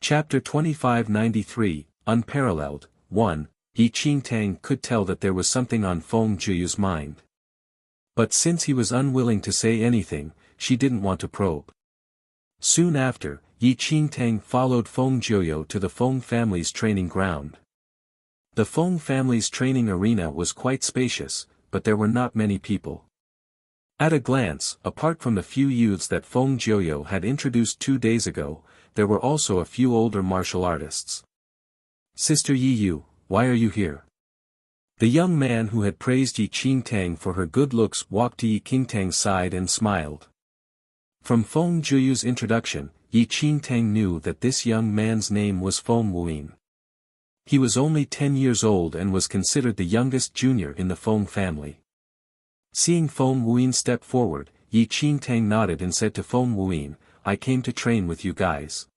Chapter 2593, Unparalleled. 1. Yi Qingtang could tell that there was something on Feng Juyu's mind. But since he was unwilling to say anything, she didn't want to probe. Soon after, Yi Qingtang followed Feng Juyo to the Feng family's training ground. The Feng family's training arena was quite spacious, but there were not many people. At a glance, apart from the few youths that Feng Juyo had introduced 2 days ago, there were also a few older martial artists. Sister Yi Yu, why are you here? The young man who had praised Yi Qingtang for her good looks walked to Yi Qingtang's side and smiled. From Feng Juyu's introduction, Yi Qingtang knew that this young man's name was Feng Wuyin. He was only 10 years old and was considered the youngest junior in the Feng family. Seeing Feng Wuyin step forward, Yi Qingtang nodded and said to Feng Wuyin, I came to train with you guys.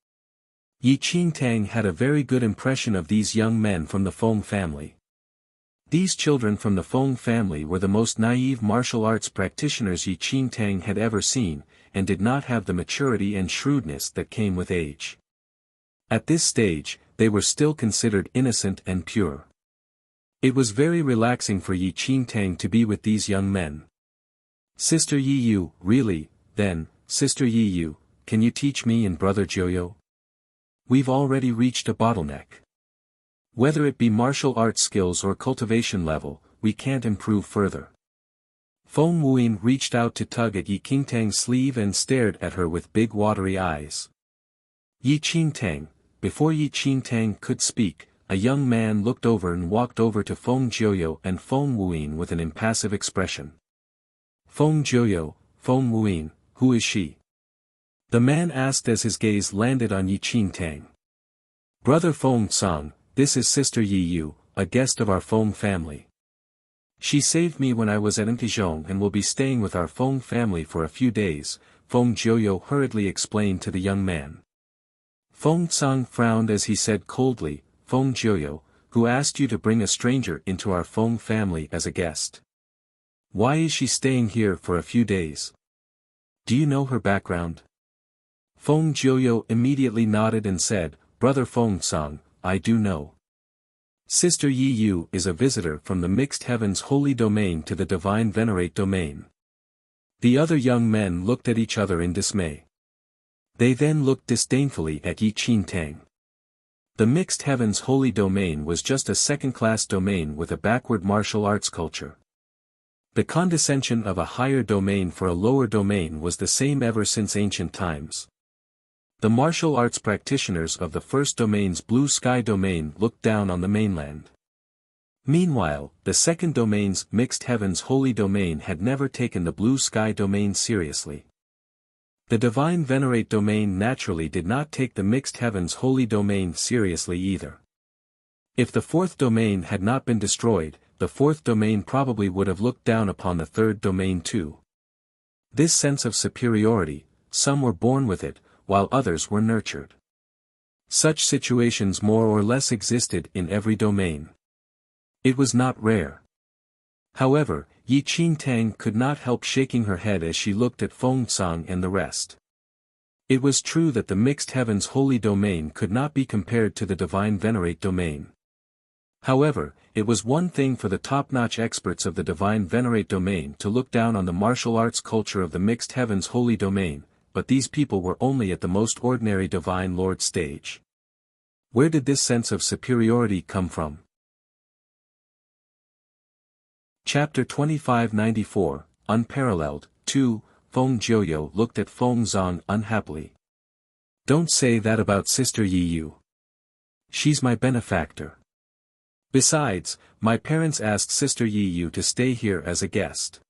Yi Qingtang had a very good impression of these young men from the Feng family. These children from the Feng family were the most naive martial arts practitioners Yi Qingtang had ever seen, and did not have the maturity and shrewdness that came with age. At this stage, they were still considered innocent and pure. It was very relaxing for Yi Qingtang to be with these young men. Sister Yi Yu, really, then, Sister Yi Yu, can you teach me and Brother Joyo? We've already reached a bottleneck. Whether it be martial arts skills or cultivation level, we can't improve further. Feng Wuyin reached out to tug at Yi Qingtang's sleeve and stared at her with big watery eyes. Yi Qingtang, before Yi Qingtang could speak, a young man looked over and walked over to Feng Joyo and Feng Wuyin with an impassive expression. Feng Joyo, Feng Wuyin, who is she? The man asked as his gaze landed on Yi Qingtang. Brother Feng Song, this is Sister Yi Yu, a guest of our Feng family. She saved me when I was at Mtizhong and will be staying with our Feng family for a few days, Feng Joyo hurriedly explained to the young man. Feng Song frowned as he said coldly, Feng Joyo, who asked you to bring a stranger into our Feng family as a guest? Why is she staying here for a few days? Do you know her background? Feng Joyo immediately nodded and said, Brother Feng Song, I do know. Sister Yi Yu is a visitor from the Mixed Heavens Holy Domain to the Divine Venerate Domain. The other young men looked at each other in dismay. They then looked disdainfully at Yi Qingtang. The Mixed Heavens Holy Domain was just a second-class domain with a backward martial arts culture. The condescension of a higher domain for a lower domain was the same ever since ancient times. The martial arts practitioners of the first domain's Blue Sky domain looked down on the mainland. Meanwhile, the second domain's Mixed Heavens Holy Domain had never taken the Blue Sky domain seriously. The Divine Venerate domain naturally did not take the Mixed Heavens Holy Domain seriously either. If the fourth domain had not been destroyed, the fourth domain probably would have looked down upon the third domain too. This sense of superiority, some were born with it, while others were nurtured. Such situations more or less existed in every domain. It was not rare. However, Yi Qingtang could not help shaking her head as she looked at Feng Song and the rest. It was true that the Mixed Heavens Holy Domain could not be compared to the Divine Venerate Domain. However, it was one thing for the top-notch experts of the Divine Venerate Domain to look down on the martial arts culture of the Mixed Heavens Holy Domain, but these people were only at the most ordinary Divine Lord stage. Where did this sense of superiority come from? Chapter 2594, Unparalleled. 2. Feng Joyo looked at Feng Zong unhappily. Don't say that about Sister Yi Yu. She's my benefactor. Besides, my parents asked Sister Yi Yu to stay here as a guest.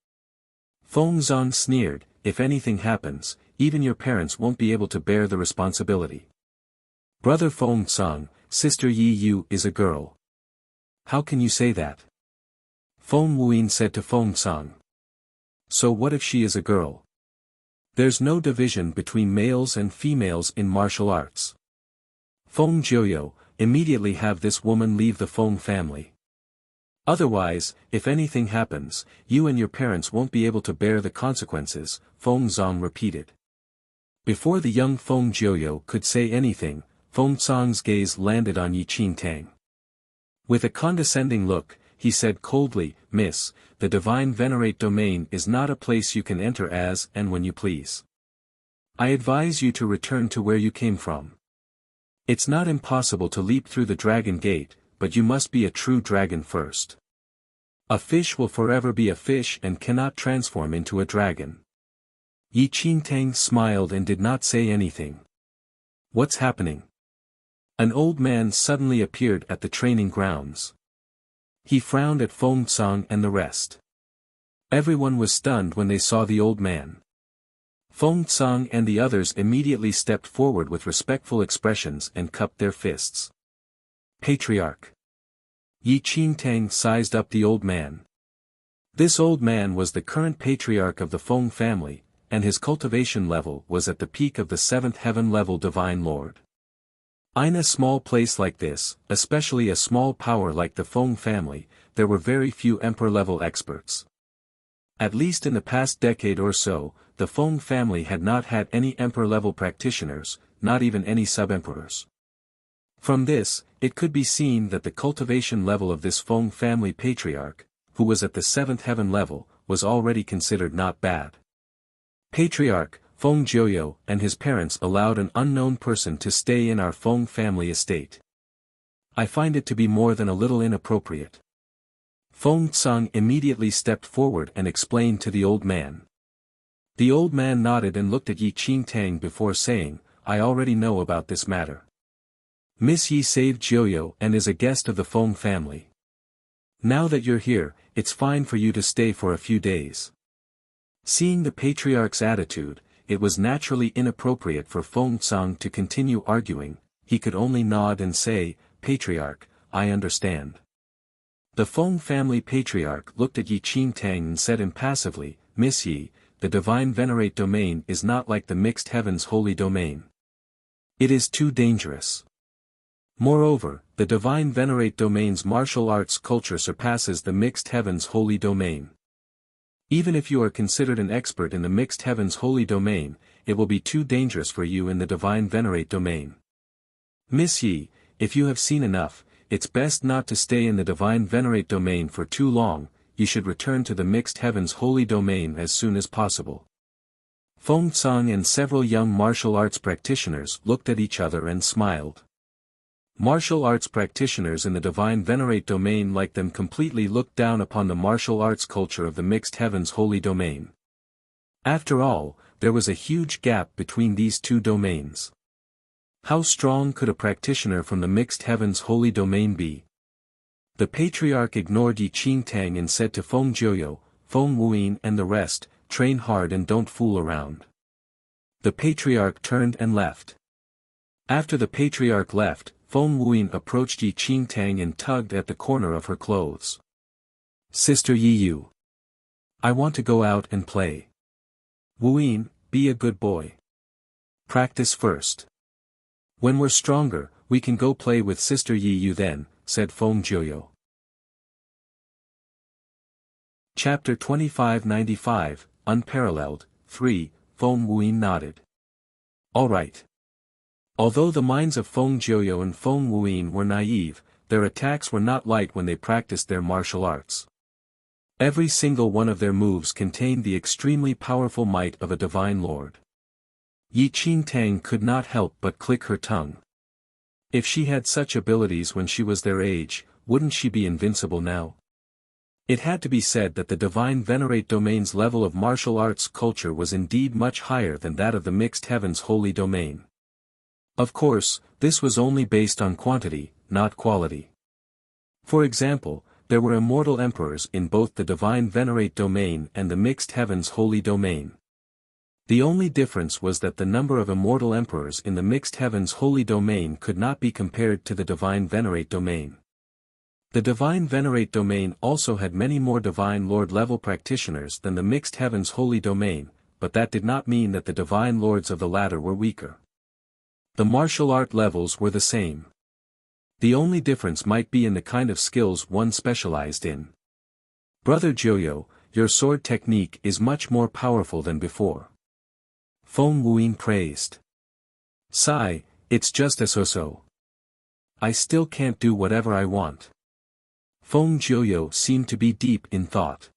Feng Zong sneered, if anything happens, even your parents won't be able to bear the responsibility. Brother Feng Song, Sister Yi Yu is a girl. How can you say that? Feng Wuyin said to Feng Song. So what if she is a girl? There's no division between males and females in martial arts. Feng Joyo, immediately have this woman leave the Feng family. Otherwise, if anything happens, you and your parents won't be able to bear the consequences, Feng Zong repeated. Before the young Feng Joyo could say anything, Feng Cang's gaze landed on Yi Qingtang. With a condescending look, he said coldly, "Miss, the divine venerate domain is not a place you can enter as and when you please. I advise you to return to where you came from. It's not impossible to leap through the dragon gate, but you must be a true dragon first. A fish will forever be a fish and cannot transform into a dragon." Yi Qingtang smiled and did not say anything. "What's happening?" An old man suddenly appeared at the training grounds. He frowned at Feng Cang and the rest. Everyone was stunned when they saw the old man. Feng Cang and the others immediately stepped forward with respectful expressions and cupped their fists. "Patriarch." Yi Qingtang sized up the old man. This old man was the current patriarch of the Feng family, and his cultivation level was at the peak of the 7th heaven level divine lord. In a small place like this, especially a small power like the Feng family, there were very few emperor-level experts. At least in the past decade or so, the Feng family had not had any emperor-level practitioners, not even any sub-emperors. From this, it could be seen that the cultivation level of this Feng family patriarch, who was at the 7th heaven level, was already considered not bad. Patriarch Feng Jiuyo and his parents allowed an unknown person to stay in our Feng family estate. I find it to be more than a little inappropriate. Feng Cang immediately stepped forward and explained to the old man. The old man nodded and looked at Yi Qingtang before saying, "I already know about this matter. Miss Yi saved Jiuyo and is a guest of the Feng family. Now that you're here, it's fine for you to stay for a few days." Seeing the patriarch's attitude, it was naturally inappropriate for Feng Cang to continue arguing. He could only nod and say, "Patriarch, I understand." The Feng family patriarch looked at Yi Qingtang and said impassively, "Miss Yi, the divine venerate domain is not like the mixed heavens holy domain. It is too dangerous. Moreover, the divine venerate domain's martial arts culture surpasses the mixed heavens holy domain. Even if you are considered an expert in the mixed heavens holy domain, it will be too dangerous for you in the divine venerate domain. Miss Yi, if you have seen enough, it's best not to stay in the divine venerate domain for too long, you should return to the mixed heavens holy domain as soon as possible." Feng Cang and several young martial arts practitioners looked at each other and smiled. Martial arts practitioners in the divine venerate domain like them completely looked down upon the martial arts culture of the mixed heavens holy domain. After all, there was a huge gap between these two domains. How strong could a practitioner from the mixed heavens holy domain be? The patriarch ignored Yi Qingtang and said to Feng Jiuyo, Feng Wuyin and the rest, "Train hard and don't fool around." The patriarch turned and left. After the patriarch left, Feng Wuyin approached Yi Qingtang and tugged at the corner of her clothes. "Sister Yi Yu. I want to go out and play." "Wuyin, be a good boy. Practice first. When we're stronger, we can go play with Sister Yi Yu then," said Feng Jiuyo. Chapter 2595, Unparalleled, 3, Feng Wuyin nodded. "All right." Although the minds of Feng Jiuyo and Feng Wuyin were naive, their attacks were not light when they practiced their martial arts. Every single one of their moves contained the extremely powerful might of a divine lord. Yi Qingtang could not help but click her tongue. If she had such abilities when she was their age, wouldn't she be invincible now? It had to be said that the divine venerate domain's level of martial arts culture was indeed much higher than that of the mixed heavens holy domain. Of course, this was only based on quantity, not quality. For example, there were immortal emperors in both the divine venerate domain and the mixed heavens holy domain. The only difference was that the number of immortal emperors in the mixed heavens holy domain could not be compared to the divine venerate domain. The divine venerate domain also had many more divine lord level practitioners than the mixed heavens holy domain, but that did not mean that the divine lords of the latter were weaker. The martial art levels were the same. The only difference might be in the kind of skills one specialized in. "Brother Jiuyo, your sword technique is much more powerful than before," Feng Wuyin praised. "Sigh, It's just a so-so. I still can't do whatever I want. Feng Jiuyo seemed to be deep in thought.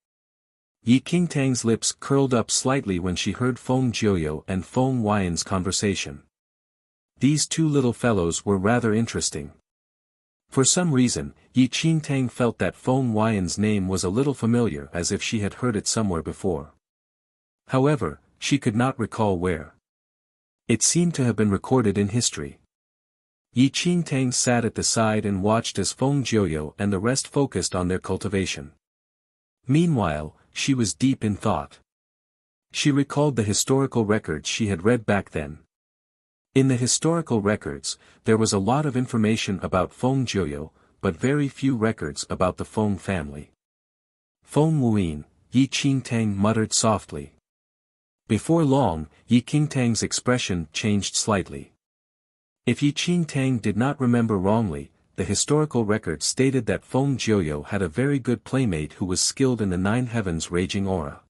Yi Qingtang's lips curled up slightly when she heard Feng Jiuyo and Feng Huayan's conversation. These two little fellows were rather interesting. For some reason, Yi Qingtang felt that Feng Huayan's name was a little familiar, as if she had heard it somewhere before. However, she could not recall where. It seemed to have been recorded in history. Yi Qingtang sat at the side and watched as Feng Jiuyo and the rest focused on their cultivation. Meanwhile, she was deep in thought. She recalled the historical records she had read back then. In the historical records, there was a lot of information about Feng Jiuyo, but very few records about the Feng family. Feng Wuyin, Yi Qingtang muttered softly. Before long, Yi Qingtang's expression changed slightly. If Yi Qingtang did not remember wrongly, the historical record stated that Feng Jiuyo had a very good playmate who was skilled in the nine heavens raging aura.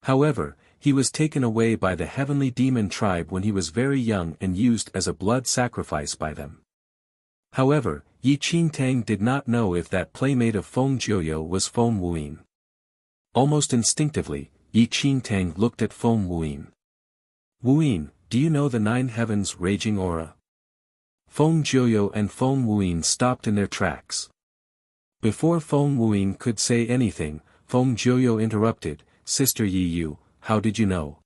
However, he was taken away by the heavenly demon tribe when he was very young and used as a blood sacrifice by them. However, Yi Qingtang did not know if that playmate of Feng Jiuyo was Feng Wuyin. Almost instinctively, Yi Qingtang looked at Feng Wuyin. Wuyin, do you know the nine heavens raging aura? Feng Jiuyo and Feng Wuyin stopped in their tracks. Before Feng Wuyin could say anything, Feng Jiuyo interrupted, Sister Yi Yu, how did you know?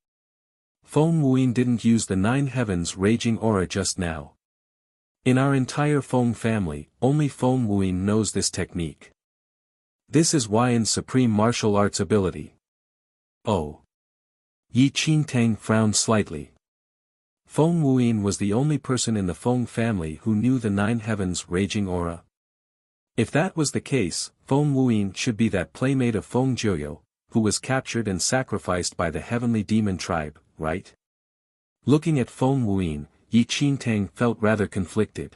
Feng Wuyin didn't use the nine heavens raging aura just now. In our entire Feng family, only Feng Wuyin knows this technique. This is Huayan's supreme martial arts ability. Oh. Yi Qingtang frowned slightly. Feng Wuyin was the only person in the Feng family who knew the nine heavens raging aura. If that was the case, Feng Wuyin should be that playmate of Feng Jiuyo, who was captured and sacrificed by the heavenly demon tribe, right? Looking at Feng Wuyin, Yi Qingtang felt rather conflicted.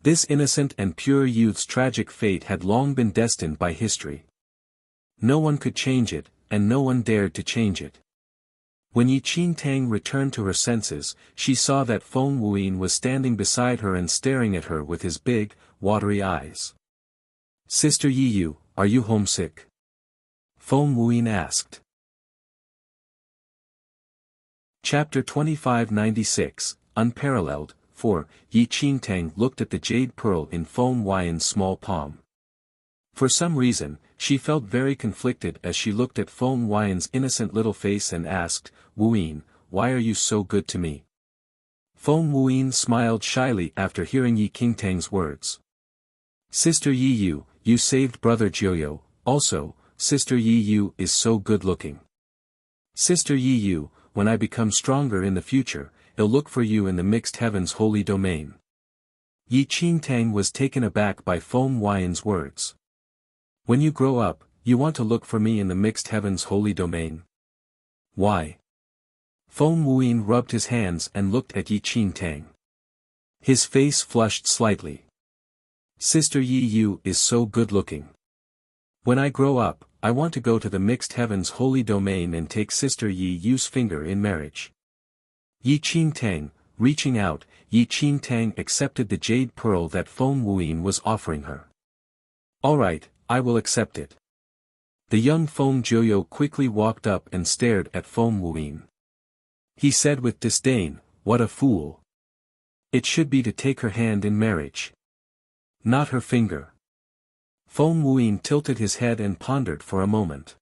This innocent and pure youth's tragic fate had long been destined by history. No one could change it, and no one dared to change it. When Yi Qingtang returned to her senses, she saw that Feng Wuyin was standing beside her and staring at her with his big, watery eyes. Sister Yi Yu, are you homesick? Feng Wuyin asked. Chapter 2596, Unparalleled, 4, Yi Qingtang looked at the jade pearl in Feng Huayan's small palm. For some reason, she felt very conflicted as she looked at Feng Huayan's innocent little face and asked, Wuyin, why are you so good to me? Feng Wuyin smiled shyly after hearing Yi Qingtang's words. Sister Yi Yu, you saved brother Jiuyo, also, Sister Yi Yu is so good-looking. Sister Yi Yu, when I become stronger in the future, I'll look for you in the mixed heavens holy domain. Yi Qingtang was taken aback by Feng Huayan's words. When you grow up, you want to look for me in the mixed heavens holy domain? Why? Feng Wuyin rubbed his hands and looked at Yi Qingtang. His face flushed slightly. Sister Yi Yu is so good-looking. When I grow up, I want to go to the mixed heavens holy domain and take Sister Yi Yu's finger in marriage. Yi Qingtang, reaching out, Yi Qingtang accepted the jade pearl that Feng Wuyin was offering her. Alright, I will accept it. The young Feng Jiuyo quickly walked up and stared at Feng Wuyin. He said with disdain, what a fool. It should be to take her hand in marriage. Not her finger. Feng Wuyin tilted his head and pondered for a moment.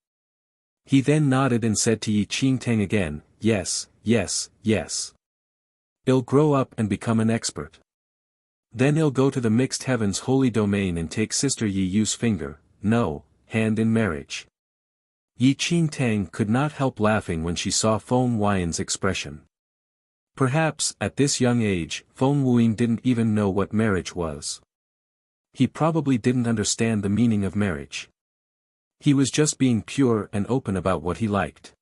He then nodded and said to Yi Qingtang again, yes, yes, yes. I'll grow up and become an expert. Then I'll go to the mixed heavens holy domain and take Sister Yi Yu's finger, no, hand in marriage. Yi Qingtang could not help laughing when she saw Feng Huayan's expression. Perhaps, at this young age, Feng Wuyin didn't even know what marriage was. He probably didn't understand the meaning of marriage. He was just being pure and open about what he liked.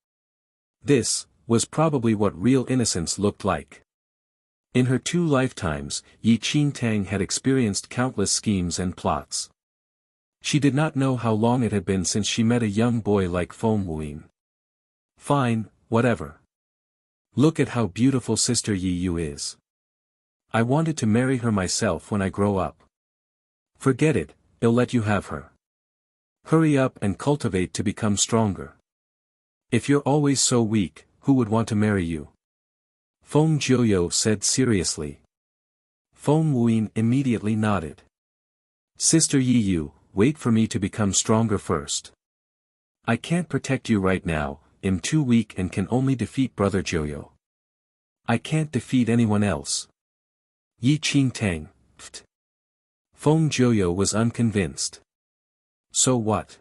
This was probably what real innocence looked like. In her 2 lifetimes, Yi Qingtang had experienced countless schemes and plots. She did not know how long it had been since she met a young boy like Feng Wuyin. Fine, whatever. Look at how beautiful Sister Yi Yu is. I wanted to marry her myself when I grow up. Forget it, I'll let you have her. Hurry up and cultivate to become stronger. If you're always so weak, who would want to marry you? Feng Jiuyo said seriously. Feng Wuyin immediately nodded. Sister Yi Yu, wait for me to become stronger first. I can't protect you right now, I'm too weak and can only defeat Brother Jiuyo. I can't defeat anyone else. Yi Qingtang, pfft. Feng Jiuyo was unconvinced. So what?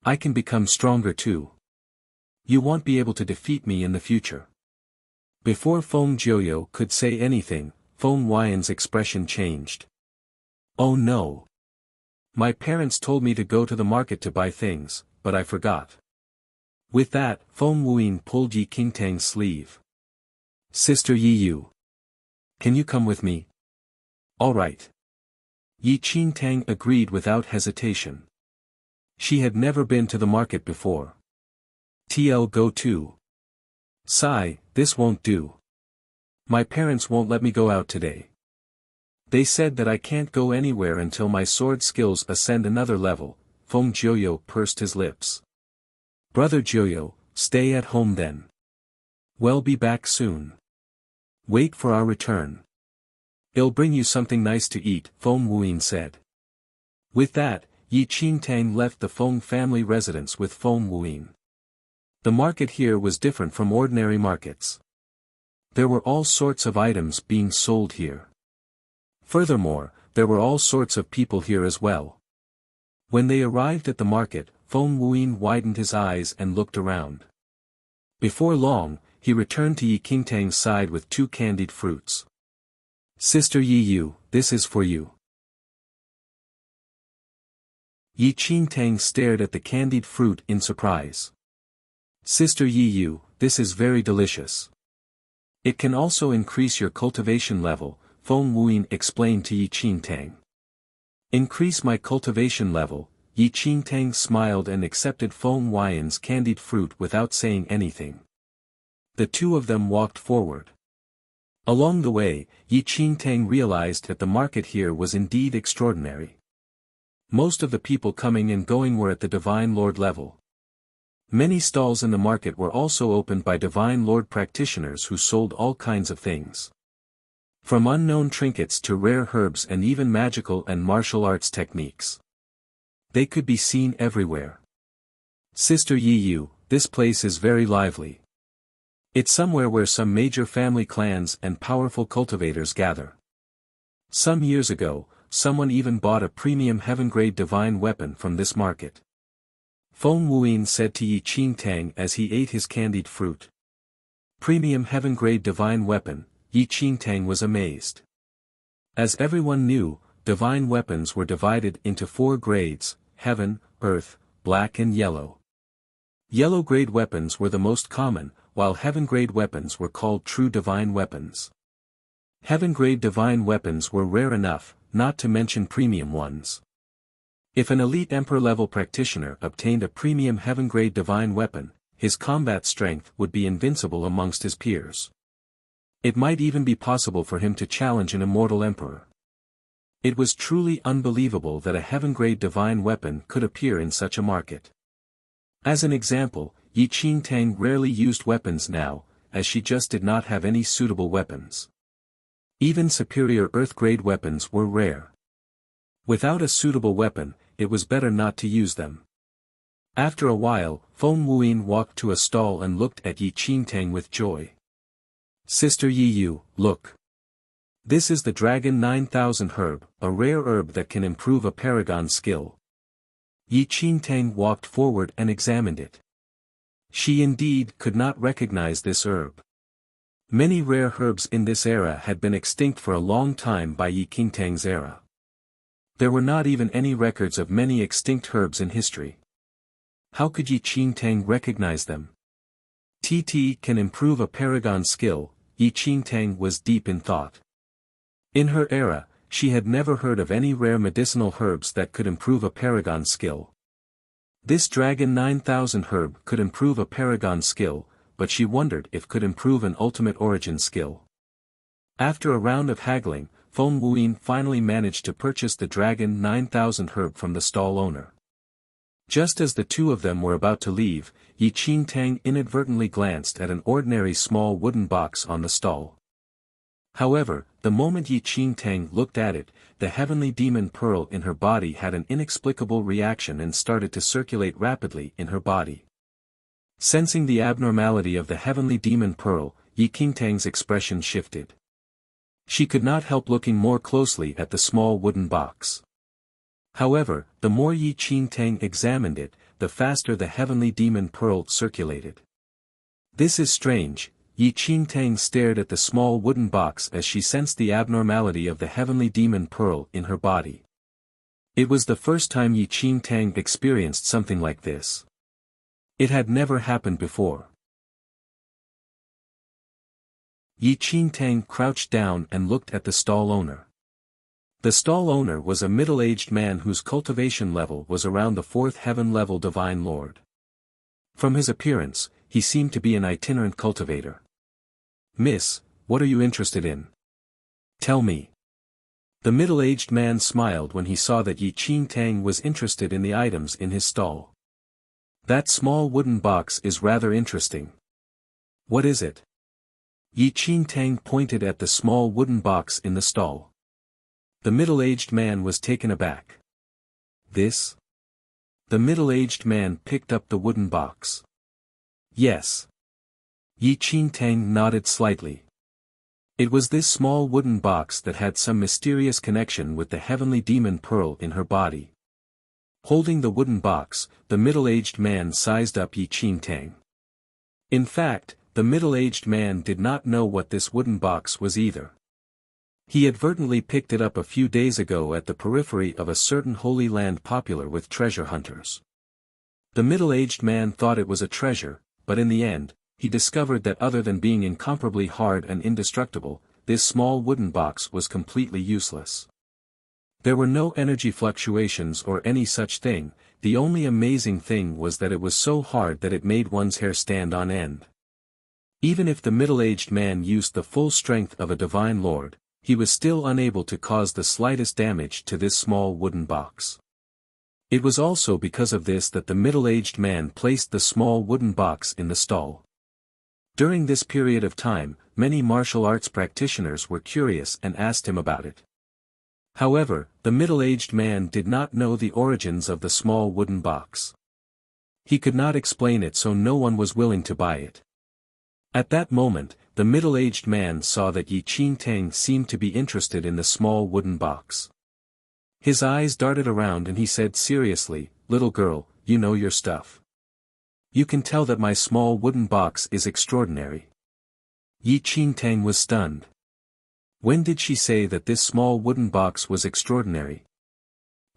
I can become stronger too. You won't be able to defeat me in the future. Before Feng Jiuyo could say anything, Feng Huayan's expression changed. Oh no. My parents told me to go to the market to buy things, but I forgot. With that, Feng Wuyin pulled Yi Qingtang's sleeve. Sister Yi Yu. Can you come with me? All right. Yi Qingtang agreed without hesitation. She had never been to the market before. TL go too. Sigh, this won't do. My parents won't let me go out today. They said that I can't go anywhere until my sword skills ascend another level. Feng Jiuyo pursed his lips. Brother Jiuyo, stay at home then. We'll be back soon. Wait for our return. I'll bring you something nice to eat, Feng Wuyin said. With that, Yi Qingtang left the Feng family residence with Feng Wuyin. The market here was different from ordinary markets. There were all sorts of items being sold here. Furthermore, there were all sorts of people here as well. When they arrived at the market, Feng Wuyin widened his eyes and looked around. Before long, he returned to Yi Qingtang's side with 2 candied fruits. Sister Yi Yu, this is for you. Yi Qingtang stared at the candied fruit in surprise. Sister Yi Yu, this is very delicious. It can also increase your cultivation level, Feng Wuyin explained to Yi Qingtang. Increase my cultivation level. Yi Qingtang smiled and accepted Feng Huayan's candied fruit without saying anything. The two of them walked forward. Along the way, Yi Qingtang realized that the market here was indeed extraordinary. Most of the people coming and going were at the Divine Lord level. Many stalls in the market were also opened by Divine Lord practitioners who sold all kinds of things. From unknown trinkets to rare herbs and even magical and martial arts techniques. They could be seen everywhere. Sister Yi Yu, this place is very lively. It's somewhere where some major family clans and powerful cultivators gather. Some years ago, someone even bought a premium heaven-grade divine weapon from this market. Feng Wuyin said to Yi Qingtang as he ate his candied fruit. Premium heaven-grade divine weapon, Yi Qingtang was amazed. As everyone knew, divine weapons were divided into 4 grades, heaven, earth, black and yellow. Yellow-grade weapons were the most common, while heaven-grade weapons were called true divine weapons. Heaven-grade divine weapons were rare enough, not to mention premium ones. If an elite emperor-level practitioner obtained a premium heaven-grade divine weapon, his combat strength would be invincible amongst his peers. It might even be possible for him to challenge an immortal emperor. It was truly unbelievable that a heaven-grade divine weapon could appear in such a market. As an example, Yi Qingtang rarely used weapons now, as she just did not have any suitable weapons. Even superior earth-grade weapons were rare. Without a suitable weapon, it was better not to use them. After a while, Feng Wuyin walked to a stall and looked at Yi Qingtang with joy. Sister Yi Yu, look. This is the Dragon 9000 herb, a rare herb that can improve a paragon's skill. Yi Qingtang walked forward and examined it. She indeed could not recognize this herb. Many rare herbs in this era had been extinct for a long time by Yi Qingtang's era. There were not even any records of many extinct herbs in history. How could Yi Qingtang recognize them? TT can improve a paragon skill. Yi Qingtang was deep in thought. In her era, she had never heard of any rare medicinal herbs that could improve a paragon skill. This Dragon 9000 herb could improve a paragon skill, but she wondered if could improve an ultimate origin skill. After a round of haggling, Feng Wuyin finally managed to purchase the dragon 9,000 herb from the stall owner. Just as the two of them were about to leave, Yi Qingtang inadvertently glanced at an ordinary small wooden box on the stall. However, the moment Yi Qingtang looked at it, the heavenly demon pearl in her body had an inexplicable reaction and started to circulate rapidly in her body. Sensing the abnormality of the heavenly demon pearl, Yi Qingtang's expression shifted. She could not help looking more closely at the small wooden box. However, the more Yi Qingtang examined it, the faster the heavenly demon pearl circulated. This is strange. Yi Qingtang stared at the small wooden box as she sensed the abnormality of the heavenly demon pearl in her body. It was the first time Yi Qingtang experienced something like this. It had never happened before. Yi Qingtang crouched down and looked at the stall owner. The stall owner was a middle-aged man whose cultivation level was around the 4th heaven level divine lord. From his appearance, he seemed to be an itinerant cultivator. "Miss, what are you interested in? Tell me." The middle-aged man smiled when he saw that Yi Qingtang was interested in the items in his stall. "That small wooden box is rather interesting. What is it?" Yi Qingtang pointed at the small wooden box in the stall. The middle-aged man was taken aback. "This?" The middle-aged man picked up the wooden box. "Yes." Yi Qingtang nodded slightly. It was this small wooden box that had some mysterious connection with the heavenly demon pearl in her body. Holding the wooden box, the middle-aged man sized up Yi Qingtang. In fact, the middle-aged man did not know what this wooden box was either. He inadvertently picked it up a few days ago at the periphery of a certain holy land popular with treasure hunters. The middle-aged man thought it was a treasure, but in the end, he discovered that other than being incomparably hard and indestructible, this small wooden box was completely useless. There were no energy fluctuations or any such thing. The only amazing thing was that it was so hard that it made one's hair stand on end. Even if the middle-aged man used the full strength of a divine lord, he was still unable to cause the slightest damage to this small wooden box. It was also because of this that the middle-aged man placed the small wooden box in the stall. During this period of time, many martial arts practitioners were curious and asked him about it. However, the middle-aged man did not know the origins of the small wooden box. He could not explain it, so no one was willing to buy it. At that moment, the middle-aged man saw that Yi Qingtang seemed to be interested in the small wooden box. His eyes darted around and he said seriously, "Little girl, you know your stuff. You can tell that my small wooden box is extraordinary." Yi Qingtang was stunned. When did she say that this small wooden box was extraordinary?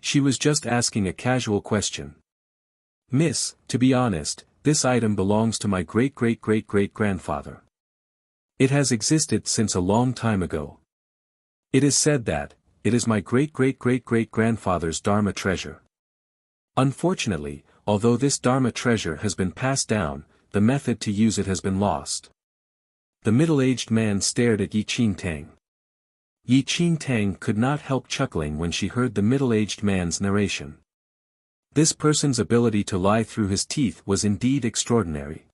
She was just asking a casual question. "Miss, to be honest, this item belongs to my great-great-great-great-grandfather. It has existed since a long time ago. It is said that, it is my great-great-great-great-grandfather's Dharma treasure. Unfortunately, although this Dharma treasure has been passed down, the method to use it has been lost." The middle-aged man stared at Yi Qingtang. Yi Qingtang could not help chuckling when she heard the middle-aged man's narration. This person's ability to lie through his teeth was indeed extraordinary.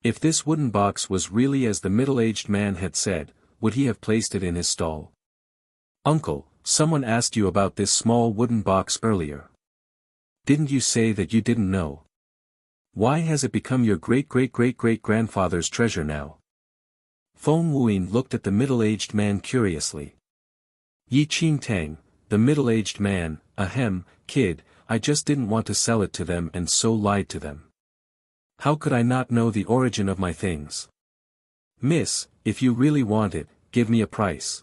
If this wooden box was really as the middle-aged man had said, would he have placed it in his stall? "Uncle, someone asked you about this small wooden box earlier. Didn't you say that you didn't know? Why has it become your great-great-great-great-grandfather's treasure now?" Feng Wuyin looked at the middle-aged man curiously. "Yi Qingtang, the middle-aged man, ahem, kid, I just didn't want to sell it to them and so lied to them. How could I not know the origin of my things? Miss, if you really want it, give me a price.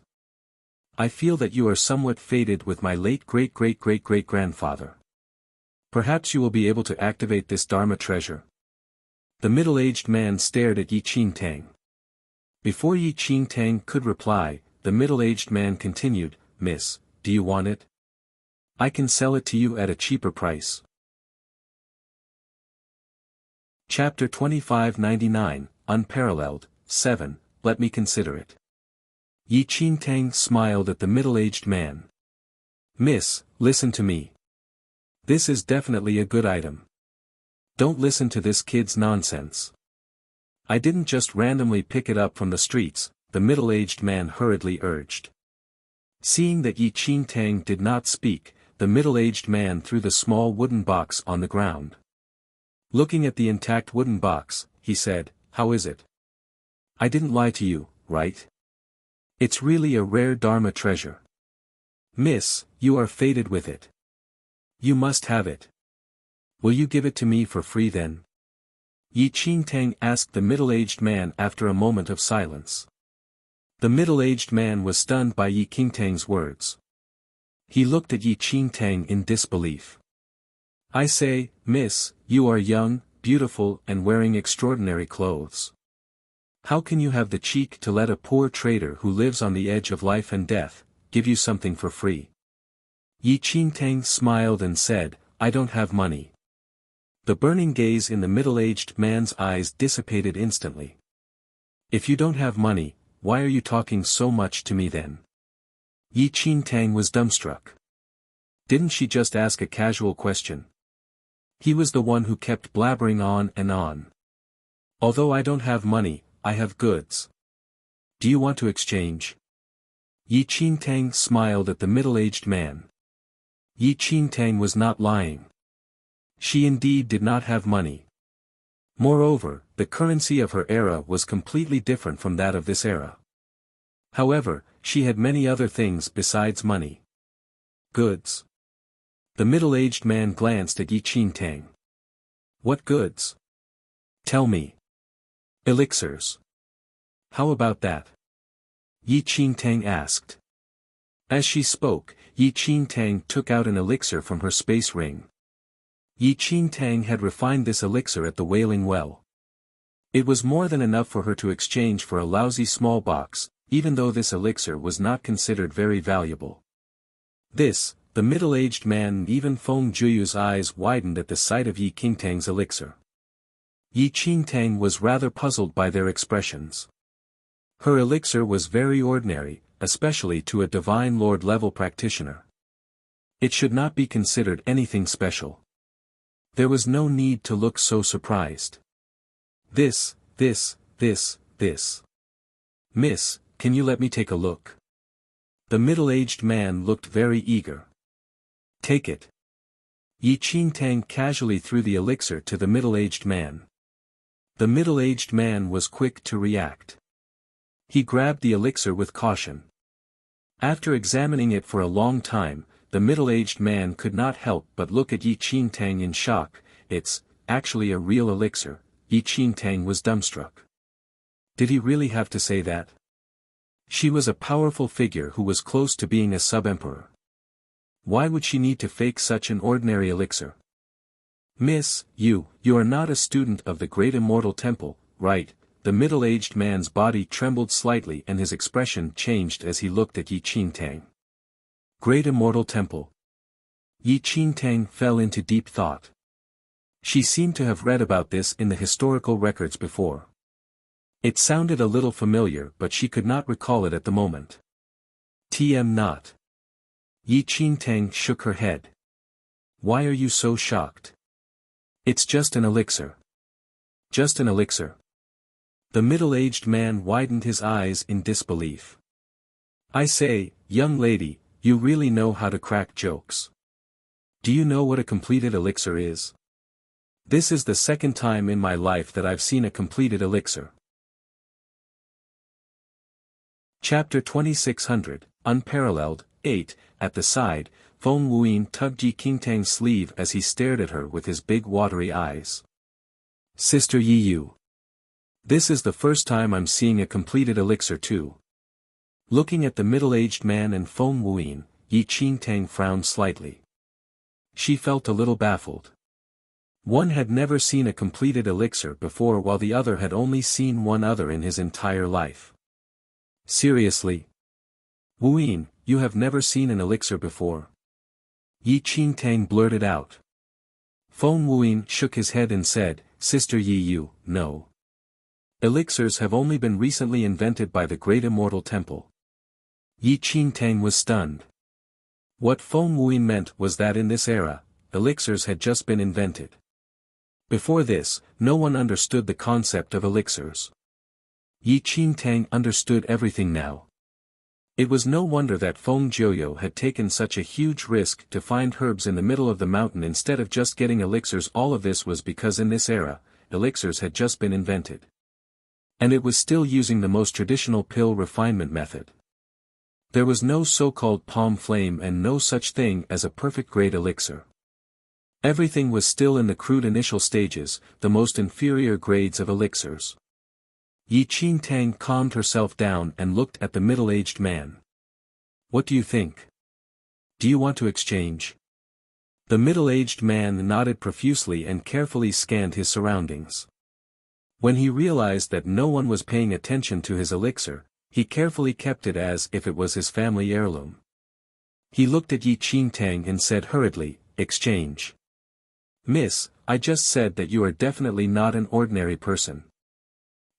I feel that you are somewhat fated with my late great-great-great-great-grandfather. Perhaps you will be able to activate this Dharma treasure." The middle-aged man stared at Yi Qingtang. Before Yi Qingtang could reply, the middle-aged man continued, "Miss, do you want it? I can sell it to you at a cheaper price." Chapter 2599, Unparalleled, 7, Let me consider it. Yi Qingtang smiled at the middle-aged man. Miss, listen to me. This is definitely a good item. Don't listen to this kid's nonsense. I didn't just randomly pick it up from the streets, the middle-aged man hurriedly urged. Seeing that Yi Qingtang did not speak, the middle-aged man threw the small wooden box on the ground. Looking at the intact wooden box, he said, "How is it? I didn't lie to you, right? It's really a rare Dharma treasure. Miss, you are fated with it. You must have it. Will you give it to me for free then?" Yi Qingtang asked the middle-aged man after a moment of silence. The middle-aged man was stunned by Yi Qingtang's words. He looked at Yi Qingtang in disbelief. "I say, miss, you are young, beautiful and wearing extraordinary clothes. How can you have the cheek to let a poor trader who lives on the edge of life and death, give you something for free?" Yi Qingtang smiled and said, "I don't have money." The burning gaze in the middle-aged man's eyes dissipated instantly. "If you don't have money, why are you talking so much to me then?" Yi Qingtang was dumbstruck. Didn't she just ask a casual question? He was the one who kept blabbering on and on. "Although I don't have money, I have goods. Do you want to exchange?" Yi Qingtang smiled at the middle-aged man. Yi Qingtang was not lying. She indeed did not have money. Moreover, the currency of her era was completely different from that of this era. However, she had many other things besides money. Goods. The middle-aged man glanced at Yi Qingtang. "What goods? Tell me." "Elixirs. How about that?" Yi Qingtang asked. As she spoke, Yi Qingtang took out an elixir from her space ring. Yi Qingtang had refined this elixir at the Wailing Well. It was more than enough for her to exchange for a lousy small box, even though this elixir was not considered very valuable. This, the middle-aged man, even Feng Juyu's eyes widened at the sight of Yi Qingtang's elixir. Yi Qingtang was rather puzzled by their expressions. Her elixir was very ordinary, especially to a Divine Lord level practitioner. It should not be considered anything special. There was no need to look so surprised. This. Miss, can you let me take a look?" The middle-aged man looked very eager. "Take it." Yi Qingtang casually threw the elixir to the middle-aged man. The middle-aged man was quick to react. He grabbed the elixir with caution. After examining it for a long time, the middle-aged man could not help but look at Yi Qingtang in shock. "It's actually a real elixir." Yi Qingtang was dumbstruck. Did he really have to say that? She was a powerful figure who was close to being a sub-emperor. Why would she need to fake such an ordinary elixir? "Miss, you are not a student of the Great Immortal Temple, right?" The middle-aged man's body trembled slightly and his expression changed as he looked at Yi Qingtang. Great Immortal Temple. Yi Qingtang fell into deep thought. She seemed to have read about this in the historical records before. It sounded a little familiar, but she could not recall it at the moment. Not. Yi Qingtang shook her head. "Why are you so shocked? It's just an elixir." "Just an elixir?" The middle-aged man widened his eyes in disbelief. "I say, young lady, you really know how to crack jokes. Do you know what a completed elixir is? This is the second time in my life that I've seen a completed elixir." Chapter 2600, Unparalleled, 8, At the side, Feng Wuyin tugged Yi Qingtang's sleeve as he stared at her with his big watery eyes. "Sister Yi Yu. This is the first time I'm seeing a completed elixir too." Looking at the middle-aged man and Feng Wuyin, Yi Qingtang frowned slightly. She felt a little baffled. One had never seen a completed elixir before while the other had only seen one other in his entire life. "Seriously? Wuyin, you have never seen an elixir before?" Yi Qingtang blurted out. Feng Wuyin shook his head and said, "Sister Yi Yu, no. Elixirs have only been recently invented by the Great Immortal Temple. Yi Qingtang was stunned. What Feng Wuyin meant was that in this era, elixirs had just been invented. Before this, no one understood the concept of elixirs. Yi Qingtang understood everything now. It was no wonder that Feng Jiuyu had taken such a huge risk to find herbs in the middle of the mountain instead of just getting elixirs. All of this was because in this era, elixirs had just been invented. And it was still using the most traditional pill refinement method. There was no so-called palm flame and no such thing as a perfect grade elixir. Everything was still in the crude initial stages, the most inferior grades of elixirs. Yi Qingtang calmed herself down and looked at the middle-aged man. What do you think? Do you want to exchange? The middle-aged man nodded profusely and carefully scanned his surroundings. When he realized that no one was paying attention to his elixir, he carefully kept it as if it was his family heirloom. He looked at Yi Qingtang and said hurriedly, "Exchange. Miss, I just said that you are definitely not an ordinary person.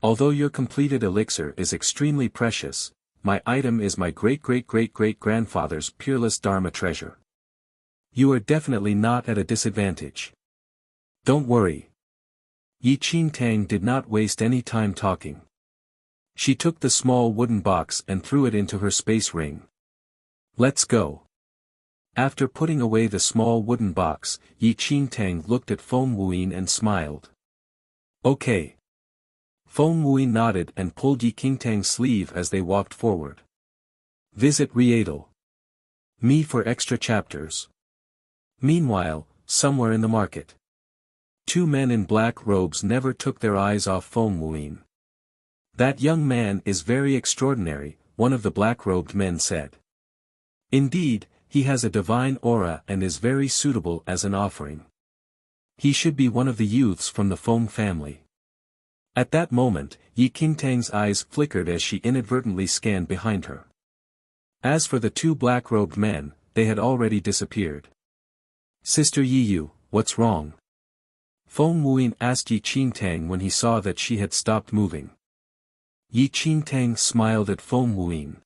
Although your completed elixir is extremely precious, my item is my great-great-great-great-grandfather's peerless Dharma treasure. You are definitely not at a disadvantage. Don't worry." Yi Qingtang did not waste any time talking. She took the small wooden box and threw it into her space ring. "Let's go." After putting away the small wooden box, Yi Qingtang looked at Feng Wuyin and smiled. "Okay." Feng Wuyin nodded and pulled Yi Qingtang's sleeve as they walked forward. Visit Riedel. Me for extra chapters. Meanwhile, somewhere in the market. Two men in black robes never took their eyes off Feng Wuyin. "That young man is very extraordinary," one of the black-robed men said. "Indeed, he has a divine aura and is very suitable as an offering. He should be one of the youths from the Feng family." At that moment, Yi Qingtang's eyes flickered as she inadvertently scanned behind her. As for the two black-robed men, they had already disappeared. "Sister Yiyu, what's wrong?" Feng Wuyin asked Yi Qingtang when he saw that she had stopped moving. Yi Qingtang smiled at Feng Wuyin.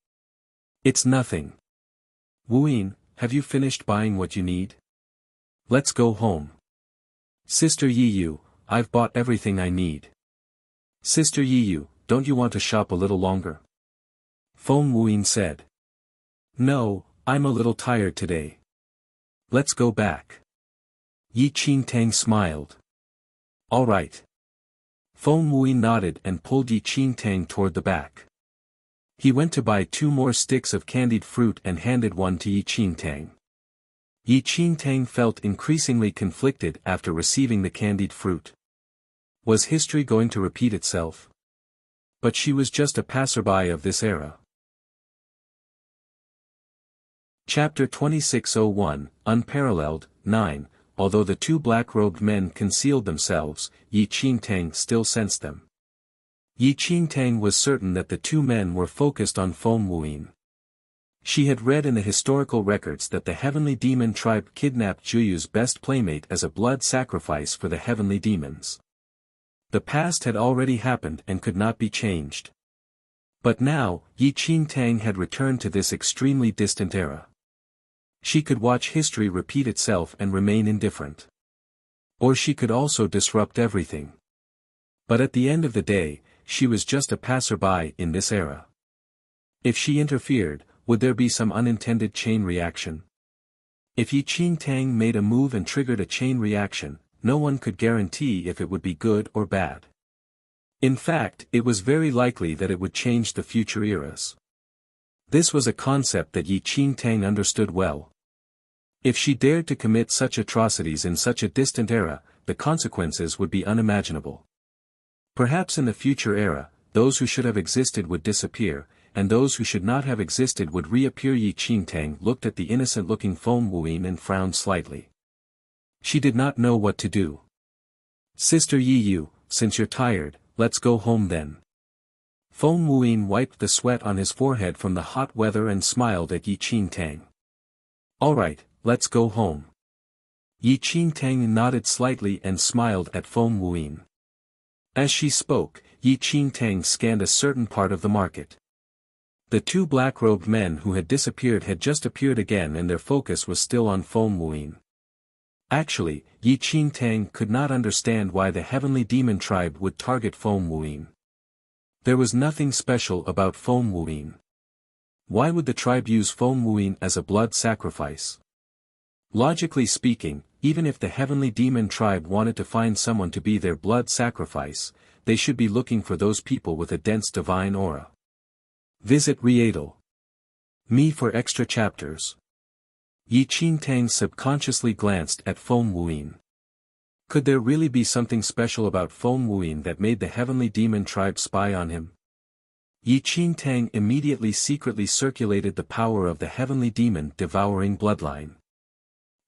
"It's nothing. Wuyin, have you finished buying what you need? Let's go home." "Sister Yiyu, I've bought everything I need." "Sister Yiyu, don't you want to shop a little longer?" Feng Wuyin said. "No, I'm a little tired today. Let's go back." Yi Qingtang smiled. "All right." Feng Wuyin nodded and pulled Yi Qingtang toward the back. He went to buy 2 more sticks of candied fruit and handed one to Yi Qingtang. Yi Qingtang felt increasingly conflicted after receiving the candied fruit. Was history going to repeat itself? But she was just a passerby of this era. Chapter 2601, Unparalleled, 9. Although the two black-robed men concealed themselves, Yi Qingtang still sensed them. Yi Qingtang was certain that the two men were focused on Feng Wuyin. She had read in the historical records that the heavenly demon tribe kidnapped Juyu's best playmate as a blood sacrifice for the heavenly demons. The past had already happened and could not be changed. But now, Yi Qingtang had returned to this extremely distant era. She could watch history repeat itself and remain indifferent. Or she could also disrupt everything. But at the end of the day, she was just a passerby in this era. If she interfered, would there be some unintended chain reaction? If Yi Qingtang made a move and triggered a chain reaction, no one could guarantee if it would be good or bad. In fact, it was very likely that it would change the future eras. This was a concept that Yi Qingtang understood well. If she dared to commit such atrocities in such a distant era, the consequences would be unimaginable. Perhaps in the future era, those who should have existed would disappear, and those who should not have existed would reappear. Yi Qingtang looked at the innocent-looking Feng Wuyin and frowned slightly. She did not know what to do. "Sister Yiyu, since you're tired, let's go home then." Feng Wuyin wiped the sweat on his forehead from the hot weather and smiled at Yi Qingtang. "All right, let's go home." Yi Qingtang nodded slightly and smiled at Feng Wuyin. As she spoke, Yi Qingtang scanned a certain part of the market. The two black-robed men who had disappeared had just appeared again, and their focus was still on Feng Wuyin. Actually, Yi Qingtang could not understand why the heavenly demon tribe would target Feng Wuyin. There was nothing special about Feng Wuyin. Why would the tribe use Feng Wuyin as a blood sacrifice? Logically speaking, even if the heavenly demon tribe wanted to find someone to be their blood sacrifice, they should be looking for those people with a dense divine aura. Visit Readle.me for extra chapters. Yi Qingtang subconsciously glanced at Feng Wuyin. Could there really be something special about Feng Wuyin that made the heavenly demon tribe spy on him? Yi Qingtang immediately secretly circulated the power of the heavenly demon devouring bloodline.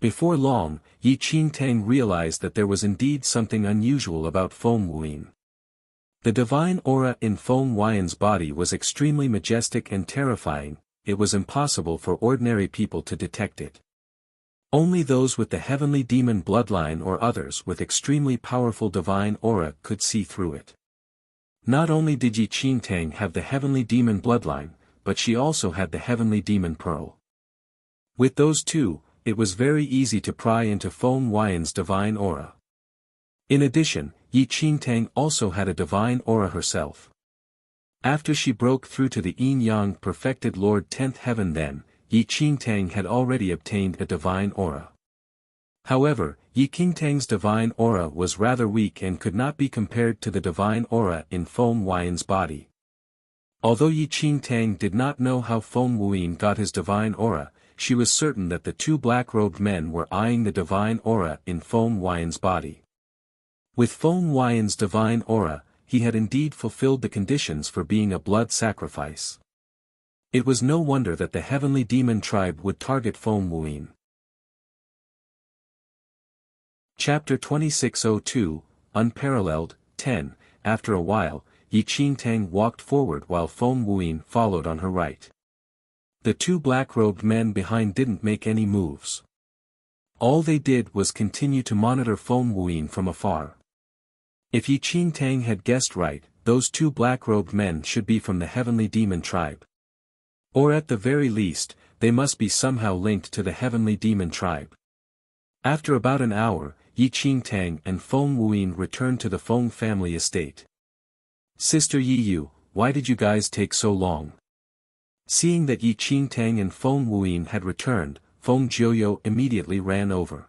Before long, Yi Qingtang realized that there was indeed something unusual about Feng Wuyin. The divine aura in Feng Wuyin's body was extremely majestic and terrifying. It was impossible for ordinary people to detect it. Only those with the heavenly demon bloodline or others with extremely powerful divine aura could see through it. Not only did Yi Qingtang have the heavenly demon bloodline, but she also had the heavenly demon pearl. With those two, it was very easy to pry into Feng Wuyin's divine aura. In addition, Yi Qingtang also had a divine aura herself. After she broke through to the yin-yang perfected Lord 10th heaven, then, Yi Qingtang had already obtained a divine aura. However, Yi Qingtang's divine aura was rather weak and could not be compared to the divine aura in Feng Wuyin's body. Although Yi Qingtang did not know how Feng Wuyin got his divine aura, she was certain that the two black-robed men were eyeing the divine aura in Feng Wuyin's body. With Feng Wuyin's divine aura, he had indeed fulfilled the conditions for being a blood sacrifice. It was no wonder that the heavenly demon tribe would target Feng Wuyin. Chapter 2602, Unparalleled, 10. After a while, Yi Qingtang walked forward while Feng Wuyin followed on her right. The two black-robed men behind didn't make any moves. All they did was continue to monitor Feng Wuyin from afar. If Yi Qingtang had guessed right, those two black-robed men should be from the heavenly demon tribe. Or at the very least, they must be somehow linked to the heavenly demon tribe. After about an hour, Yi Qingtang and Feng Wuyin returned to the Feng family estate. "Sister Yi Yu, why did you guys take so long?" Seeing that Yi Qingtang and Feng Wuyin had returned, Feng Jiuyo immediately ran over.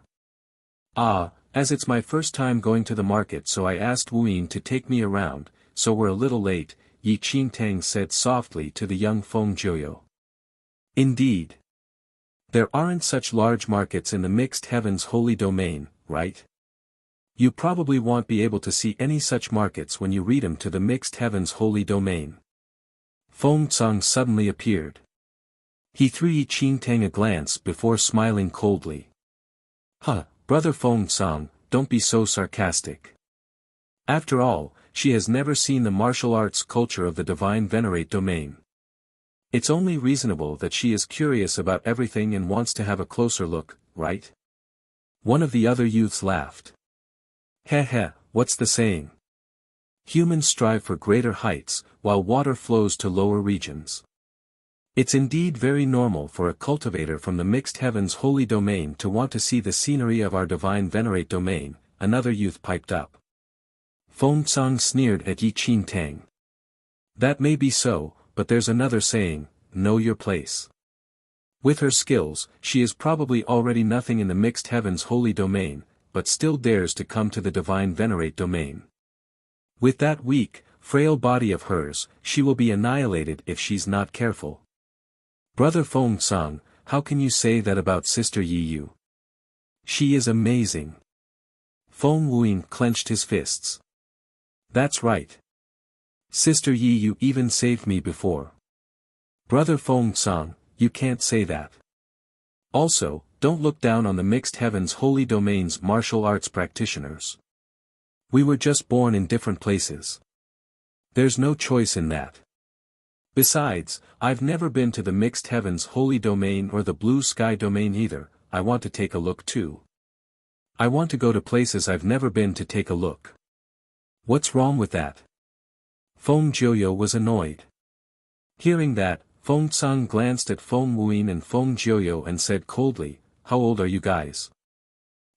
As it's my first time going to the market, so I asked Wuyin to take me around, so we're a little late, Yi Qingtang said softly to the young Feng Jiuyo. Indeed. There aren't such large markets in the mixed heavens holy domain, right? You probably won't be able to see any such markets when you read them to the mixed heavens holy domain. Feng Tsang suddenly appeared. He threw Yi Qingtang a glance before smiling coldly. Brother Feng Tsang, don't be so sarcastic. After all, she has never seen the martial arts culture of the divine venerate domain. It's only reasonable that she is curious about everything and wants to have a closer look, right? One of the other youths laughed. What's the saying? Humans strive for greater heights, while water flows to lower regions. It's indeed very normal for a cultivator from the mixed heavens holy domain to want to see the scenery of our divine venerate domain, another youth piped up. Feng Tsang sneered at Yi Qingtang. That may be so, but there's another saying, know your place. With her skills, she is probably already nothing in the mixed heavens holy domain, but still dares to come to the divine venerate domain. With that weak, frail body of hers, she will be annihilated if she's not careful. Brother Feng Tsang, how can you say that about Sister Yi Yu? She is amazing. Feng Wuyin clenched his fists. That's right. Sister Yi Yu even saved me before. Brother Feng Tsang, you can't say that. Also, don't look down on the mixed heavens holy domain's martial arts practitioners. We were just born in different places. There's no choice in that. Besides, I've never been to the mixed heavens holy domain or the blue sky domain either. I want to take a look too. I want to go to places I've never been to take a look. What's wrong with that? Feng Jiuyo was annoyed. Hearing that, Feng Tsang glanced at Feng Wuyin and Feng Jiuyo and said coldly, "How old are you guys?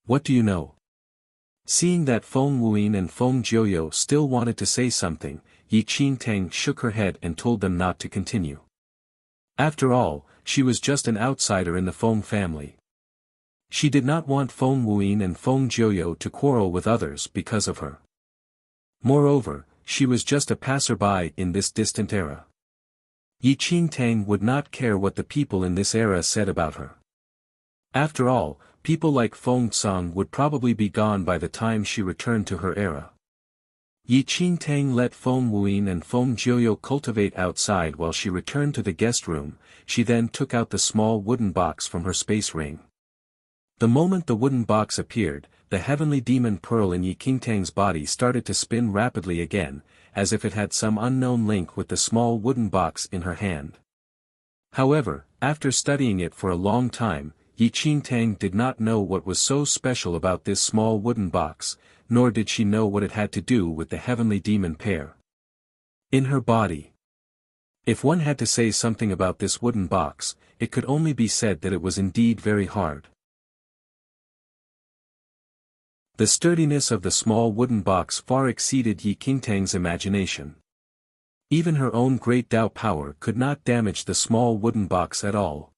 What do you know?" Seeing that Feng Wuyin and Feng Jiuyo still wanted to say something, Yi Qingtang shook her head and told them not to continue. After all, she was just an outsider in the Feng family. She did not want Feng Wuyin and Feng Jiuyo to quarrel with others because of her. Moreover, she was just a passerby in this distant era. Yi Qingtang would not care what the people in this era said about her. After all, people like Feng Tsang would probably be gone by the time she returned to her era. Yi Qingtang let Feng Wuyin and Feng Jiuyo cultivate outside while she returned to the guest room. She then took out the small wooden box from her space ring. The moment the wooden box appeared, the heavenly demon pearl in Yi Qingtang's body started to spin rapidly again, as if it had some unknown link with the small wooden box in her hand. However, after studying it for a long time, Yi Qingtang did not know what was so special about this small wooden box, nor did she know what it had to do with the heavenly demon pair in her body. If one had to say something about this wooden box, it could only be said that it was indeed very hard. The sturdiness of the small wooden box far exceeded Yi Qingtang's imagination. Even her own great Tao power could not damage the small wooden box at all.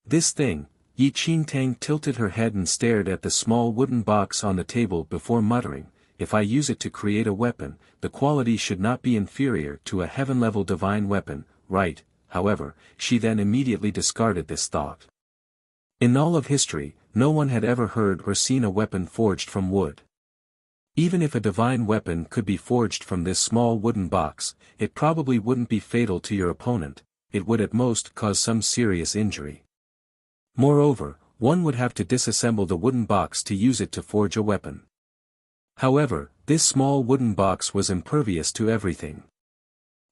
This thing, Yi Qingtang tilted her head and stared at the small wooden box on the table before muttering, "If I use it to create a weapon, the quality should not be inferior to a heaven-level divine weapon, right?" However, she then immediately discarded this thought. In all of history, no one had ever heard or seen a weapon forged from wood. Even if a divine weapon could be forged from this small wooden box, it probably wouldn't be fatal to your opponent, it would at most cause some serious injury. Moreover, one would have to disassemble the wooden box to use it to forge a weapon. However, this small wooden box was impervious to everything.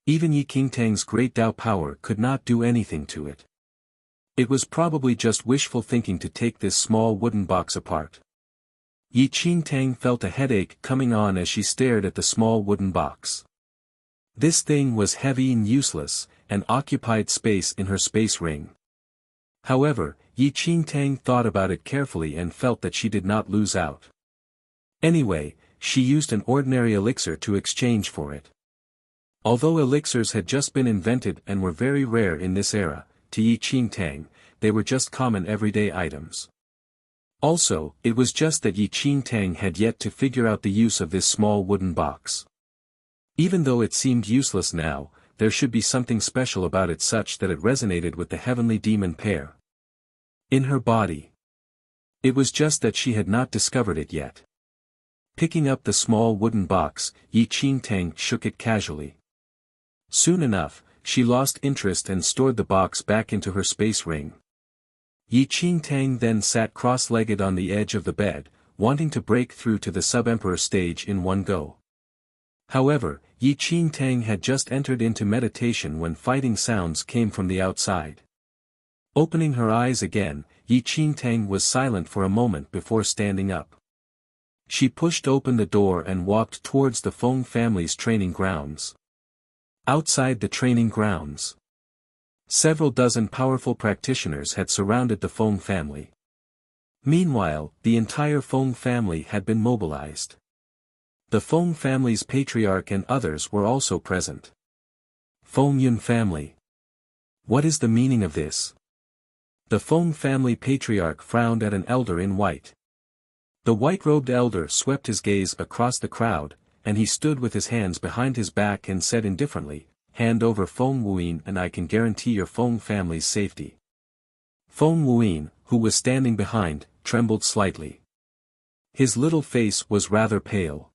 Even Yi Qingtang's great Tao power could not do anything to it. It was probably just wishful thinking to take this small wooden box apart. Yi Qingtang felt a headache coming on as she stared at the small wooden box. This thing was heavy and useless, and occupied space in her space ring. However, Yi Qingtang thought about it carefully and felt that she did not lose out. Anyway, she used an ordinary elixir to exchange for it. Although elixirs had just been invented and were very rare in this era, to Yi Qingtang, they were just common everyday items. Also, it was just that Yi Qingtang had yet to figure out the use of this small wooden box. Even though it seemed useless now, there should be something special about it such that it resonated with the heavenly demon pair in her body. It was just that she had not discovered it yet. Picking up the small wooden box, Yi Qingtang shook it casually. Soon enough, she lost interest and stored the box back into her space ring. Yi Qingtang then sat cross-legged on the edge of the bed, wanting to break through to the sub-emperor stage in one go. However, Yi Qingtang had just entered into meditation when fighting sounds came from the outside. Opening her eyes again, Yi Qingtang was silent for a moment before standing up. She pushed open the door and walked towards the Feng family's training grounds. Outside the training grounds, several dozen powerful practitioners had surrounded the Feng family. Meanwhile, the entire Feng family had been mobilized. The Feng family's patriarch and others were also present. Feng Yun family. What is the meaning of this? The Feng family patriarch frowned at an elder in white. The white-robed elder swept his gaze across the crowd, and he stood with his hands behind his back and said indifferently, "Hand over Feng Wuyin and I can guarantee your Feng family's safety." Feng Wuyin, who was standing behind, trembled slightly. His little face was rather pale.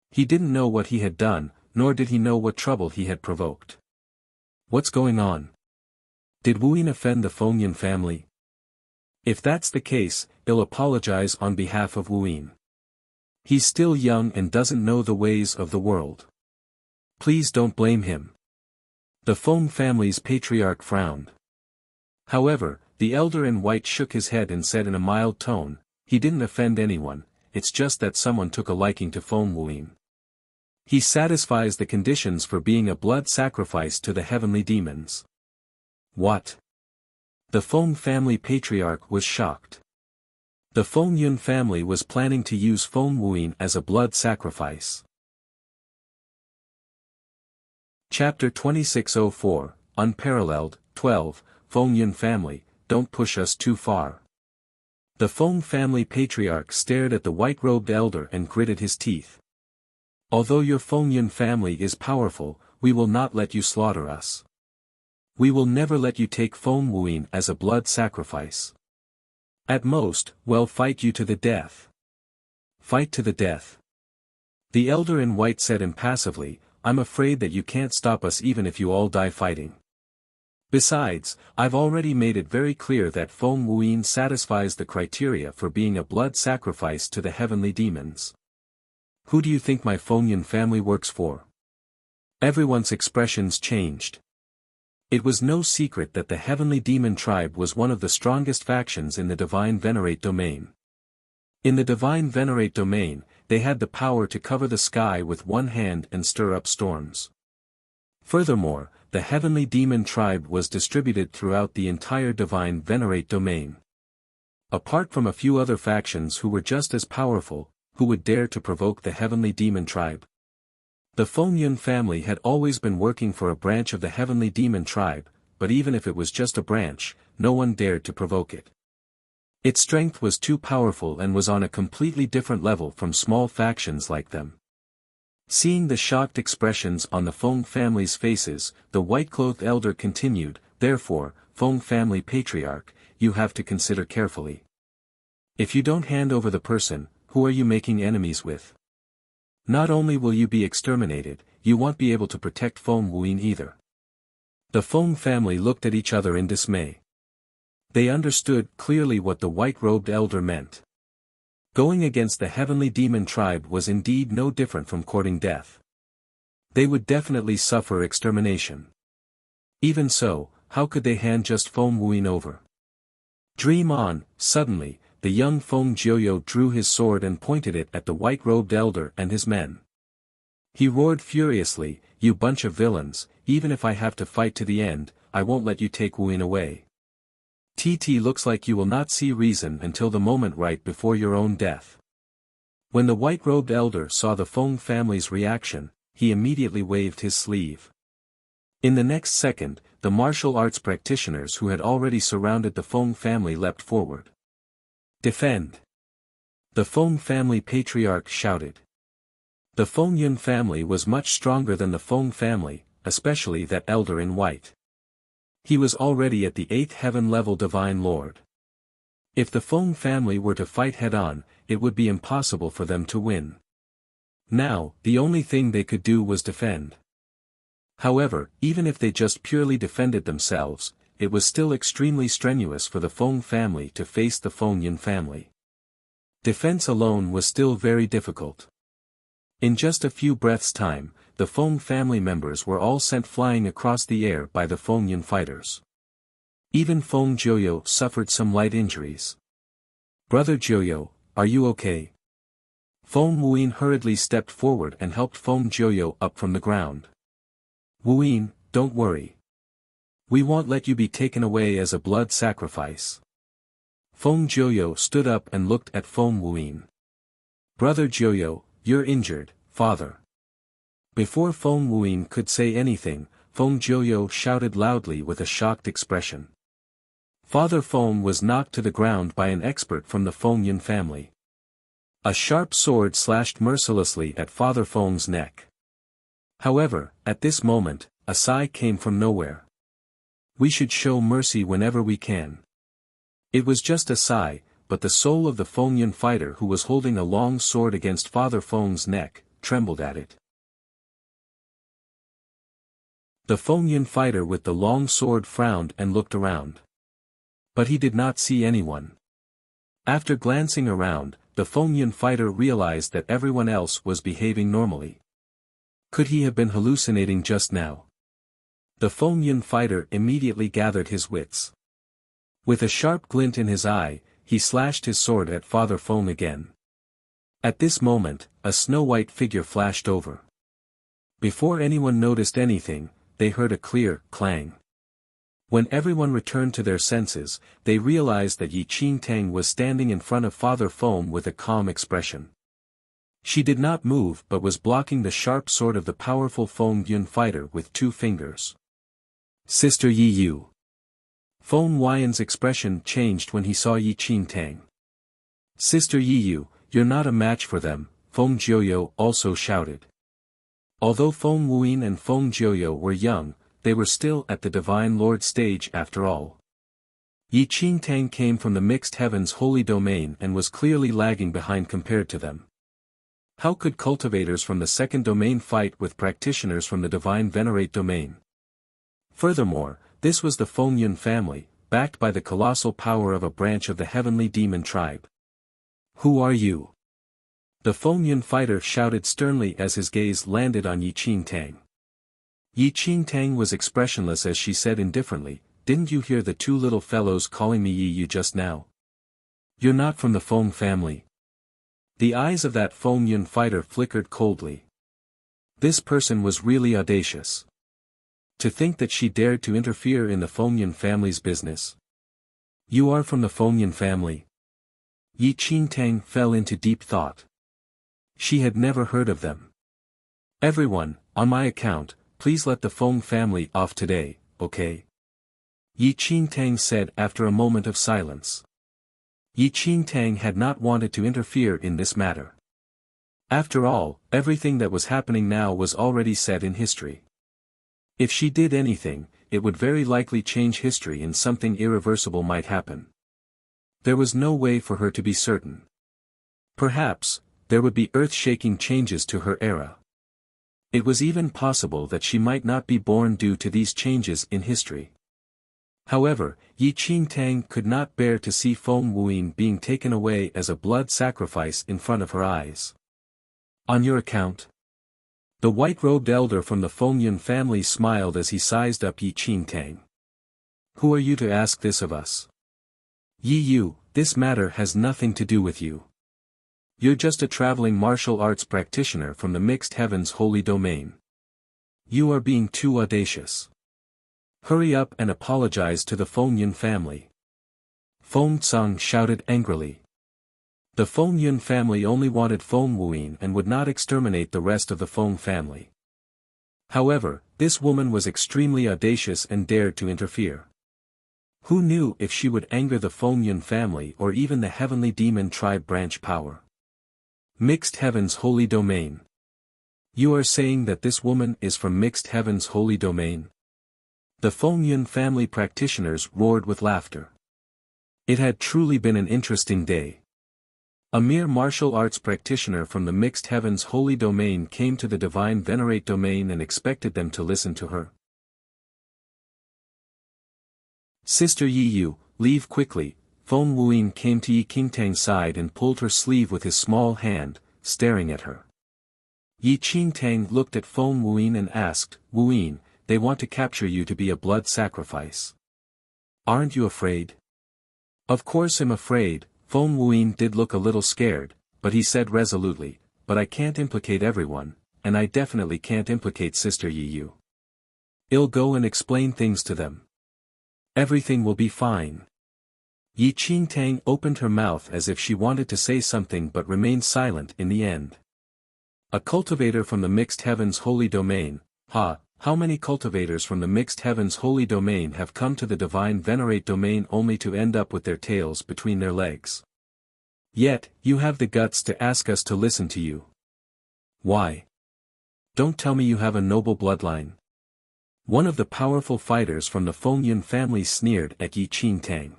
He didn't know what he had done, nor did he know what trouble he had provoked. What's going on? Did Wuyin offend the Feng Yun family? If that's the case, he'll apologize on behalf of Wuyin. He's still young and doesn't know the ways of the world. Please don't blame him. The Feng family's patriarch frowned. However, the elder in white shook his head and said in a mild tone, "He didn't offend anyone, it's just that someone took a liking to Feng Wuyin. He satisfies the conditions for being a blood sacrifice to the heavenly demons. What? The Feng family patriarch was shocked. The Feng Yun family was planning to use Feng Wuyin as a blood sacrifice. Chapter 2604, Unparalleled, 12, Feng Yun family, don't push us too far. The Feng family patriarch stared at the white-robed elder and gritted his teeth. Although your Feng Yun family is powerful, we will not let you slaughter us. We will never let you take Feng Wuyin as a blood sacrifice. At most, we'll fight you to the death. Fight to the death. The elder in white said impassively, I'm afraid that you can't stop us even if you all die fighting. Besides, I've already made it very clear that Feng Wuyin satisfies the criteria for being a blood sacrifice to the heavenly demons. Who do you think my Feng Yun family works for? Everyone's expressions changed. It was no secret that the heavenly demon tribe was one of the strongest factions in the divine venerate domain. In the divine venerate domain, they had the power to cover the sky with one hand and stir up storms. Furthermore, the heavenly demon tribe was distributed throughout the entire divine venerate domain. Apart from a few other factions who were just as powerful, who would dare to provoke the heavenly demon tribe? The Feng Yun family had always been working for a branch of the heavenly demon tribe, but even if it was just a branch, no one dared to provoke it. Its strength was too powerful and was on a completely different level from small factions like them. Seeing the shocked expressions on the Feng family's faces, the white-clothed elder continued, therefore, Feng family patriarch, you have to consider carefully. If you don't hand over the person, who are you making enemies with? Not only will you be exterminated, you won't be able to protect Feng Wuyin either. The Feng family looked at each other in dismay. They understood clearly what the white-robed elder meant. Going against the heavenly demon tribe was indeed no different from courting death. They would definitely suffer extermination. Even so, how could they hand just Feng Wuyin over? Dream on. Suddenly, the young Feng Jiuyo drew his sword and pointed it at the white-robed elder and his men. He roared furiously, you bunch of villains, even if I have to fight to the end, I won't let you take Wuyin away. TT looks like you will not see reason until the moment right before your own death. When the white-robed elder saw the Feng family's reaction, he immediately waved his sleeve. In the next second, the martial arts practitioners who had already surrounded the Feng family leapt forward. Defend! The Feng family patriarch shouted. The Feng Yun family was much stronger than the Feng family, especially that elder in white. He was already at the 8th heaven-level divine lord. If the Feng family were to fight head-on, it would be impossible for them to win. Now, the only thing they could do was defend. However, even if they just purely defended themselves, it was still extremely strenuous for the Feng family to face the Feng Yun family. Defense alone was still very difficult. In just a few breaths' time, the Feng family members were all sent flying across the air by the Feng Yun fighters. Even Feng Jiuyo suffered some light injuries. Brother Jiuyo, are you okay? Feng Wuyin hurriedly stepped forward and helped Feng Jiuyo up from the ground. Wuyin, don't worry. We won't let you be taken away as a blood sacrifice. Feng Jiuyo stood up and looked at Feng Wuyin. Brother Jiuyo, you're injured, father. Before Feng Wuyin could say anything, Feng Jiuyo shouted loudly with a shocked expression. Father Feng was knocked to the ground by an expert from the Feng Yun family. A sharp sword slashed mercilessly at Father Feng's neck. However, at this moment, a sigh came from nowhere. We should show mercy whenever we can. It was just a sigh, but the soul of the Feng Yun fighter who was holding a long sword against Father Feng's neck, trembled at it. The Feng Yun fighter with the long sword frowned and looked around. But he did not see anyone. After glancing around, the Feng Yun fighter realized that everyone else was behaving normally. Could he have been hallucinating just now? The Feng Yun fighter immediately gathered his wits. With a sharp glint in his eye, he slashed his sword at Father Feng again. At this moment, a snow-white figure flashed over. Before anyone noticed anything, they heard a clear clang. When everyone returned to their senses, they realized that Yi Qingtang was standing in front of Father Feng with a calm expression. She did not move but was blocking the sharp sword of the powerful Feng Yun fighter with 2 fingers. Sister Yi Yu. Feng Yuan's expression changed when he saw Yi Qingtang. Sister Yi Yu, you're not a match for them, Feng Jiuyo also shouted. Although Feng Yuan and Feng Jiuyo were young, they were still at the Divine Lord stage after all. Yi Qingtang came from the Mixed Heavens Holy Domain and was clearly lagging behind compared to them. How could cultivators from the Second Domain fight with practitioners from the Divine Venerate Domain? Furthermore, this was the Feng Yun family, backed by the colossal power of a branch of the Heavenly Demon tribe. Who are you? The Feng Yun fighter shouted sternly as his gaze landed on Yi Qingtang. Yi Qingtang was expressionless as she said indifferently, didn't you hear the 2 little fellows calling me Yi Yu just now? You're not from the Feng family. The eyes of that Feng Yun fighter flickered coldly. This person was really audacious. To think that she dared to interfere in the Feng Yun family's business. You are from the Feng Yun family. Yi Qingtang fell into deep thought. She had never heard of them. Everyone, on my account, please let the Feng family off today, okay? Yi Qingtang said after a moment of silence. Yi Qingtang had not wanted to interfere in this matter. After all, everything that was happening now was already set in history. If she did anything, it would very likely change history and something irreversible might happen. There was no way for her to be certain. Perhaps, there would be earth-shaking changes to her era. It was even possible that she might not be born due to these changes in history. However, Yi Qingtang could not bear to see Feng Yuan being taken away as a blood sacrifice in front of her eyes. On your account? The white-robed elder from the Feng Yun family smiled as he sized up Yi Qingtang. Who are you to ask this of us? Yi Yu, this matter has nothing to do with you. You're just a traveling martial arts practitioner from the Mixed Heavens Holy Domain. You are being too audacious. Hurry up and apologize to the Feng Yun family. Feng Tsang shouted angrily. The Feng Yun family only wanted Feng Yuan and would not exterminate the rest of the Feng family. However, this woman was extremely audacious and dared to interfere. Who knew if she would anger the Feng Yun family or even the Heavenly Demon tribe branch power? Mixed Heavens Holy Domain. You are saying that this woman is from Mixed Heavens Holy Domain? The Feng Yun family practitioners roared with laughter. It had truly been an interesting day. A mere martial arts practitioner from the Mixed Heavens Holy Domain came to the Divine Venerate Domain and expected them to listen to her. Sister Yi Yu, leave quickly. Feng Yuan came to Yi Qingtang's side and pulled her sleeve with his small hand, staring at her. Yi Qingtang looked at Feng Yuan and asked, Yuan, they want to capture you to be a blood sacrifice. Aren't you afraid? Of course I'm afraid. Feng Yuan did look a little scared, but he said resolutely, but I can't implicate everyone, and I definitely can't implicate Sister Yi Yu. I'll go and explain things to them. Everything will be fine. Yi Qingtang opened her mouth as if she wanted to say something but remained silent in the end. A cultivator from the Mixed Heavens Holy Domain, how many cultivators from the Mixed Heavens Holy Domain have come to the Divine Venerate Domain only to end up with their tails between their legs? Yet, you have the guts to ask us to listen to you. Why? Don't tell me you have a noble bloodline. One of the powerful fighters from the Feng Yun family sneered at Yi Qingtang.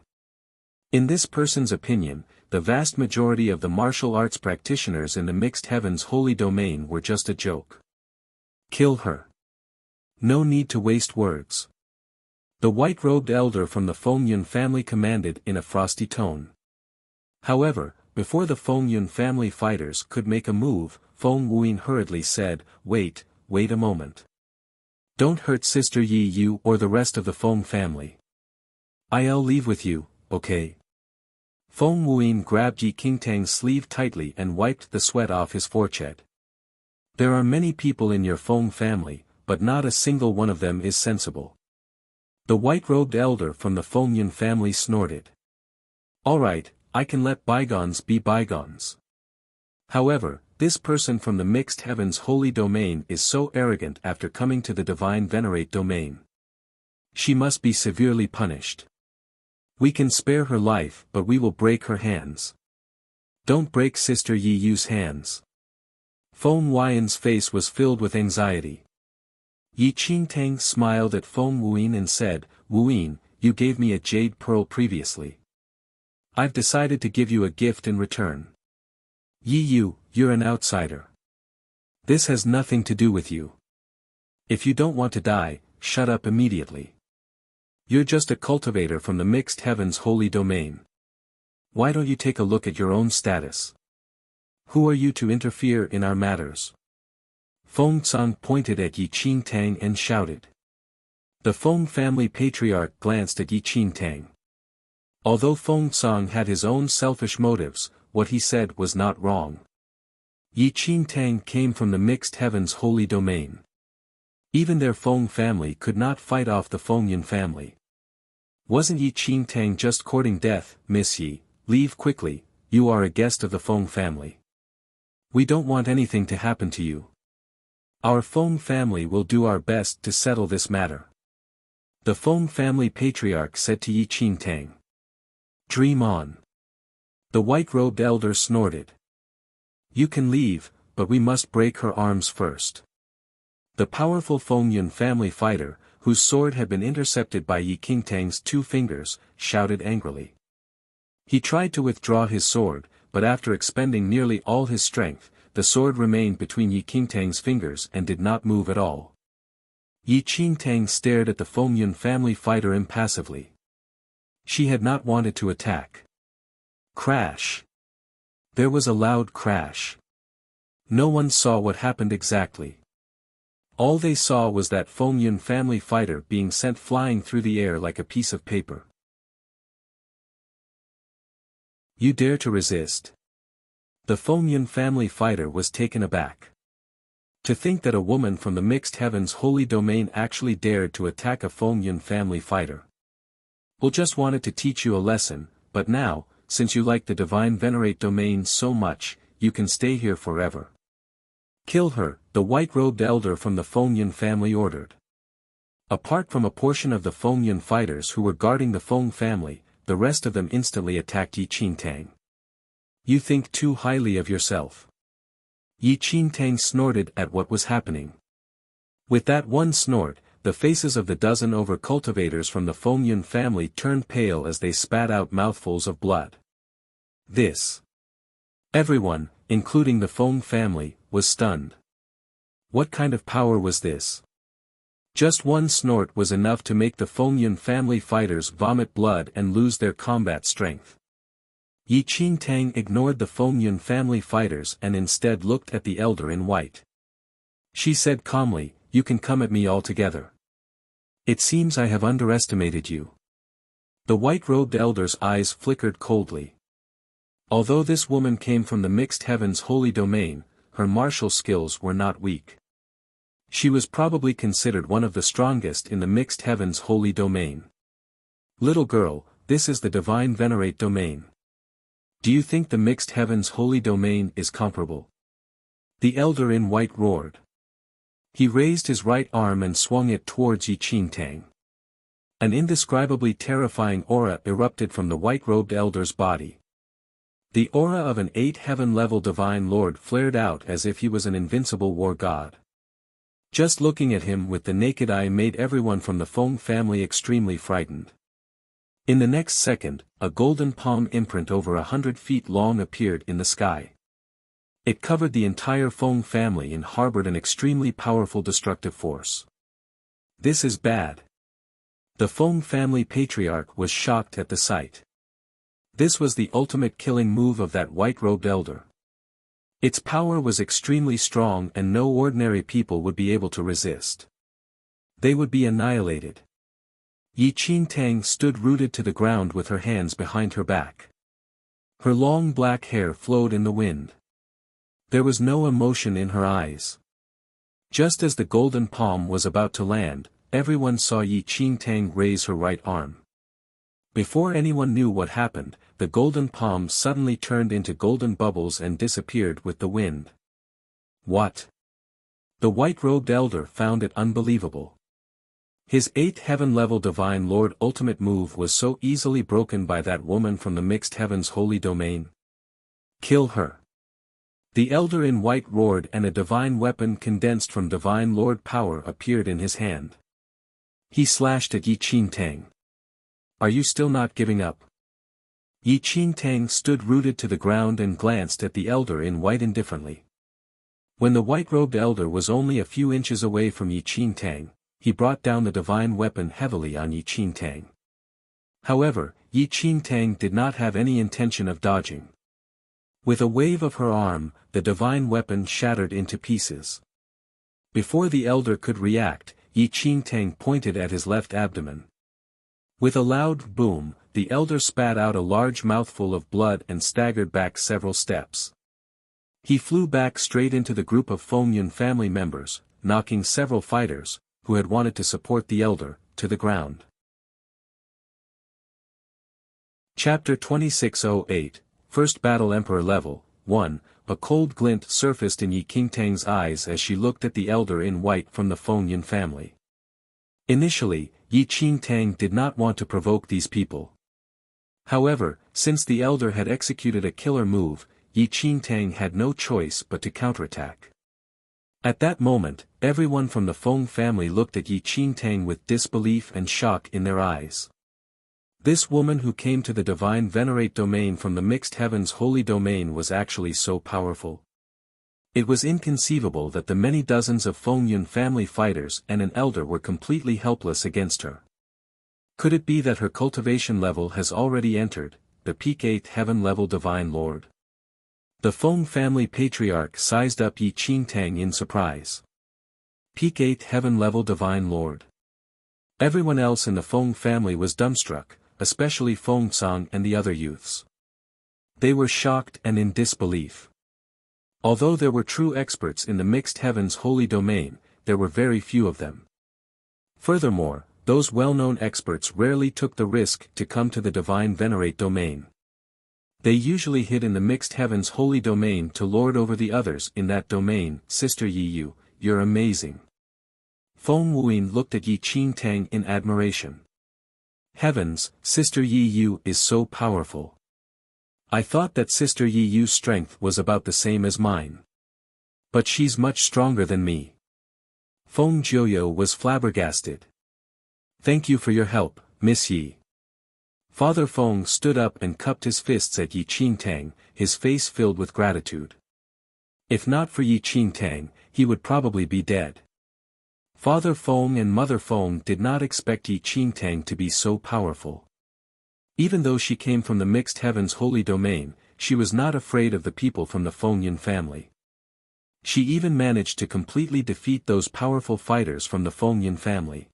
In this person's opinion, the vast majority of the martial arts practitioners in the Mixed Heavens Holy Domain were just a joke. Kill her. No need to waste words. The white-robed elder from the Feng Yun family commanded in a frosty tone. However, before the Feng Yun family fighters could make a move, Feng Yuan hurriedly said, wait a moment. Don't hurt Sister Yi Yu or the rest of the Feng family. I'll leave with you, okay? Feng Yuan grabbed Yi Qingtang's sleeve tightly and wiped the sweat off his forehead. There are many people in your Feng family, but not a single one of them is sensible. The white-robed elder from the Fengyan family snorted. All right, I can let bygones be bygones. However, this person from the mixed heavens holy domain is so arrogant after coming to the divine venerate domain. She must be severely punished. We can spare her life, but we will break her hands. Don't break Sister Yi Yu's hands. Feng Huayan's face was filled with anxiety. Yi Qingtang smiled at Feng Wuyin and said, Wuyin, you gave me a jade pearl previously. I've decided to give you a gift in return. Yi Yu, you're an outsider. This has nothing to do with you. If you don't want to die, shut up immediately. You're just a cultivator from the mixed heavens holy domain. Why don't you take a look at your own status? Who are you to interfere in our matters? Feng Tsang pointed at Yi Qingtang and shouted. The Feng family patriarch glanced at Yi Qingtang. Although Feng Tsang had his own selfish motives, what he said was not wrong. Yi Qingtang came from the mixed heavens holy domain. Even their Feng family could not fight off the Fengyan family. Wasn't Yi Qingtang just courting death? Miss Yi, leave quickly, you are a guest of the Feng family. We don't want anything to happen to you. Our Feng family will do our best to settle this matter. The Feng family patriarch said to Yi Qingtang. Dream on. The white-robed elder snorted. You can leave, but we must break her arms first. The powerful Fengyan family fighter, whose sword had been intercepted by Yi Qingtang's 2 fingers, shouted angrily. He tried to withdraw his sword, but after expending nearly all his strength, the sword remained between Yi Qingtang's fingers and did not move at all. Yi Qingtang stared at the Fengyan family fighter impassively. She had not wanted to attack. Crash. There was a loud crash. No one saw what happened exactly. All they saw was that Fengyan family fighter being sent flying through the air like a piece of paper. You dare to resist? The Fengyan family fighter was taken aback. To think that a woman from the mixed heavens holy domain actually dared to attack a Fengyan family fighter. We'll just wanted to teach you a lesson, but now, since you like the divine venerate domain so much, you can stay here forever. Kill her, the white-robed elder from the Fengyan family ordered. Apart from a portion of the Fengyan fighters who were guarding the Feng family, the rest of them instantly attacked Yi Qingtang. You think too highly of yourself. Yi Qingtang snorted at what was happening. With that one snort, the faces of the dozen over cultivators from the Fengyan family turned pale as they spat out mouthfuls of blood. This. Everyone, including the Feng family, was stunned. What kind of power was this? Just one snort was enough to make the Fengyan family fighters vomit blood and lose their combat strength. Yi Qingtang ignored the Fengyan family fighters and instead looked at the elder in white. She said calmly, you can come at me all together. It seems I have underestimated you. The white-robed elder's eyes flickered coldly. Although this woman came from the mixed heavens holy domain, her martial skills were not weak. She was probably considered one of the strongest in the mixed heavens holy domain. Little girl, this is the divine venerate domain. Do you think the mixed heavens holy domain is comparable? The elder in white roared. He raised his right arm and swung it towards Yi Qingtang. An indescribably terrifying aura erupted from the white-robed elder's body. The aura of an 8-heaven-level divine lord flared out as if he was an invincible war god. Just looking at him with the naked eye made everyone from the Feng family extremely frightened. In the next second, a golden palm imprint over 100 feet long appeared in the sky. It covered the entire Feng family and harbored an extremely powerful destructive force. This is bad. The Feng family patriarch was shocked at the sight. This was the ultimate killing move of that white-robed elder. Its power was extremely strong and no ordinary people would be able to resist. They would be annihilated. Yi Qingtang stood rooted to the ground with her hands behind her back. Her long black hair flowed in the wind. There was no emotion in her eyes. Just as the golden palm was about to land, everyone saw Yi Qingtang raise her right arm. Before anyone knew what happened, the golden palm suddenly turned into golden bubbles and disappeared with the wind. What? The white-robed elder found it unbelievable. His 8th heaven-level Divine Lord ultimate move was so easily broken by that woman from the mixed heavens holy domain. Kill her. The elder in white roared, and a divine weapon condensed from Divine Lord power appeared in his hand. He slashed at Yi Qingtang. Are you still not giving up? Yi Qingtang stood rooted to the ground and glanced at the elder in white indifferently. When the white-robed elder was only a few inches away from Yi Qingtang, he brought down the divine weapon heavily on Yi Qingtang. However, Yi Qingtang did not have any intention of dodging. With a wave of her arm, the divine weapon shattered into pieces. Before the elder could react, Yi Qingtang pointed at his left abdomen. With a loud boom, the elder spat out a large mouthful of blood and staggered back several steps. He flew back straight into the group of Fengyun family members, knocking several fighters, who had wanted to support the elder, to the ground. Chapter 2608, First Battle Emperor Level 1. A cold glint surfaced in Yi Qingtang's eyes as she looked at the elder in white from the Fengyun family. Initially, Yi Qingtang did not want to provoke these people. However, since the elder had executed a killer move, Yi Qingtang had no choice but to counterattack. At that moment, everyone from the Feng family looked at Yi Qingtang with disbelief and shock in their eyes. This woman who came to the divine venerate domain from the mixed heavens holy domain was actually so powerful. It was inconceivable that the many dozens of Fengyun family fighters and an elder were completely helpless against her. Could it be that her cultivation level has already entered the peak 8th heaven level Divine Lord? The Feng family patriarch sized up Yi Qingtang in surprise. Peak 8th heaven level Divine Lord. Everyone else in the Feng family was dumbstruck, especially Feng Cang and the other youths. They were shocked and in disbelief. Although there were true experts in the mixed heavens holy domain, there were very few of them. Furthermore, those well-known experts rarely took the risk to come to the divine venerate domain. They usually hid in the mixed heavens holy domain to lord over the others in that domain. Sister Yi Yu, you're amazing. Feng Wuyin looked at Yi Qingtang in admiration. Heavens, Sister Yi Yu is so powerful. I thought that Sister Yi Yu's strength was about the same as mine. But she's much stronger than me. Feng Jiuyo was flabbergasted. Thank you for your help, Miss Yi. Father Feng stood up and cupped his fists at Yi Qingtang, his face filled with gratitude. If not for Yi Qingtang, he would probably be dead. Father Feng and Mother Feng did not expect Yi Qingtang to be so powerful. Even though she came from the mixed heavens holy domain, she was not afraid of the people from the Fengyun family. She even managed to completely defeat those powerful fighters from the Fengyun family.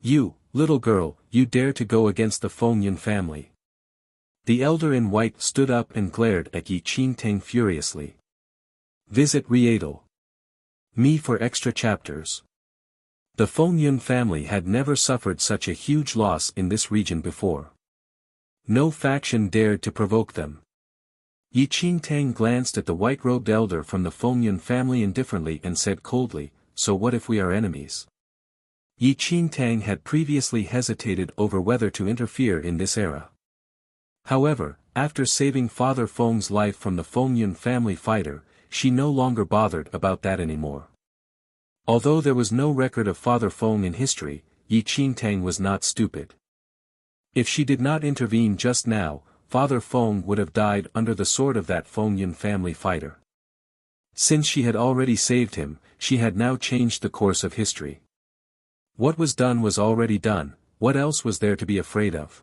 You, little girl, you dare to go against the Fengyun family. The elder in white stood up and glared at Yi Qingtang furiously. Visit Rietal. Me for extra chapters. The Fengyun family had never suffered such a huge loss in this region before. No faction dared to provoke them. Yi Qingtang glanced at the white-robed elder from the Fengyun family indifferently and said coldly, so what if we are enemies? Yi Qingtang had previously hesitated over whether to interfere in this era. However, after saving Father Feng's life from the Fengyun family fighter, she no longer bothered about that anymore. Although there was no record of Father Feng in history, Yi Qingtang was not stupid. If she did not intervene just now, Father Feng would have died under the sword of that Fengyun family fighter. Since she had already saved him, she had now changed the course of history. What was done was already done, what else was there to be afraid of?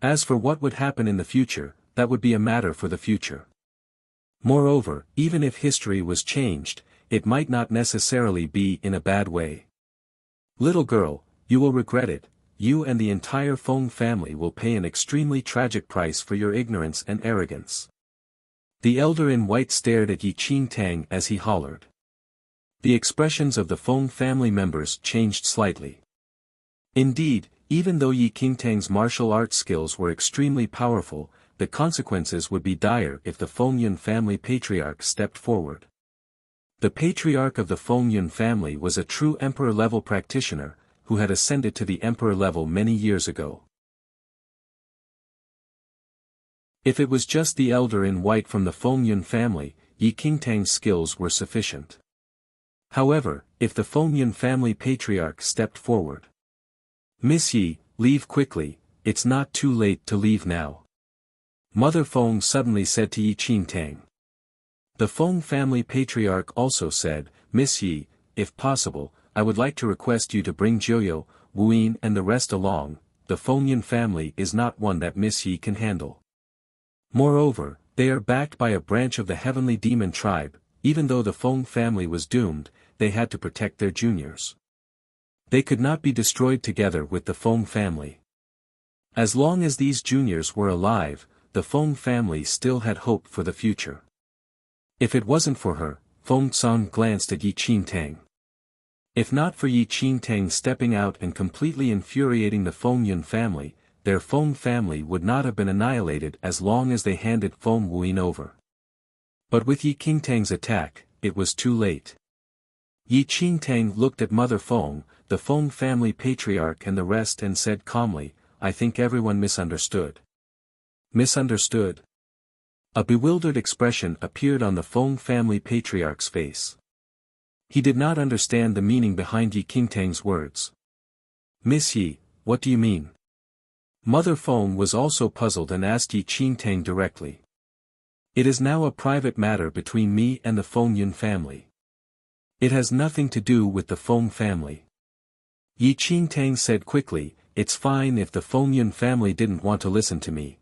As for what would happen in the future, that would be a matter for the future. Moreover, even if history was changed, it might not necessarily be in a bad way. Little girl, you will regret it. You and the entire Feng family will pay an extremely tragic price for your ignorance and arrogance. The elder in white stared at Yi Qingtang as he hollered. The expressions of the Feng family members changed slightly. Indeed, even though Yi Qingtang's martial arts skills were extremely powerful, the consequences would be dire if the Fengyun family patriarch stepped forward. The patriarch of the Fengyun family was a true emperor-level practitioner, who had ascended to the emperor level many years ago. If it was just the elder in white from the Fengyun family, Yi Qingtang's skills were sufficient. However, if the Fengyun family patriarch stepped forward. "Miss Yi, leave quickly, it's not too late to leave now," Mother Feng suddenly said to Yi Qingtang. The Feng family patriarch also said, "Miss Yi, if possible, I would like to request you to bring Jiuyo, Wuyin and the rest along. The Fengyun family is not one that Miss Yi can handle. Moreover, they are backed by a branch of the heavenly demon tribe. Even though the Feng family was doomed, they had to protect their juniors. They could not be destroyed together with the Feng family. As long as these juniors were alive, the Feng family still had hope for the future. If it wasn't for her," Feng Song glanced at Yi Qingtang. If not for Yi Qingtang stepping out and completely infuriating the Fengyun family, their Feng family would not have been annihilated as long as they handed Feng Wuyin over. But with Yi Qingtang's attack, it was too late. Yi Qingtang looked at Mother Feng, the Feng family patriarch and the rest and said calmly, "I think everyone misunderstood." Misunderstood? A bewildered expression appeared on the Feng family patriarch's face. He did not understand the meaning behind Yi Qingtang's words. "Miss Yi, what do you mean?" Mother Feng was also puzzled and asked Yi Qingtang directly. "It is now a private matter between me and the Fengyun family. It has nothing to do with the Feng family." Yi Qingtang said quickly, "It's fine if the Fengyun family didn't want to listen to me.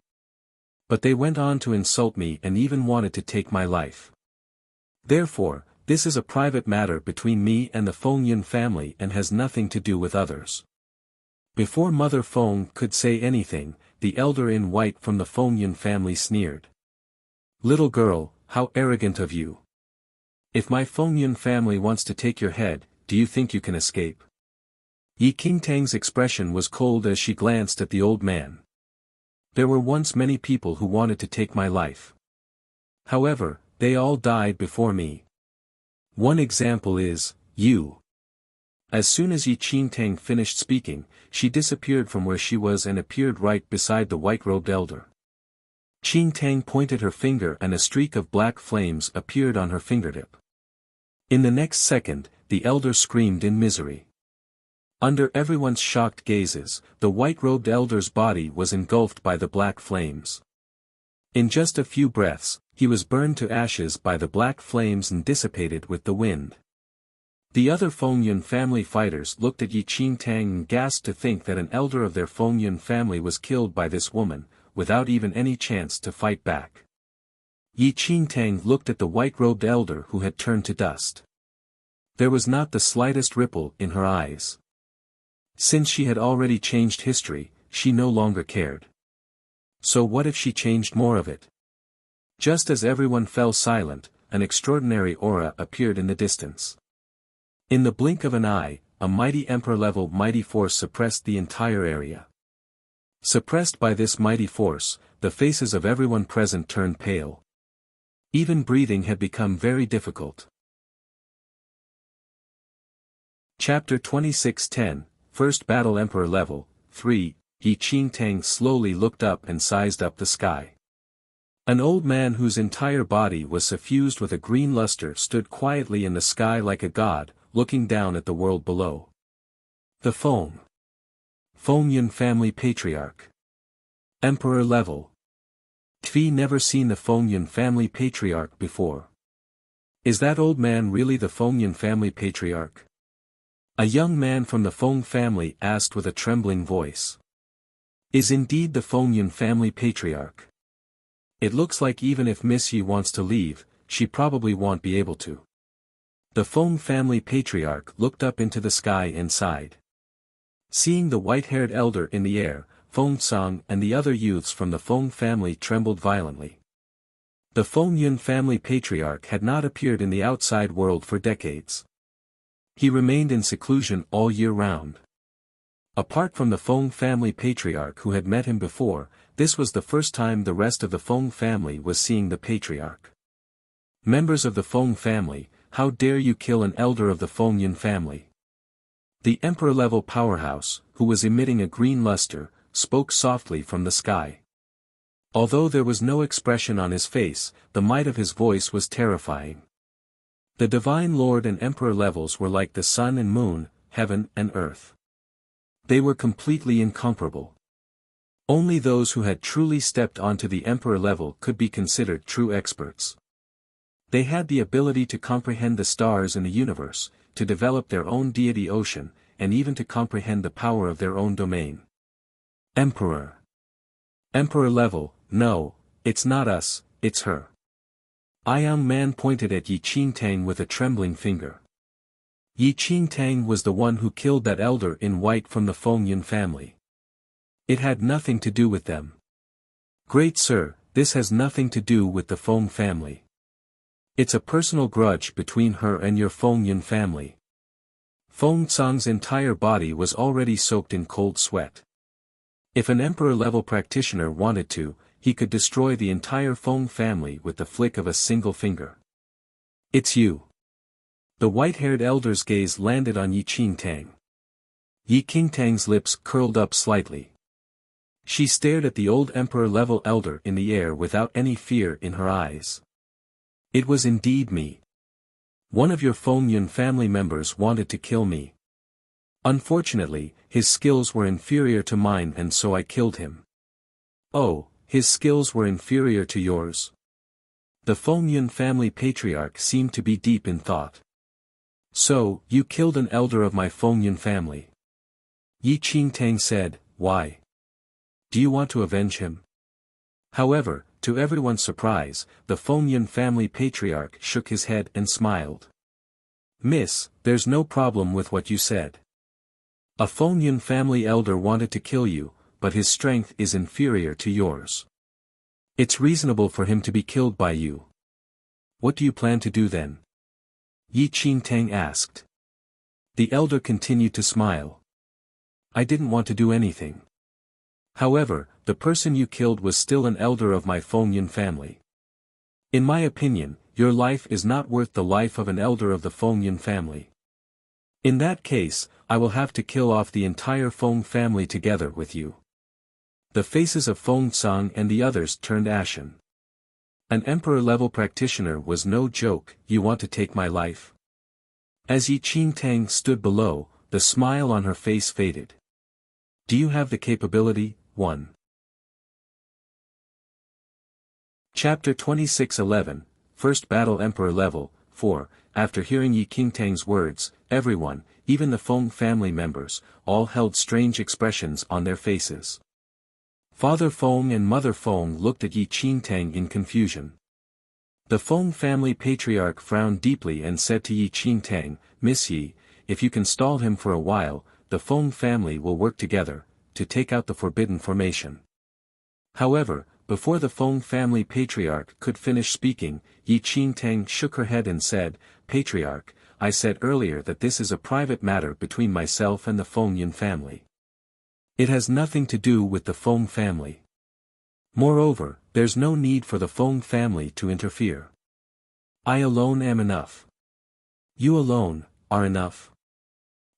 But they went on to insult me and even wanted to take my life. Therefore, this is a private matter between me and the Fengyun family and has nothing to do with others." Before Mother Feng could say anything, the elder in white from the Fengyun family sneered. "Little girl, how arrogant of you. If my Fengyun family wants to take your head, do you think you can escape?" Yi Qingtang's expression was cold as she glanced at the old man. "There were once many people who wanted to take my life. However, they all died before me. One example is, you." As soon as Yi Qingtang finished speaking, she disappeared from where she was and appeared right beside the white-robed elder. Qingtang pointed her finger and a streak of black flames appeared on her fingertip. In the next second, the elder screamed in misery. Under everyone's shocked gazes, the white-robed elder's body was engulfed by the black flames. In just a few breaths, he was burned to ashes by the black flames and dissipated with the wind. The other Fengyun family fighters looked at Yi Qingtang and gasped to think that an elder of their Fengyun family was killed by this woman, without even any chance to fight back. Yi Qingtang looked at the white-robed elder who had turned to dust. There was not the slightest ripple in her eyes. Since she had already changed history, she no longer cared. So what if she changed more of it? Just as everyone fell silent, an extraordinary aura appeared in the distance. In the blink of an eye, a mighty emperor-level mighty force suppressed the entire area. Suppressed by this mighty force, the faces of everyone present turned pale. Even breathing had become very difficult. Chapter 26:10, First Battle Emperor Level 3. Yi Qingtang slowly looked up and sized up the sky. An old man whose entire body was suffused with a green luster stood quietly in the sky like a god, looking down at the world below. The Fengyun family patriarch. Emperor level. Tvi never seen the Fengyun family patriarch before. Is that old man really the Fengyun family patriarch? A young man from the Feng family asked with a trembling voice. Is indeed the Fengyun family patriarch? It looks like even if Miss Yi wants to leave, she probably won't be able to. The Feng family patriarch looked up into the sky and sighed. Seeing the white-haired elder in the air, Feng Song and the other youths from the Feng family trembled violently. The Fengyun family patriarch had not appeared in the outside world for decades. He remained in seclusion all year round. Apart from the Feng family patriarch who had met him before, this was the first time the rest of the Feng family was seeing the patriarch. Members of the Feng family, how dare you kill an elder of the Fengyan family? The emperor-level powerhouse, who was emitting a green luster, spoke softly from the sky. Although there was no expression on his face, the might of his voice was terrifying. The Divine Lord and Emperor levels were like the sun and moon, heaven and earth. They were completely incomparable. Only those who had truly stepped onto the Emperor level could be considered true experts. They had the ability to comprehend the stars in the universe, to develop their own deity ocean, and even to comprehend the power of their own domain. Emperor. Emperor level, no, it's not us, it's her. A young man pointed at Yi Qingtang with a trembling finger. Yi Qingtang was the one who killed that elder in white from the Fengyan family. It had nothing to do with them. Great sir, this has nothing to do with the Feng family. It's a personal grudge between her and your Fengyan family. Feng Tsang's entire body was already soaked in cold sweat. If an emperor-level practitioner wanted to, he could destroy the entire Feng family with the flick of a single finger. It's you. The white-haired elder's gaze landed on Yi Qingtang. Yi Qingtang's lips curled up slightly. She stared at the old emperor-level elder in the air without any fear in her eyes. It was indeed me. One of your Fengyan family members wanted to kill me. Unfortunately, his skills were inferior to mine and so I killed him. Oh, his skills were inferior to yours? The Fengyan family patriarch seemed to be deep in thought. So, you killed an elder of my Fengyan family. Yi Qingtang said, why? Do you want to avenge him? However, to everyone's surprise, the Fengyan family patriarch shook his head and smiled. Miss, there's no problem with what you said. A Fengyan family elder wanted to kill you, but his strength is inferior to yours. It's reasonable for him to be killed by you. What do you plan to do then? Yi Qingtang asked. The elder continued to smile. I didn't want to do anything. However, the person you killed was still an elder of my Fengyan family. In my opinion, your life is not worth the life of an elder of the Fengyan family. In that case, I will have to kill off the entire Feng family together with you. The faces of Feng Tsang and the others turned ashen. An emperor-level practitioner was no joke. You want to take my life? As Yi Qingtang stood below, the smile on her face faded. Do you have the capability? 1. Chapter 26:11, First Battle Emperor Level, 4. After hearing Yi Qingtang's words, everyone, even the Feng family members, all held strange expressions on their faces. Father Feng and Mother Feng looked at Yi Qingtang in confusion. The Feng family patriarch frowned deeply and said to Yi Qingtang, Miss Yi, if you can stall him for a while, the Feng family will work together, to take out the forbidden formation. However, before the Feng family patriarch could finish speaking, Yi Qingtang shook her head and said, Patriarch, I said earlier that this is a private matter between myself and the Fengyan family. It has nothing to do with the Feng family. Moreover, there's no need for the Feng family to interfere. I alone am enough. You alone are enough.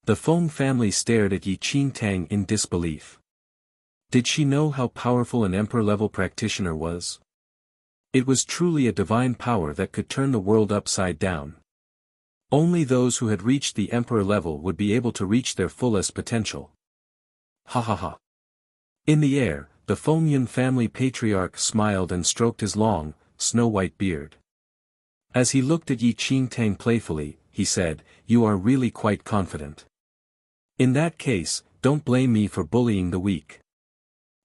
The Feng family stared at Yi Qingtang in disbelief. Did she know how powerful an emperor-level practitioner was? It was truly a divine power that could turn the world upside down. Only those who had reached the emperor level would be able to reach their fullest potential. Ha ha ha. In the air, the Fengyan family patriarch smiled and stroked his long, snow-white beard. As he looked at Yi Qingtang playfully, he said, You are really quite confident. In that case, don't blame me for bullying the weak.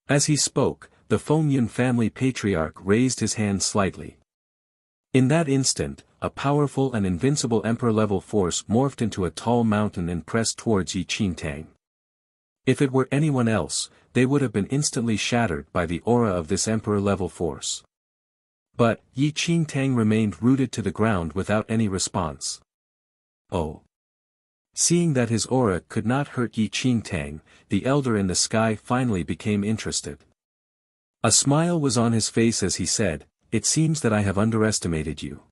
As he spoke, the Fengyan family patriarch raised his hand slightly. In that instant, a powerful and invincible emperor-level force morphed into a tall mountain and pressed towards Yi Qingtang. If it were anyone else, they would have been instantly shattered by the aura of this emperor-level force. But, Yi Qingtang remained rooted to the ground without any response. Oh. Seeing that his aura could not hurt Yi Qingtang, the elder in the sky finally became interested. A smile was on his face as he said, "It seems that I have underestimated you.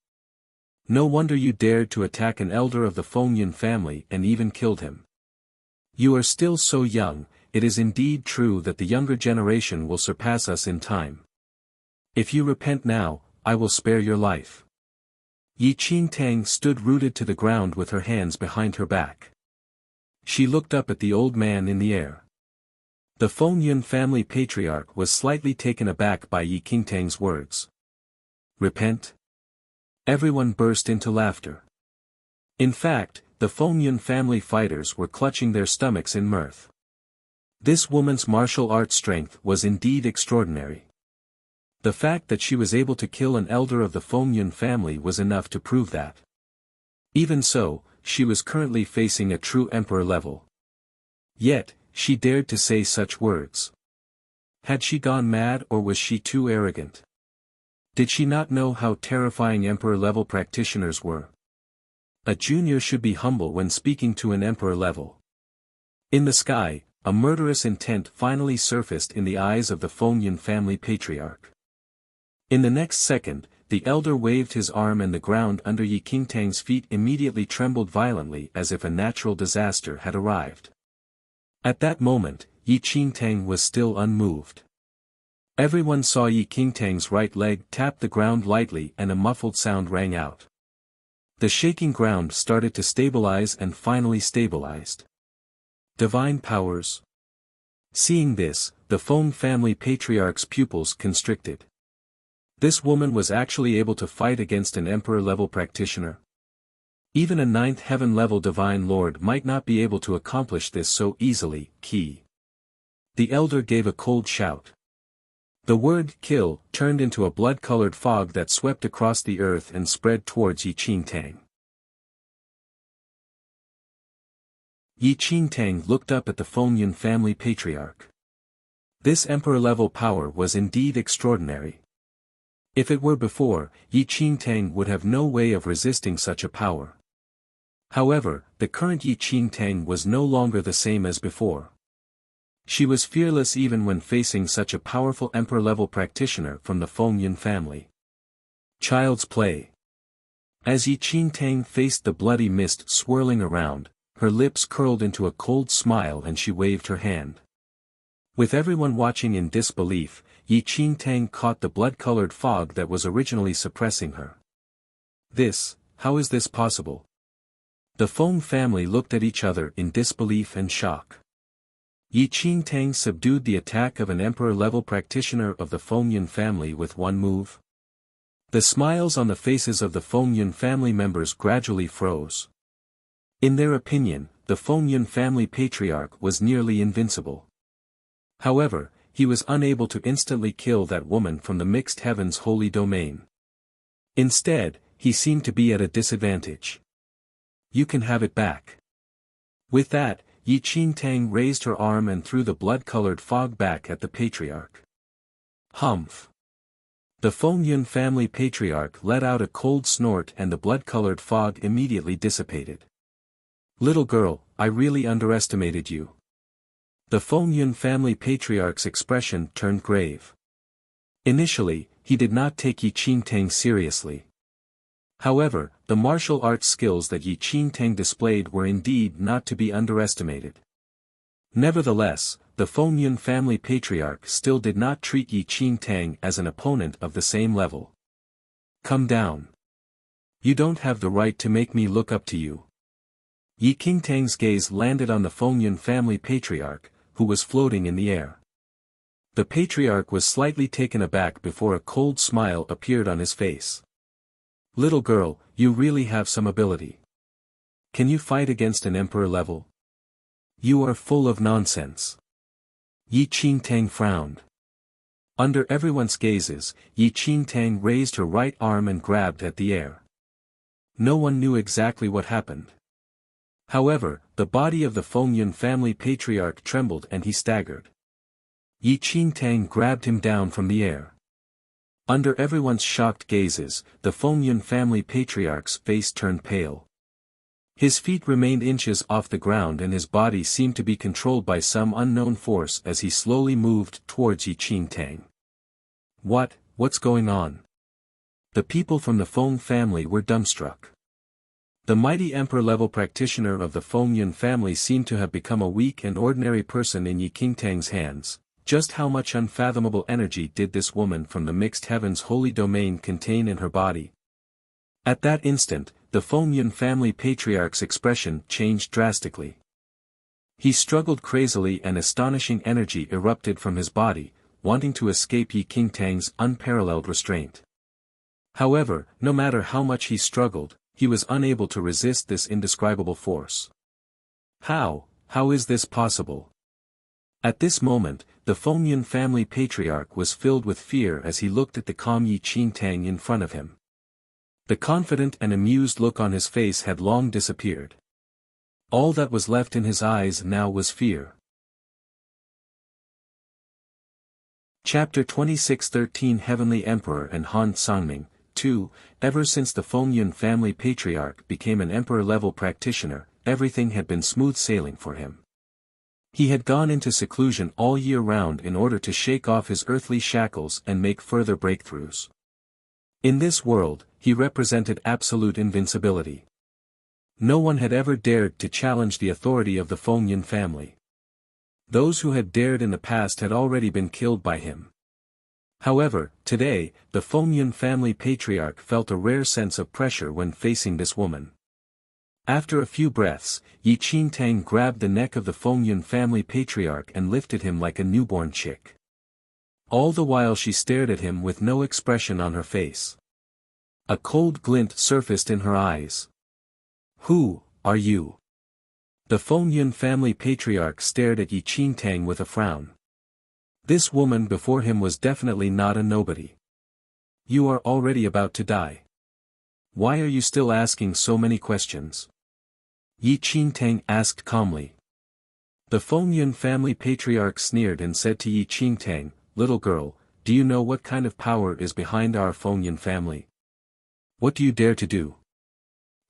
No wonder you dared to attack an elder of the Fengyun family and even killed him. You are still so young, it is indeed true that the younger generation will surpass us in time. If you repent now, I will spare your life." Yi Qingtang stood rooted to the ground with her hands behind her back. She looked up at the old man in the air. The Fengyun family patriarch was slightly taken aback by Yi Qingtang's words. Repent? Everyone burst into laughter. In fact, the Fengyun family fighters were clutching their stomachs in mirth. This woman's martial arts strength was indeed extraordinary. The fact that she was able to kill an elder of the Fengyun family was enough to prove that. Even so, she was currently facing a true emperor level. Yet, she dared to say such words. Had she gone mad or was she too arrogant? Did she not know how terrifying emperor-level practitioners were? A junior should be humble when speaking to an emperor level. In the sky, a murderous intent finally surfaced in the eyes of the Fengyun family patriarch. In the next second, the elder waved his arm and the ground under Yi Qingtang's feet immediately trembled violently as if a natural disaster had arrived. At that moment, Yi Qingtang was still unmoved. Everyone saw Yi Qingtang's right leg tap the ground lightly and a muffled sound rang out. The shaking ground started to stabilize and finally stabilized. Divine powers. Seeing this, the Feng family patriarch's pupils constricted. This woman was actually able to fight against an emperor-level practitioner. Even a ninth heaven-level divine lord might not be able to accomplish this so easily. Ki. The elder gave a cold shout. The word kill turned into a blood-colored fog that swept across the earth and spread towards Yi Qingtang. Yi Qingtang looked up at the Fengyun family patriarch. This emperor-level power was indeed extraordinary. If it were before, Yi Qingtang would have no way of resisting such a power. However, the current Yi Qingtang was no longer the same as before. She was fearless even when facing such a powerful emperor-level practitioner from the Fengyun family. Child's play. As Yi Qingtang faced the bloody mist swirling around, her lips curled into a cold smile and she waved her hand. With everyone watching in disbelief, Yi Qingtang caught the blood-colored fog that was originally suppressing her. How is this possible? The Feng family looked at each other in disbelief and shock. Yi Qingtang subdued the attack of an emperor-level practitioner of the Fengyun family with one move. The smiles on the faces of the Fengyun family members gradually froze. In their opinion, the Fengyun family patriarch was nearly invincible. However, he was unable to instantly kill that woman from the mixed heavens holy domain. Instead, he seemed to be at a disadvantage. You can have it back. With that, Yi Qingtang raised her arm and threw the blood-colored fog back at the patriarch. Humph! The Fengyun family patriarch let out a cold snort and the blood-colored fog immediately dissipated. Little girl, I really underestimated you. The Fengyun family patriarch's expression turned grave. Initially, he did not take Yi Qingtang seriously. However, the martial arts skills that Yi Qingtang displayed were indeed not to be underestimated. Nevertheless, the Fengyun family patriarch still did not treat Yi Qingtang as an opponent of the same level. Come down. You don't have the right to make me look up to you. Yi Qingtang's gaze landed on the Fengyun family patriarch, who was floating in the air. The patriarch was slightly taken aback before a cold smile appeared on his face. Little girl, you really have some ability. Can you fight against an emperor level? You are full of nonsense. Yi Qingtang frowned. Under everyone's gazes, Yi Qingtang raised her right arm and grabbed at the air. No one knew exactly what happened. However, the body of the Fengyun family patriarch trembled and he staggered. Yi Qingtang grabbed him down from the air. Under everyone's shocked gazes, the Fengyun family patriarch's face turned pale. His feet remained inches off the ground and his body seemed to be controlled by some unknown force as he slowly moved towards Yi Qingtang. What's going on? The people from the Feng family were dumbstruck. The mighty emperor-level practitioner of the Feng Yun family seemed to have become a weak and ordinary person in Yi Qingtang's hands. Just how much unfathomable energy did this woman from the mixed heavens holy domain contain in her body? At that instant, the Feng Yun family patriarch's expression changed drastically. He struggled crazily and astonishing energy erupted from his body, wanting to escape Yi Qingtang's unparalleled restraint. However, no matter how much he struggled, he was unable to resist this indescribable force. How is this possible? At this moment, the Feng Yun family patriarch was filled with fear as he looked at the calm Yi Qingtang in front of him. The confident and amused look on his face had long disappeared. All that was left in his eyes now was fear. Chapter 26:13 Heavenly Emperor and Han Sangming. 2. Ever since the Feng Yun family patriarch became an emperor-level practitioner, everything had been smooth sailing for him. He had gone into seclusion all year round in order to shake off his earthly shackles and make further breakthroughs. In this world, he represented absolute invincibility. No one had ever dared to challenge the authority of the Feng Yun family. Those who had dared in the past had already been killed by him. However, today, the Feng Yun family patriarch felt a rare sense of pressure when facing this woman. After a few breaths, Yi Qingtang grabbed the neck of the Feng Yun family patriarch and lifted him like a newborn chick. All the while she stared at him with no expression on her face. A cold glint surfaced in her eyes. Who are you? The Feng Yun family patriarch stared at Yi Qingtang with a frown. This woman before him was definitely not a nobody. You are already about to die. Why are you still asking so many questions? Yi Qingtang asked calmly. The Feng Yun family patriarch sneered and said to Yi Qingtang, "Little girl, do you know what kind of power is behind our Feng Yun family? What do you dare to do?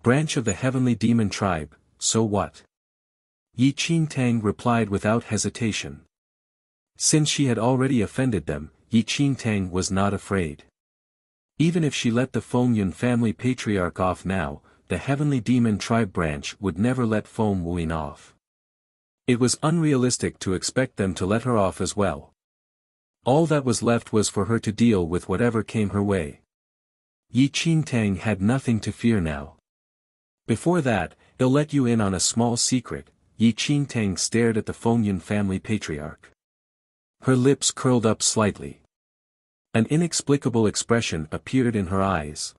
Branch of the heavenly demon tribe, so what?" Yi Qingtang replied without hesitation. Since she had already offended them, Yi Qingtang was not afraid. Even if she let the Feng Yun family patriarch off now, the heavenly demon tribe branch would never let Feng Wuyin off. It was unrealistic to expect them to let her off as well. All that was left was for her to deal with whatever came her way. Yi Qingtang had nothing to fear now. Before that, I'll let you in on a small secret. Yi Qingtang stared at the Feng Yun family patriarch. Her lips curled up slightly. An inexplicable expression appeared in her eyes.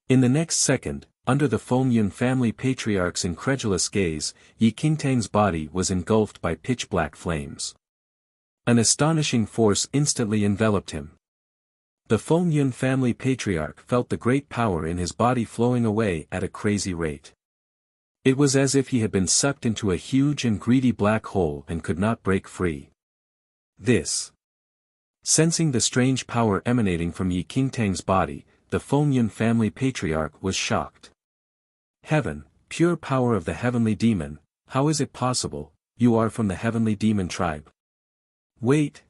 In the next second, under the Feng Yun family patriarch's incredulous gaze, Yi Qingtang's body was engulfed by pitch-black flames. An astonishing force instantly enveloped him. The Feng Yun family patriarch felt the great power in his body flowing away at a crazy rate. It was as if he had been sucked into a huge and greedy black hole and could not break free. Sensing the strange power emanating from Yi Qingtang's body, the Feng Yun family patriarch was shocked. Heaven, pure power of the heavenly demon, how is it possible? You are from the heavenly demon tribe. Wait,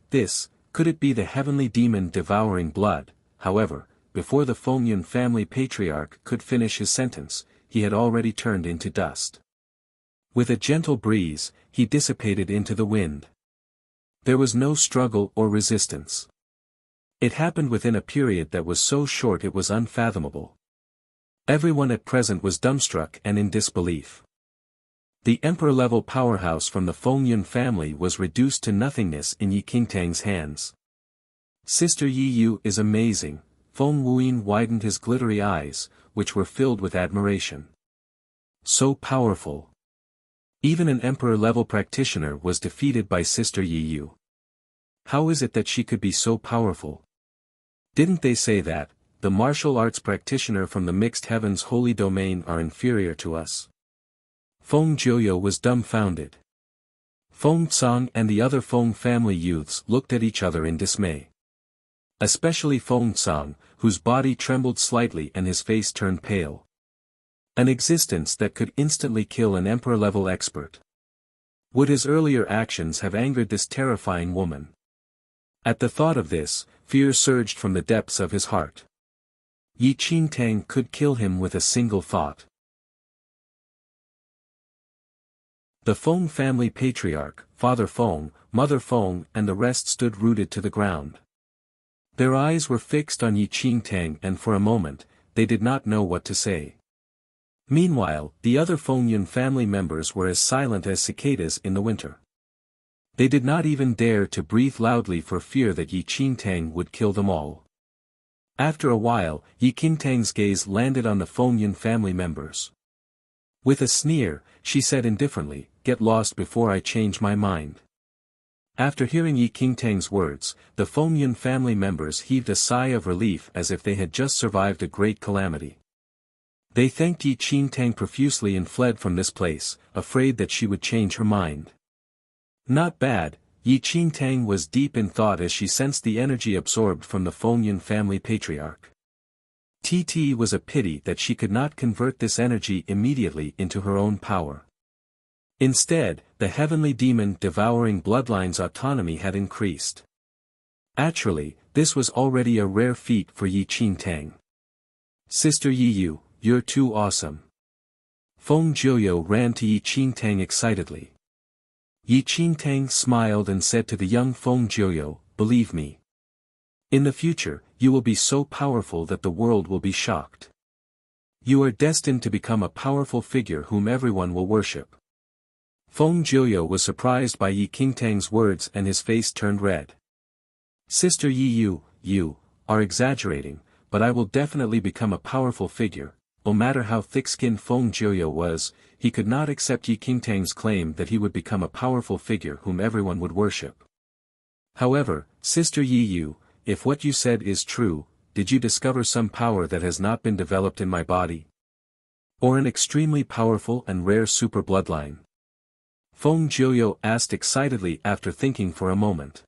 could it be the heavenly demon devouring blood? However, before the Feng Yun family patriarch could finish his sentence, he had already turned into dust. With a gentle breeze, he dissipated into the wind. There was no struggle or resistance. It happened within a period that was so short it was unfathomable. Everyone at present was dumbstruck and in disbelief. The emperor-level powerhouse from the Feng Yun family was reduced to nothingness in Yi Qingtang's hands. Sister Yi Yu is amazing. Feng Wuyin widened his glittery eyes, which were filled with admiration. So powerful. Even an emperor-level practitioner was defeated by Sister Yi Yu. How is it that she could be so powerful? Didn't they say that the martial arts practitioner from the mixed heavens holy domain are inferior to us? Feng Jiuyo was dumbfounded. Feng Tsang and the other Feng family youths looked at each other in dismay. Especially Feng Tsang, whose body trembled slightly and his face turned pale. An existence that could instantly kill an emperor-level expert. Would his earlier actions have angered this terrifying woman? At the thought of this, fear surged from the depths of his heart. Yi Qingtang could kill him with a single thought. The Feng family patriarch, Father Feng, Mother Feng, and the rest stood rooted to the ground. Their eyes were fixed on Yi Qingtang, and for a moment, they did not know what to say. Meanwhile, the other Fengyun family members were as silent as cicadas in the winter. They did not even dare to breathe loudly for fear that Yi Qingtang would kill them all. After a while, Yi Qingtang's gaze landed on the Fengyun family members. With a sneer, she said indifferently, "Get lost before I change my mind." After hearing Yi Qingtang's words, the Fengyun family members heaved a sigh of relief as if they had just survived a great calamity. They thanked Yi Qingtang profusely and fled from this place, afraid that she would change her mind. Not bad, Yi Qingtang was deep in thought as she sensed the energy absorbed from the Fengyun family patriarch. TT was a pity that she could not convert this energy immediately into her own power. Instead, the heavenly demon devouring bloodline's autonomy had increased. Actually, this was already a rare feat for Yi Qingtang. "Sister Yi Yu, you're too awesome." Feng Jiuyo ran to Yi Qingtang excitedly. Yi Qingtang smiled and said to the young Feng Jiuyo, "Believe me. In the future, you will be so powerful that the world will be shocked. You are destined to become a powerful figure whom everyone will worship." Feng Jiuyo was surprised by Yi Qingtang's words and his face turned red. "Sister Yi Yu, you are exaggerating, but I will definitely become a powerful figure." No matter how thick-skinned Feng Jiuyo was, he could not accept Yi Qingtang's claim that he would become a powerful figure whom everyone would worship. "However, Sister Yi Yu, if what you said is true, did you discover some power that has not been developed in my body? Or an extremely powerful and rare super bloodline?" Feng Jiuyo asked excitedly after thinking for a moment.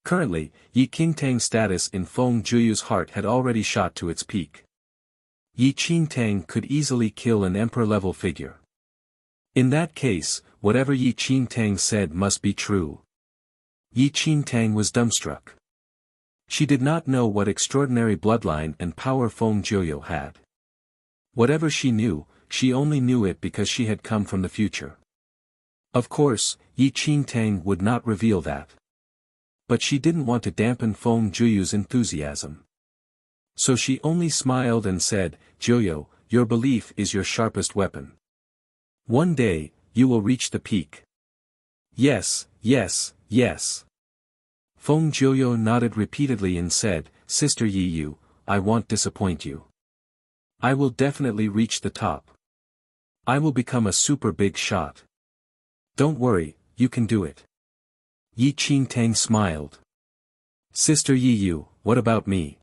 Currently, Yi Qingtang's status in Feng Jiuyo's heart had already shot to its peak. Yi Qingtang could easily kill an emperor-level figure. In that case, whatever Yi Qingtang said must be true. Yi Qingtang was dumbstruck. She did not know what extraordinary bloodline and power Feng Jiuyo had. Whatever she knew, she only knew it because she had come from the future. Of course, Yi Qingtang would not reveal that. But she didn't want to dampen Feng Jiuyo's enthusiasm. So she only smiled and said, "Jiuyo, your belief is your sharpest weapon. One day, you will reach the peak." "Yes, yes, yes." Feng Jiuyo nodded repeatedly and said, "Sister Yi Yu, I won't disappoint you. I will definitely reach the top. I will become a super big shot. Don't worry, you can do it." Yi Qingtang smiled. "Sister Yi Yu, what about me?"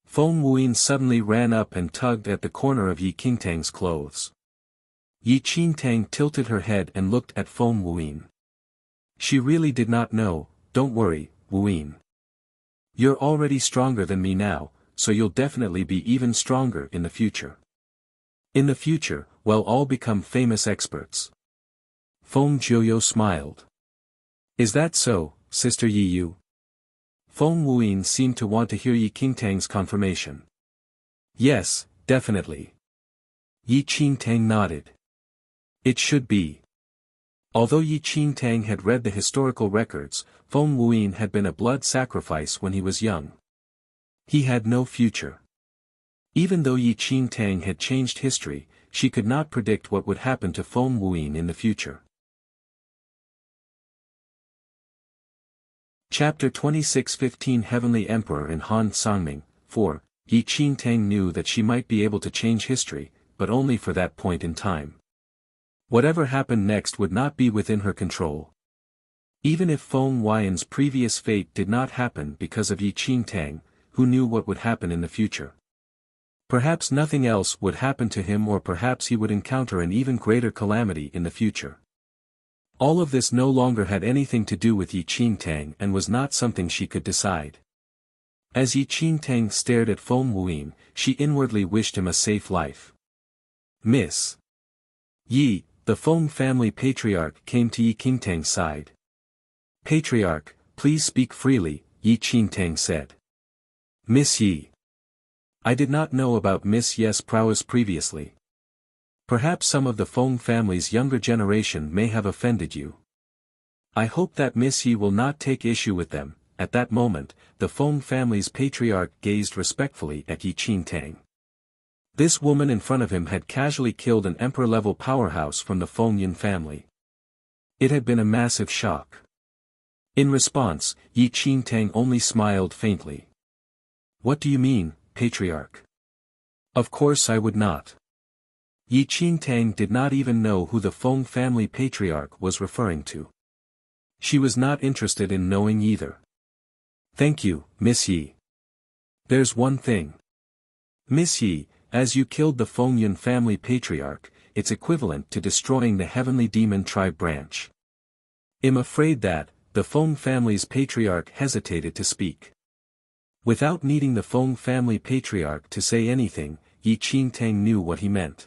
Feng Wuyin suddenly ran up and tugged at the corner of Yi Qingtang's clothes. Yi Qingtang tilted her head and looked at Feng Wuyin. She really did not know. "Don't worry, Wuyin. You're already stronger than me now, so you'll definitely be even stronger in the future. In the future, we'll all become famous experts." Feng Jiuyo smiled. "Is that so, Sister Yi Yu?" Feng Wuyin seemed to want to hear Yi Qingtang's confirmation. "Yes, definitely." Yi Qingtang nodded. "It should be." Although Yi Qingtang had read the historical records, Feng Wuyin had been a blood sacrifice when he was young. He had no future. Even though Yi Qingtang had changed history, she could not predict what would happen to Feng Wuyin in the future. Chapter 26:15 Heavenly Emperor and Han Sangming. 4. Yi Qingtang knew that she might be able to change history, but only for that point in time. Whatever happened next would not be within her control. Even if Feng Wuyin's previous fate did not happen because of Yi Qingtang, who knew what would happen in the future? Perhaps nothing else would happen to him, or perhaps he would encounter an even greater calamity in the future. All of this no longer had anything to do with Yi Qingtang and was not something she could decide. As Yi Qingtang stared at Feng Wuyin, she inwardly wished him a safe life. Miss Yi, the Feng family patriarch came to Yi Qingtang's side. Patriarch, please speak freely, Yi Qingtang said. Miss Yi. I did not know about Miss Yi's prowess previously. Perhaps some of the Feng family's younger generation may have offended you. I hope that Miss Yi will not take issue with them. At that moment, the Feng family's patriarch gazed respectfully at Yi Qingtang. This woman in front of him had casually killed an emperor-level powerhouse from the Feng family. It had been a massive shock. In response, Yi Qingtang only smiled faintly. What do you mean, patriarch? Of course I would not. Yi Qingtang did not even know who the Feng family patriarch was referring to. She was not interested in knowing either. Thank you, Miss Yi. There's one thing. Miss Yi, as you killed the Feng family patriarch, it's equivalent to destroying the heavenly demon tribe branch. I'm afraid that, the Feng family's patriarch hesitated to speak. Without needing the Feng family patriarch to say anything, Yi Qingtang knew what he meant.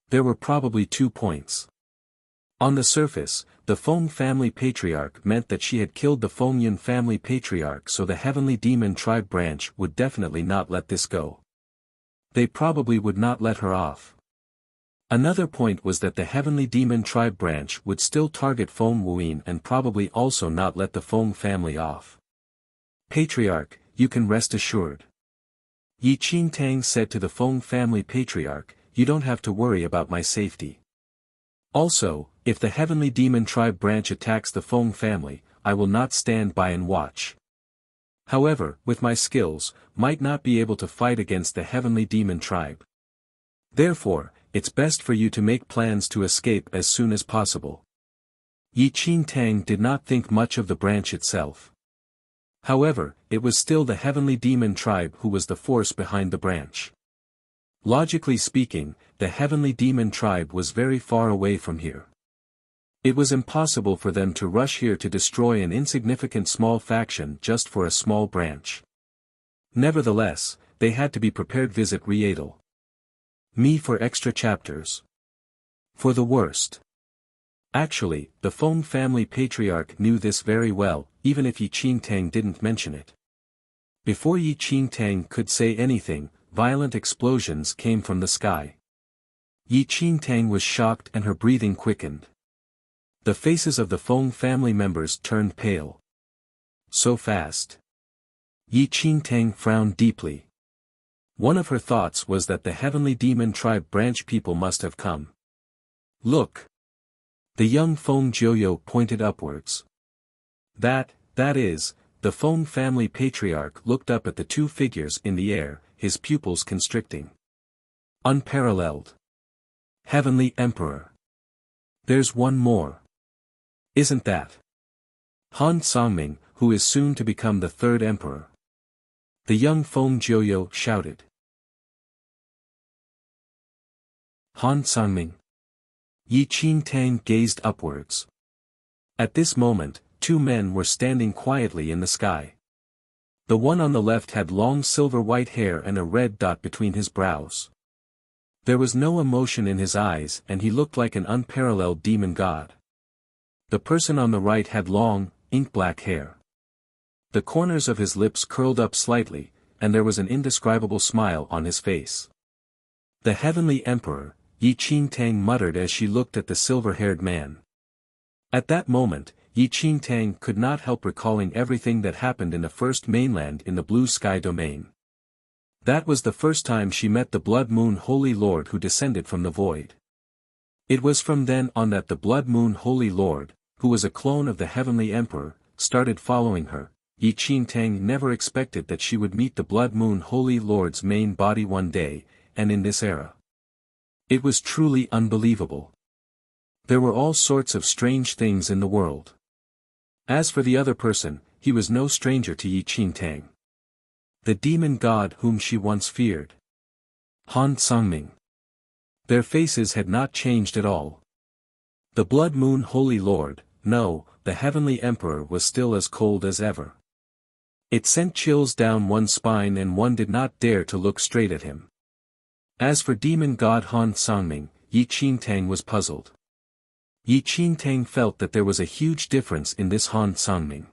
There were probably 2 points. On the surface, the Feng family patriarch meant that she had killed the Feng family patriarch, so the heavenly demon tribe branch would definitely not let this go. They probably would not let her off. Another point was that the heavenly demon tribe branch would still target Feng Wuyin and probably also not let the Feng family off. Patriarch, you can rest assured. Yi Qingtang said to the Feng family patriarch, you don't have to worry about my safety. Also, if the heavenly demon tribe branch attacks the Feng family, I will not stand by and watch. However, with my skills, might not be able to fight against the heavenly demon tribe. Therefore, it's best for you to make plans to escape as soon as possible. Yi Qingtang did not think much of the branch itself. However, it was still the heavenly demon tribe who was the force behind the branch. Logically speaking, the heavenly demon tribe was very far away from here. It was impossible for them to rush here to destroy an insignificant small faction just for a small branch. Nevertheless, they had to be prepared. Visit Riedel. Me for extra chapters. For the worst. Actually, the Feng family patriarch knew this very well, even if Yi Qingtang didn't mention it. Before Yi Qingtang could say anything, violent explosions came from the sky. Yi Qingtang was shocked and her breathing quickened. The faces of the Feng family members turned pale. So fast. Yi Qingtang frowned deeply. One of her thoughts was that the heavenly demon tribe branch people must have come. Look. The young Feng Jiuyo pointed upwards. That is, the Feng family patriarch looked up at the 2 figures in the air, his pupils constricting. Unparalleled. Heavenly Emperor. There's one more. Isn't that Han Songming, who is soon to become the 3rd emperor? The young Feng Jiuyo shouted. Han Songming. Yi Qingtang gazed upwards. At this moment, 2 men were standing quietly in the sky. The one on the left had long silver-white hair and a red dot between his brows. There was no emotion in his eyes and he looked like an unparalleled demon god. The person on the right had long, ink-black hair. The corners of his lips curled up slightly, and there was an indescribable smile on his face. The heavenly emperor, Yi Qingtang muttered as she looked at the silver-haired man. At that moment, Yi Qingtang could not help recalling everything that happened in the first mainland in the Blue Sky domain. That was the first time she met the Blood Moon Holy Lord who descended from the void. It was from then on that the Blood Moon Holy Lord, who was a clone of the Heavenly Emperor, started following her. Yi Qingtang never expected that she would meet the Blood Moon Holy Lord's main body one day, and in this era. It was truly unbelievable. There were all sorts of strange things in the world. As for the other person, he was no stranger to Yi Qingtang. The demon god whom she once feared. Han Songming. Their faces had not changed at all. The Blood Moon Holy Lord, no, the Heavenly Emperor was still as cold as ever. It sent chills down one's spine and one did not dare to look straight at him. As for demon god Han Sangming, Yi Qingtang was puzzled. Yi Qingtang felt that there was a huge difference in this Han Sangming.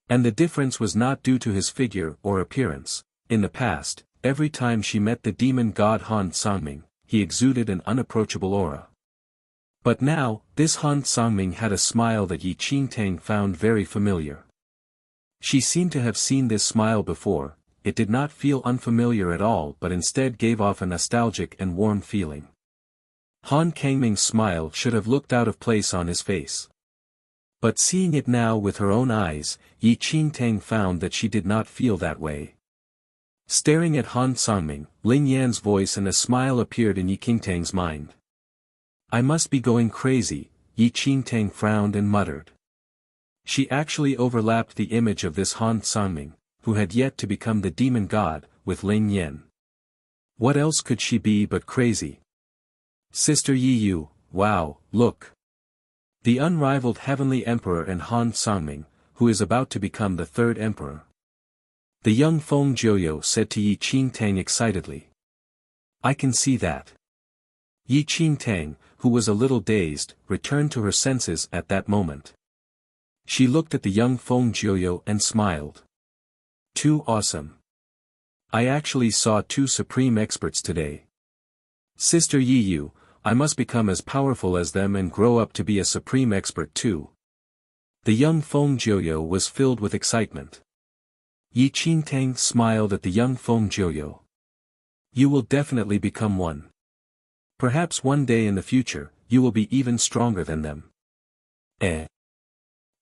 And the difference was not due to his figure or appearance. In the past, every time she met the demon god Han Sangming, he exuded an unapproachable aura. But now, this Han Sangming had a smile that Yi Qingtang found very familiar. She seemed to have seen this smile before. It did not feel unfamiliar at all but instead gave off a nostalgic and warm feeling. Han Kangming's smile should have looked out of place on his face. But seeing it now with her own eyes, Yi Qingtang found that she did not feel that way. Staring at Han Sangming, Ling Yan's voice and a smile appeared in Yi Qingtang's mind. I must be going crazy, Yi Qingtang frowned and muttered. She actually overlapped the image of this Han Sangming, who had yet to become the demon god, with Ling Yan. What else could she be but crazy? Sister Yi Yu, wow, look. The unrivaled heavenly emperor and Han Sangming, who is about to become the third emperor. The young Feng Jiuyo said to Yi Qingtang excitedly. I can see that. Yi Qingtang, who was a little dazed, returned to her senses at that moment. She looked at the young Feng Jiuyo and smiled. Too awesome. I actually saw two supreme experts today. Sister Yi Yu, I must become as powerful as them and grow up to be a supreme expert too. The young Feng Jiuyo was filled with excitement. Yi Qingtang smiled at the young Feng Jiuyo. You will definitely become one. Perhaps one day in the future, you will be even stronger than them. Eh?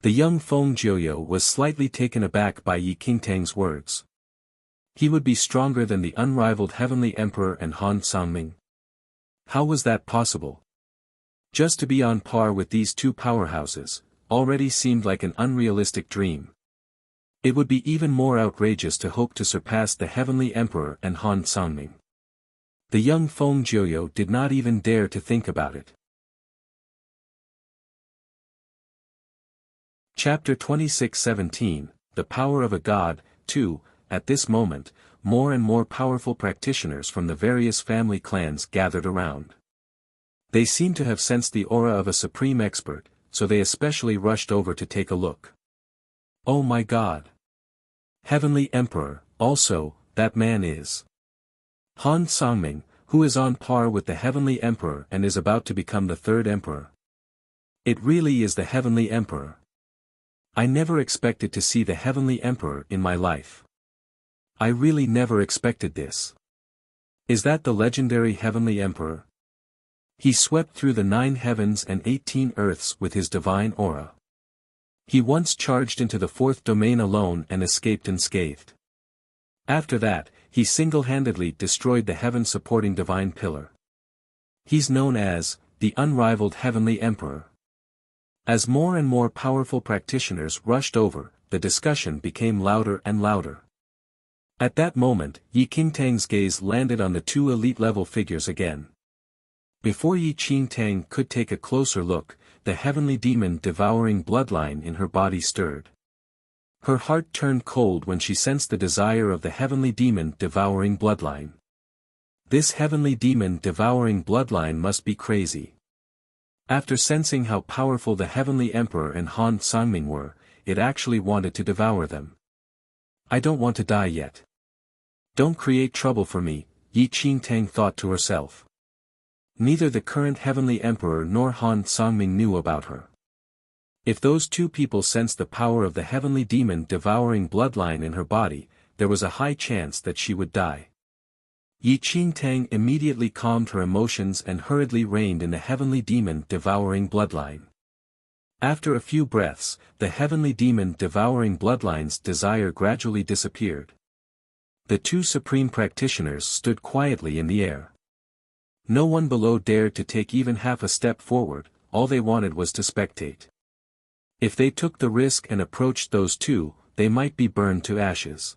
The young Feng Jiuyo was slightly taken aback by Yi Qingtang's words. He would be stronger than the unrivaled heavenly emperor and Han Sangming. How was that possible? Just to be on par with these two powerhouses, already seemed like an unrealistic dream. It would be even more outrageous to hope to surpass the heavenly emperor and Han Sangming. The young Feng Jiuyo did not even dare to think about it. Chapter 26:17, The Power of a God, 2. At this moment, more and more powerful practitioners from the various family clans gathered around. They seemed to have sensed the aura of a supreme expert, so they especially rushed over to take a look. Oh my God! Heavenly Emperor, also, that man is Han Sangming, who is on par with the Heavenly Emperor and is about to become the third emperor. It really is the Heavenly Emperor. I never expected to see the Heavenly Emperor in my life. I really never expected this. Is that the legendary Heavenly Emperor? He swept through the 9 heavens and 18 earths with his divine aura. He once charged into the 4th domain alone and escaped unscathed. After that, he single-handedly destroyed the heaven-supporting divine pillar. He's known as the unrivaled Heavenly Emperor. As more and more powerful practitioners rushed over, the discussion became louder and louder. At that moment, Yi Qingtang's gaze landed on the 2 elite-level figures again. Before Yi Qingtang could take a closer look, the heavenly demon devouring bloodline in her body stirred. Her heart turned cold when she sensed the desire of the heavenly demon devouring bloodline. This heavenly demon devouring bloodline must be crazy. After sensing how powerful the Heavenly Emperor and Han Sangming were, it actually wanted to devour them. I don't want to die yet. Don't create trouble for me, Yi Qingtang thought to herself. Neither the current Heavenly Emperor nor Han Sangming knew about her. If those two people sensed the power of the heavenly demon devouring bloodline in her body, there was a high chance that she would die. Yi Qingtang immediately calmed her emotions and hurriedly reined in the heavenly demon devouring bloodline. After a few breaths, the heavenly demon devouring bloodline's desire gradually disappeared. The 2 supreme practitioners stood quietly in the air. No one below dared to take even half a step forward, all they wanted was to spectate. If they took the risk and approached those 2, they might be burned to ashes.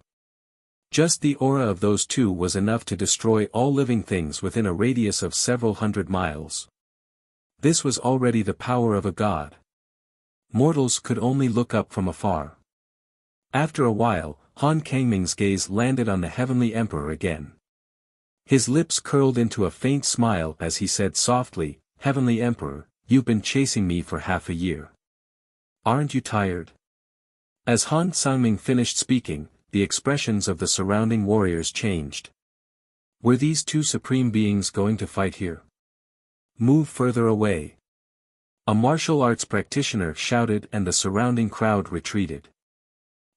Just the aura of those 2 was enough to destroy all living things within a radius of several hundred miles. This was already the power of a god. Mortals could only look up from afar. After a while, Han Kangming's gaze landed on the Heavenly Emperor again. His lips curled into a faint smile as he said softly, "Heavenly Emperor, you've been chasing me for half a year. Aren't you tired?" As Han Sangming finished speaking, the expressions of the surrounding warriors changed. Were these two supreme beings going to fight here? Move further away. A martial arts practitioner shouted and the surrounding crowd retreated.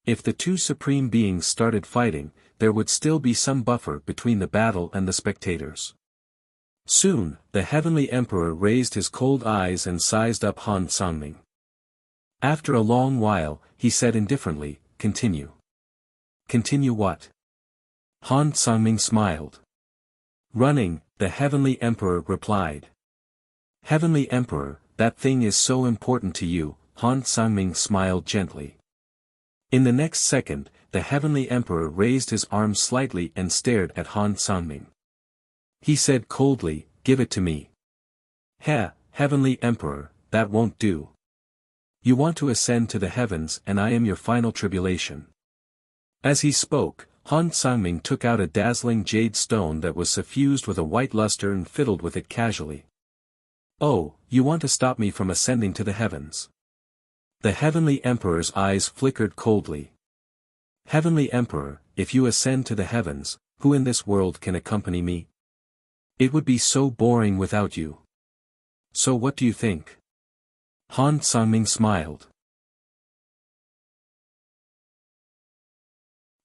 If the two supreme beings started fighting, there would still be some buffer between the battle and the spectators. Soon, the Heavenly Emperor raised his cold eyes and sized up Han Sangming. After a long while, he said indifferently, "Continue." "Continue what?" Han Sangming smiled. "Running," the Heavenly Emperor replied. "Heavenly Emperor, that thing is so important to you," Han Sangming smiled gently. In the next second, the Heavenly Emperor raised his arm slightly and stared at Han Sangming. He said coldly, "Give it to me." Heavenly Emperor, that won't do. You want to ascend to the heavens and I am your final tribulation. As he spoke, Han Sangming took out a dazzling jade stone that was suffused with a white luster and fiddled with it casually. "Oh, you want to stop me from ascending to the heavens?" The Heavenly Emperor's eyes flickered coldly. "Heavenly Emperor, if you ascend to the heavens, who in this world can accompany me? It would be so boring without you. So what do you think?" Han Sangming smiled.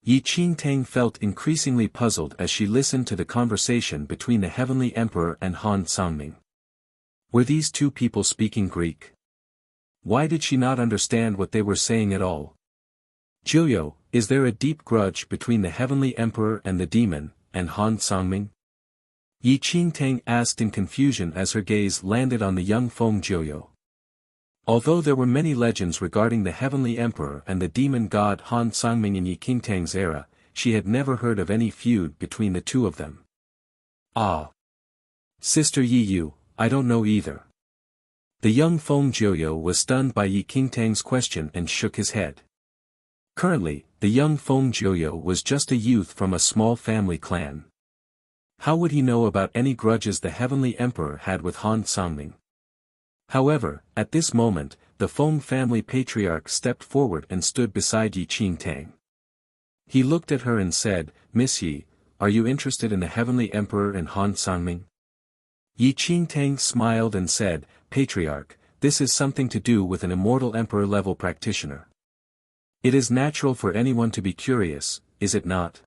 Yi Qingtang felt increasingly puzzled as she listened to the conversation between the Heavenly Emperor and Han Sangming. Were these two people speaking Greek? Why did she not understand what they were saying at all? "Jiuyo, is there a deep grudge between the Heavenly Emperor and the demon, and Han Sangming?" Yi Qingtang asked in confusion as her gaze landed on the young Feng Jiuyo. Although there were many legends regarding the Heavenly Emperor and the demon god Han Sangming in Yi Qingtang's era, she had never heard of any feud between the two of them. "Ah. Sister Yi Yu, I don't know either." The young Feng Jiuyo was stunned by Yi Qingtang's question and shook his head. Currently, the young Feng Jiuyo was just a youth from a small family clan. How would he know about any grudges the Heavenly Emperor had with Han Sangming? However, at this moment, the Feng family patriarch stepped forward and stood beside Yi Qingtang. He looked at her and said, "Miss Yi, are you interested in the Heavenly Emperor and Han Sangming?" Yi Qingtang smiled and said, "Patriarch, this is something to do with an immortal emperor-level practitioner. It is natural for anyone to be curious, is it not?"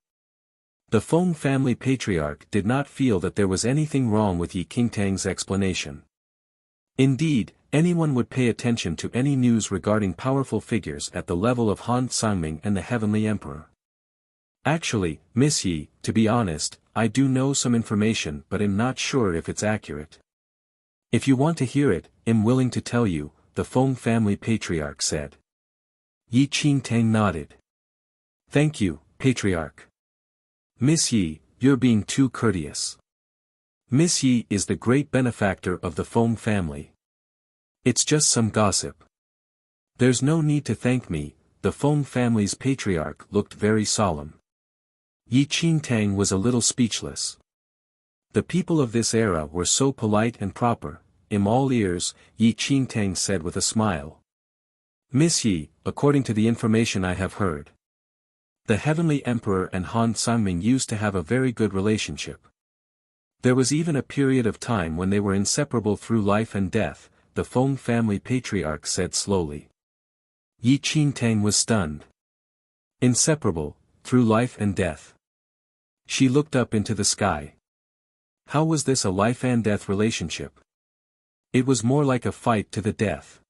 The Feng family patriarch did not feel that there was anything wrong with Yi Qingtang's explanation. Indeed, anyone would pay attention to any news regarding powerful figures at the level of Han Sangming and the Heavenly Emperor. "Actually, Miss Yi, to be honest, I do know some information but am not sure if it's accurate. If you want to hear it, I'm willing to tell you," the Feng family patriarch said. Yi Qingtang nodded. "Thank you, Patriarch. Miss Yi, you're being too courteous. Miss Yi is the great benefactor of the Feng family. It's just some gossip. There's no need to thank me." The Feng family's patriarch looked very solemn. Yi Qingtang was a little speechless. The people of this era were so polite and proper. "I'm all ears," Yi Qingtang said with a smile. "Miss Yi, according to the information I have heard, the Heavenly Emperor and Han Sangming used to have a very good relationship. There was even a period of time when they were inseparable through life and death," the Feng family patriarch said slowly. Yi Qingtang was stunned. Inseparable, through life and death. She looked up into the sky. How was this a life and death relationship? It was more like a fight to the death.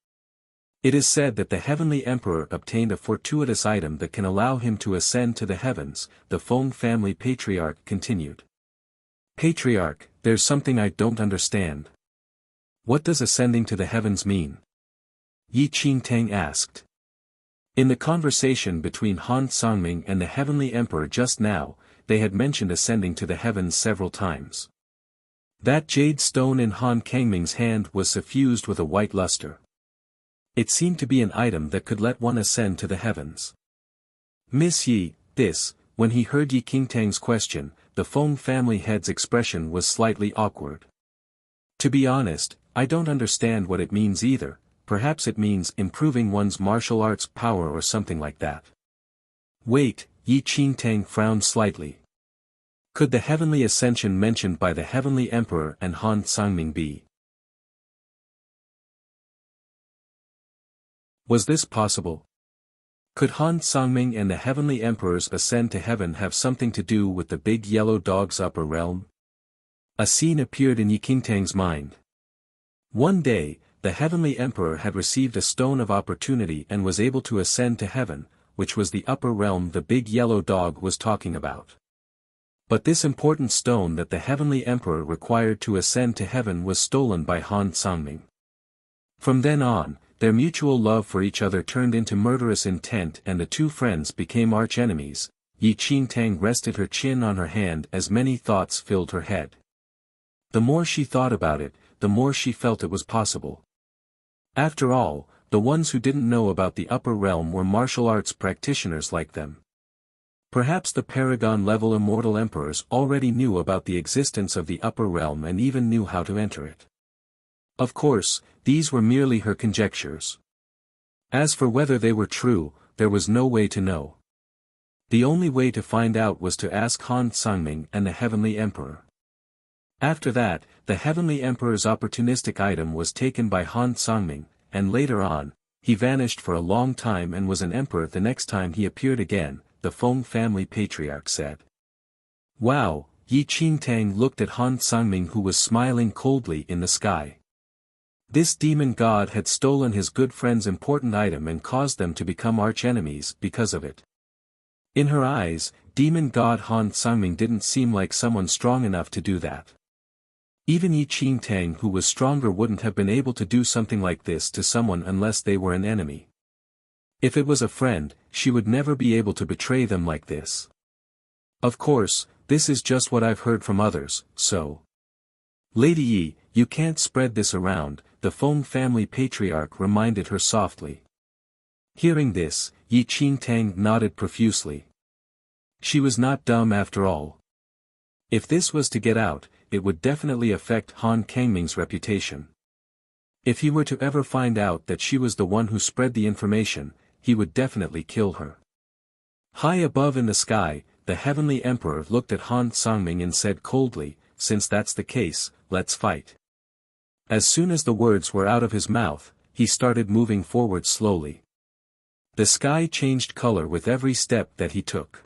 It is said that the Heavenly Emperor obtained a fortuitous item that can allow him to ascend to the heavens, the Feng family patriarch continued. "Patriarch, there's something I don't understand. What does ascending to the heavens mean?" Yi Qingtang asked. In the conversation between Han Sangming and the Heavenly Emperor just now, they had mentioned ascending to the heavens several times. That jade stone in Han Kangming's hand was suffused with a white luster. It seemed to be an item that could let one ascend to the heavens. "Miss Yi, this When he heard Yi Qingtang's question, the Feng family head's expression was slightly awkward. To be honest, I don't understand what it means either. Perhaps it means improving one's martial arts power or something like that. Wait, Yi Qingtang frowned slightly. Could the heavenly ascension mentioned by the heavenly emperor and Han Sangming be? Was this possible? Could Han Sangming and the heavenly emperor's ascent to heaven have something to do with the big yellow dog's upper realm? A scene appeared in Yi Qingtang's mind. One day, the heavenly emperor had received a stone of opportunity and was able to ascend to heaven, which was the upper realm the big yellow dog was talking about. But this important stone that the heavenly emperor required to ascend to heaven was stolen by Han Sangming. From then on, their mutual love for each other turned into murderous intent and the two friends became arch-enemies. Yi Qingtang rested her chin on her hand as many thoughts filled her head. The more she thought about it, the more she felt it was possible. After all, the ones who didn't know about the upper realm were martial arts practitioners like them. Perhaps the Paragon-level immortal emperors already knew about the existence of the upper realm and even knew how to enter it. Of course, these were merely her conjectures. As for whether they were true, there was no way to know. The only way to find out was to ask Han Sangming and the heavenly emperor. After that, the heavenly emperor's opportunistic item was taken by Han Sangming, and later on, he vanished for a long time and was an emperor the next time he appeared again, the Feng family patriarch said. Wow, Yi Qingtang looked at Han Sangming who was smiling coldly in the sky. This demon god had stolen his good friend's important item and caused them to become arch-enemies because of it. In her eyes, demon god Han Sangming didn't seem like someone strong enough to do that. Even Yi Qingtang who was stronger wouldn't have been able to do something like this to someone unless they were an enemy. If it was a friend, she would never be able to betray them like this. Of course, this is just what I've heard from others, so. Lady Yi, you can't spread this around, the Feng family patriarch reminded her softly. Hearing this, Yi Qingtang nodded profusely. She was not dumb after all. If this was to get out, it would definitely affect Han Kangming's reputation. If he were to ever find out that she was the one who spread the information, he would definitely kill her. High above in the sky, the heavenly emperor looked at Han Sangming and said coldly, since that's the case, let's fight. As soon as the words were out of his mouth, he started moving forward slowly. The sky changed color with every step that he took.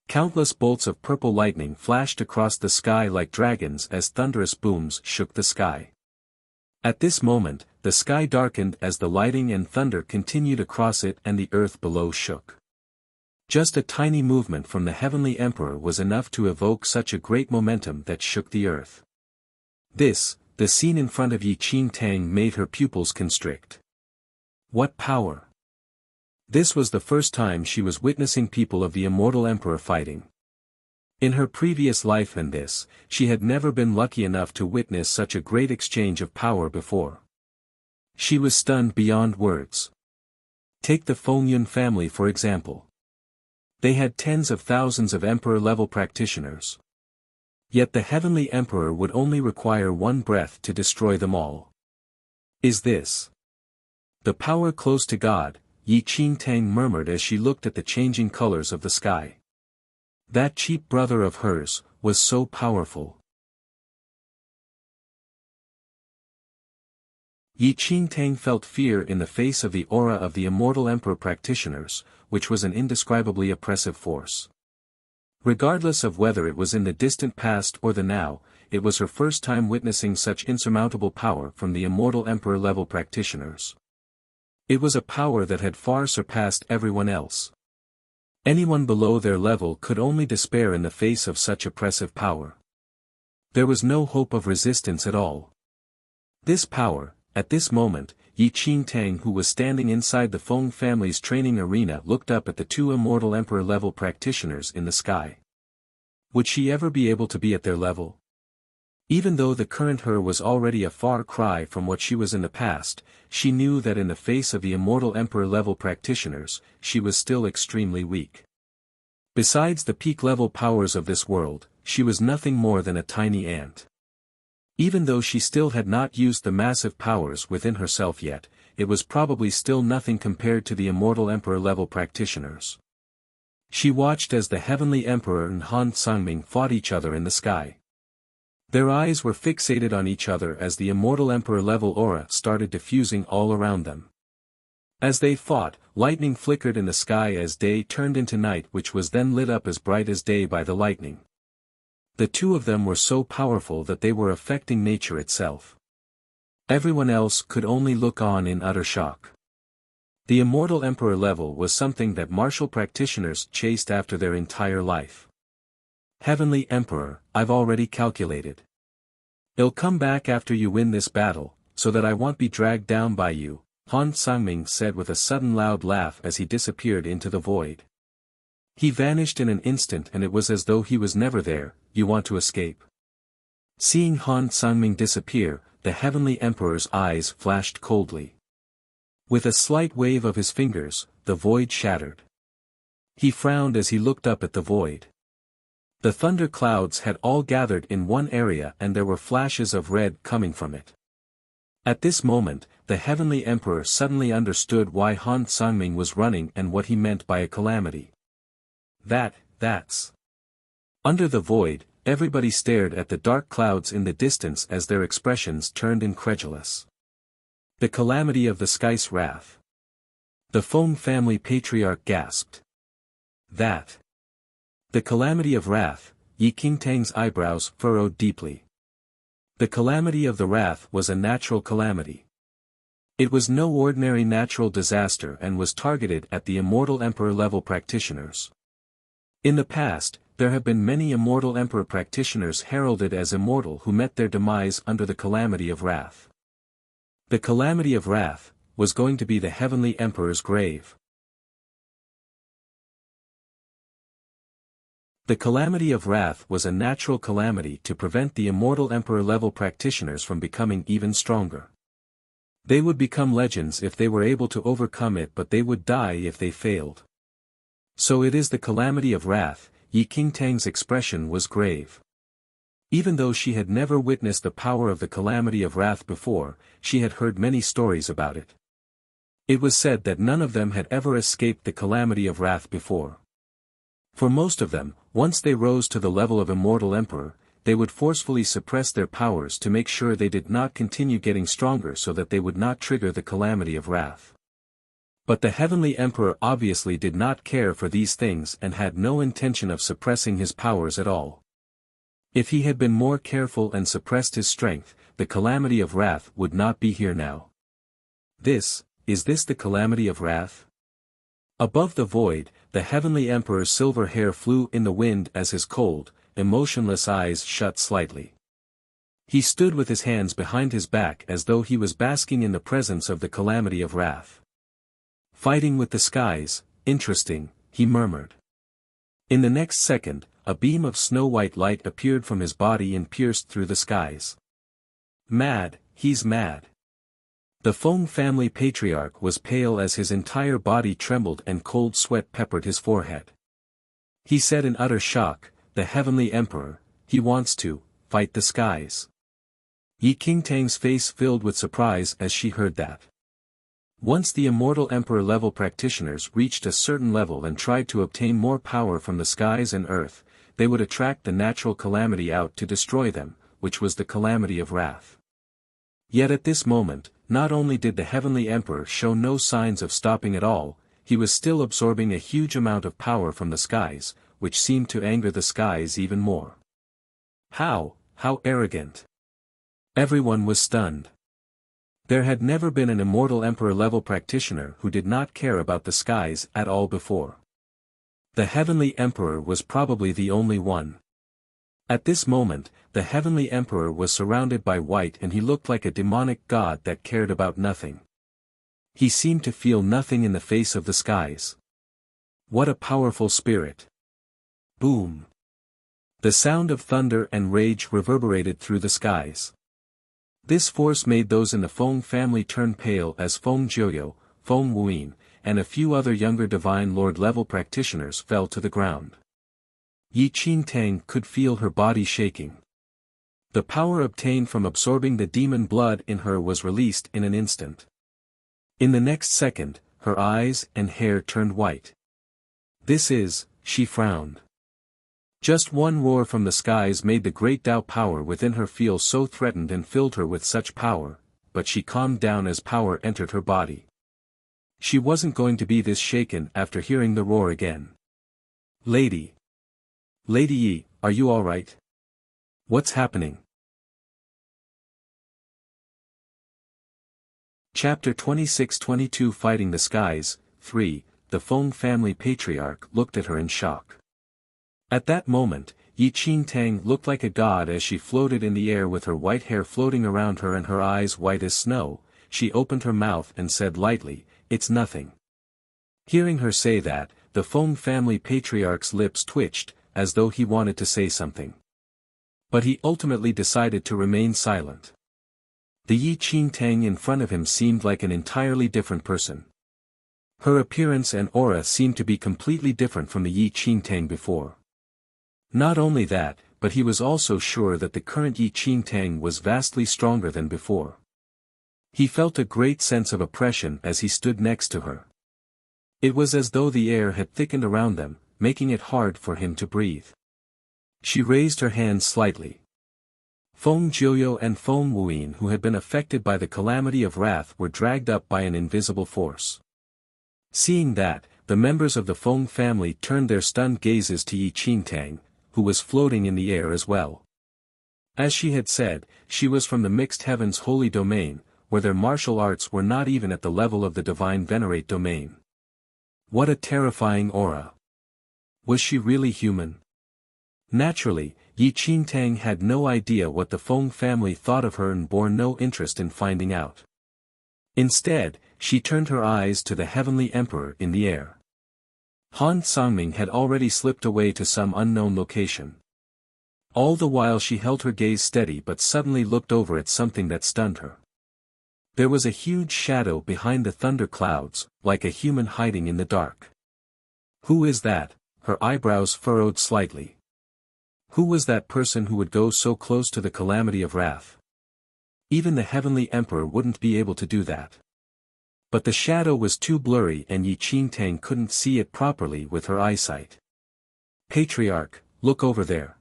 Countless bolts of purple lightning flashed across the sky like dragons as thunderous booms shook the sky. At this moment, the sky darkened as the lightning and thunder continued across it and the earth below shook. Just a tiny movement from the heavenly emperor was enough to evoke such a great momentum that shook the earth. The scene in front of Yi Qingtang made her pupils constrict. What power! This was the first time she was witnessing people of the immortal emperor fighting. In her previous life and this, she had never been lucky enough to witness such a great exchange of power before. She was stunned beyond words. Take the Fengyun family for example. They had tens of thousands of emperor-level practitioners. Yet the heavenly emperor would only require one breath to destroy them all. Is this the power close to God? Yi Qingtang murmured as she looked at the changing colors of the sky. That cheap brother of hers was so powerful. Yi Qingtang felt fear in the face of the aura of the immortal emperor practitioners, which was an indescribably oppressive force. Regardless of whether it was in the distant past or the now, it was her first time witnessing such insurmountable power from the immortal emperor-level practitioners. It was a power that had far surpassed everyone else. Anyone below their level could only despair in the face of such oppressive power. There was no hope of resistance at all. This power, at this moment, Yi Qingtang who was standing inside the Feng family's training arena looked up at the two immortal emperor-level practitioners in the sky. Would she ever be able to be at their level? Even though the current her was already a far cry from what she was in the past, she knew that in the face of the immortal emperor-level practitioners, she was still extremely weak. Besides the peak-level powers of this world, she was nothing more than a tiny ant. Even though she still had not used the massive powers within herself yet, it was probably still nothing compared to the immortal emperor-level practitioners. She watched as the Heavenly Emperor and Han Sangming fought each other in the sky. Their eyes were fixated on each other as the immortal emperor-level aura started diffusing all around them. As they fought, lightning flickered in the sky as day turned into night, which was then lit up as bright as day by the lightning. The two of them were so powerful that they were affecting nature itself. Everyone else could only look on in utter shock. The immortal emperor level was something that martial practitioners chased after their entire life. Heavenly Emperor, I've already calculated. It'll come back after you win this battle, so that I won't be dragged down by you, Han Sangming said with a sudden loud laugh as he disappeared into the void. He vanished in an instant and it was as though he was never there. You want to escape? Seeing Han Sangming disappear, the Heavenly Emperor's eyes flashed coldly. With a slight wave of his fingers, the void shattered. He frowned as he looked up at the void. The thunder clouds had all gathered in one area and there were flashes of red coming from it. At this moment, the Heavenly Emperor suddenly understood why Han Sangming was running and what he meant by a calamity. That's... Under the void, everybody stared at the dark clouds in the distance as their expressions turned incredulous. The calamity of the sky's wrath. The Feng family patriarch gasped. That. The calamity of wrath, Yi Qingtang's eyebrows furrowed deeply. The calamity of the wrath was a natural calamity. It was no ordinary natural disaster and was targeted at the immortal emperor-level practitioners. In the past, there have been many immortal emperor practitioners heralded as immortal who met their demise under the calamity of wrath. The calamity of wrath was going to be the Heavenly Emperor's grave. The calamity of wrath was a natural calamity to prevent the immortal emperor-level practitioners from becoming even stronger. They would become legends if they were able to overcome it, but they would die if they failed. So it is the calamity of wrath. Yi Qingtang's expression was grave. Even though she had never witnessed the power of the calamity of wrath before, she had heard many stories about it. It was said that none of them had ever escaped the calamity of wrath before. For most of them, once they rose to the level of immortal emperor, they would forcefully suppress their powers to make sure they did not continue getting stronger so that they would not trigger the calamity of wrath. But the Heavenly Emperor obviously did not care for these things and had no intention of suppressing his powers at all. If he had been more careful and suppressed his strength, the calamity of wrath would not be here now. Is this the calamity of wrath? Above the void, the Heavenly Emperor's silver hair flew in the wind as his cold, emotionless eyes shut slightly. He stood with his hands behind his back as though he was basking in the presence of the calamity of wrath. Fighting with the skies, interesting, he murmured. In the next second, a beam of snow-white light appeared from his body and pierced through the skies. Mad, he's mad. The Feng family patriarch was pale as his entire body trembled and cold sweat peppered his forehead. He said in utter shock, the Heavenly Emperor, he wants to fight the skies. Yi Qingtang's face filled with surprise as she heard that. Once the immortal emperor-level practitioners reached a certain level and tried to obtain more power from the skies and earth, they would attract the natural calamity out to destroy them, which was the calamity of wrath. Yet at this moment, not only did the Heavenly Emperor show no signs of stopping at all, he was still absorbing a huge amount of power from the skies, which seemed to anger the skies even more. How arrogant! Everyone was stunned. There had never been an immortal emperor-level practitioner who did not care about the skies at all before. The Heavenly Emperor was probably the only one. At this moment, the Heavenly Emperor was surrounded by white and he looked like a demonic god that cared about nothing. He seemed to feel nothing in the face of the skies. What a powerful spirit! Boom! The sound of thunder and rage reverberated through the skies. This force made those in the Feng family turn pale as Feng Jiuyo, Feng Wuyin, and a few other younger Divine Lord level practitioners fell to the ground. Yi Qingtang could feel her body shaking. The power obtained from absorbing the demon blood in her was released in an instant. In the next second, her eyes and hair turned white. This is, she frowned. Just one roar from the skies made the great Tao power within her feel so threatened and filled her with such power, but she calmed down as power entered her body. She wasn't going to be this shaken after hearing the roar again. Lady Yi, are you alright? What's happening? Chapter 26-22 Fighting the Skies, 3, the Feng family patriarch looked at her in shock. At that moment, Yi Qingtang looked like a god as she floated in the air with her white hair floating around her and her eyes white as snow. She opened her mouth and said lightly, "It's nothing." Hearing her say that, the Feng family patriarch's lips twitched, as though he wanted to say something. But he ultimately decided to remain silent. The Yi Qingtang in front of him seemed like an entirely different person. Her appearance and aura seemed to be completely different from the Yi Qingtang before. Not only that, but he was also sure that the current Yi Qingtang was vastly stronger than before. He felt a great sense of oppression as he stood next to her. It was as though the air had thickened around them, making it hard for him to breathe. She raised her hand slightly. Feng Jiuyo and Feng Wuyin, who had been affected by the calamity of wrath, were dragged up by an invisible force. Seeing that, the members of the Feng family turned their stunned gazes to Yi Qingtang, who was floating in the air as well. As she had said, she was from the mixed heavens holy domain, where their martial arts were not even at the level of the divine venerate domain. What a terrifying aura! Was she really human? Naturally, Yi Qingtang had no idea what the Feng family thought of her and bore no interest in finding out. Instead, she turned her eyes to the heavenly emperor in the air. Han Sangming had already slipped away to some unknown location. All the while she held her gaze steady but suddenly looked over at something that stunned her. There was a huge shadow behind the thunder clouds, like a human hiding in the dark. Who is that? Her eyebrows furrowed slightly. Who was that person who would go so close to the calamity of wrath? Even the heavenly emperor wouldn't be able to do that. But the shadow was too blurry and Yi Qingtang couldn't see it properly with her eyesight. Patriarch, look over there.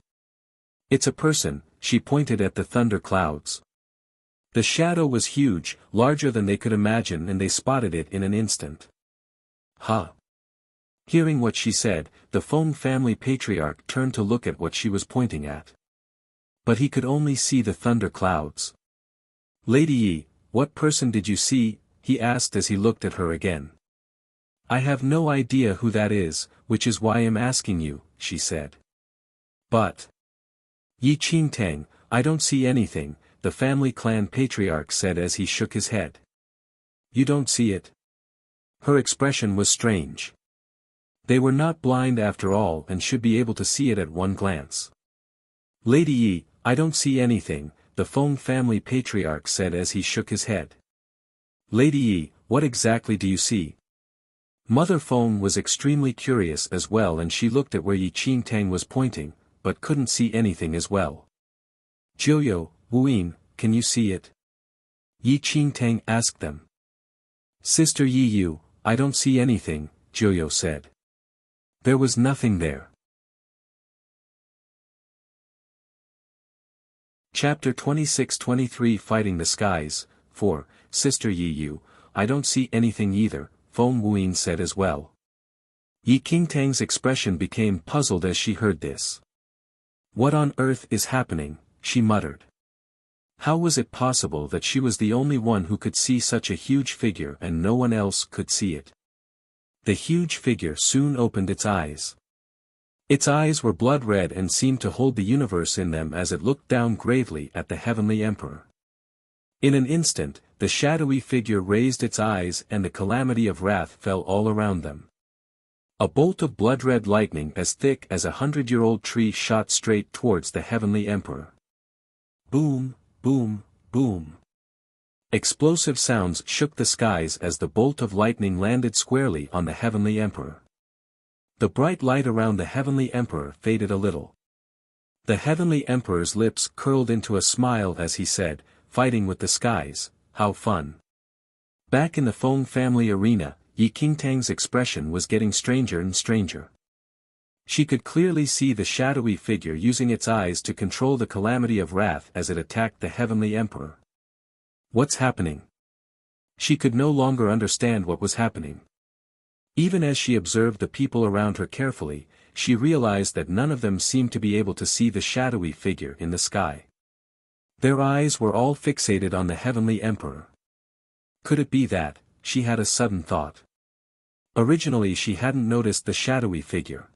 It's a person, she pointed at the thunder clouds. The shadow was huge, larger than they could imagine, and they spotted it in an instant. Huh? Hearing what she said, the Feng family patriarch turned to look at what she was pointing at. But he could only see the thunder clouds. Lady Yi, what person did you see? He asked as he looked at her again. I have no idea who that is, which is why I'm asking you, she said. But Yi Qingtang, I don't see anything, the family clan patriarch said as he shook his head. You don't see it? Her expression was strange. They were not blind after all and should be able to see it at one glance. Lady Yi, I don't see anything, the Feng family patriarch said as he shook his head. Lady Yi, what exactly do you see? Mother Feng was extremely curious as well, and she looked at where Yi Qingtang was pointing, but couldn't see anything as well. Jiuyo, Wuyin, can you see it? Yi Qingtang asked them. Sister Yi Yu, I don't see anything, Jiuyo said. There was nothing there. Chapter 26-23 Fighting the Skies, 4, Sister Yi Yu, I don't see anything either, Feng Wuyin said as well. Yi Qingtang's expression became puzzled as she heard this. What on earth is happening, she muttered. How was it possible that she was the only one who could see such a huge figure and no one else could see it? The huge figure soon opened its eyes. Its eyes were blood red and seemed to hold the universe in them as it looked down gravely at the heavenly emperor. In an instant, the shadowy figure raised its eyes and the calamity of wrath fell all around them. A bolt of blood-red lightning as thick as a 100-year-old tree shot straight towards the heavenly emperor. Boom, boom, boom. Explosive sounds shook the skies as the bolt of lightning landed squarely on the heavenly emperor. The bright light around the Heavenly Emperor faded a little. The Heavenly Emperor's lips curled into a smile as he said, "Fighting with the skies, how fun." Back in the Feng family arena, Yi Qingtang's expression was getting stranger and stranger. She could clearly see the shadowy figure using its eyes to control the calamity of wrath as it attacked the Heavenly Emperor. What's happening? She could no longer understand what was happening. Even as she observed the people around her carefully, she realized that none of them seemed to be able to see the shadowy figure in the sky. Their eyes were all fixated on the Heavenly Emperor. Could it be that, she had a sudden thought. Originally she hadn't noticed the shadowy figure.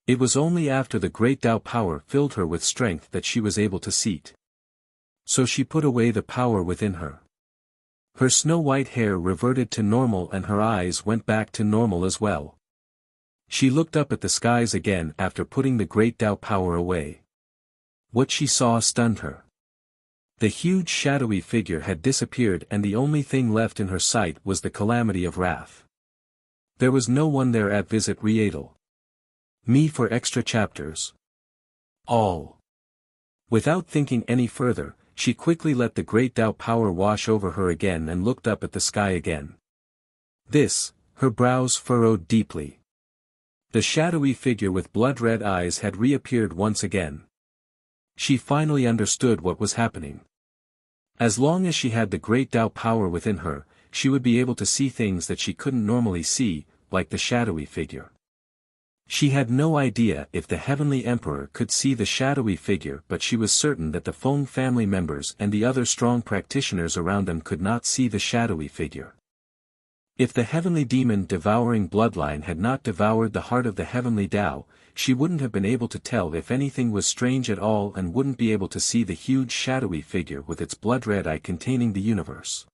It was only after the great Tao power filled her with strength that she was able to see it. So she put away the power within her. Her snow-white hair reverted to normal and her eyes went back to normal as well. She looked up at the skies again after putting the great Tao power away. What she saw stunned her. The huge shadowy figure had disappeared and the only thing left in her sight was the calamity of wrath. There was no one there at Visit Rietal. Me for extra chapters. All. Without thinking any further, she quickly let the great Tao power wash over her again and looked up at the sky again. Her brows furrowed deeply. The shadowy figure with blood-red eyes had reappeared once again. She finally understood what was happening. As long as she had the great Tao power within her, she would be able to see things that she couldn't normally see, like the shadowy figure. She had no idea if the Heavenly Emperor could see the shadowy figure, but she was certain that the Feng family members and the other strong practitioners around them could not see the shadowy figure. If the heavenly demon devouring bloodline had not devoured the heart of the heavenly Tao, she wouldn't have been able to tell if anything was strange at all and wouldn't be able to see the huge shadowy figure with its blood-red eye containing the universe.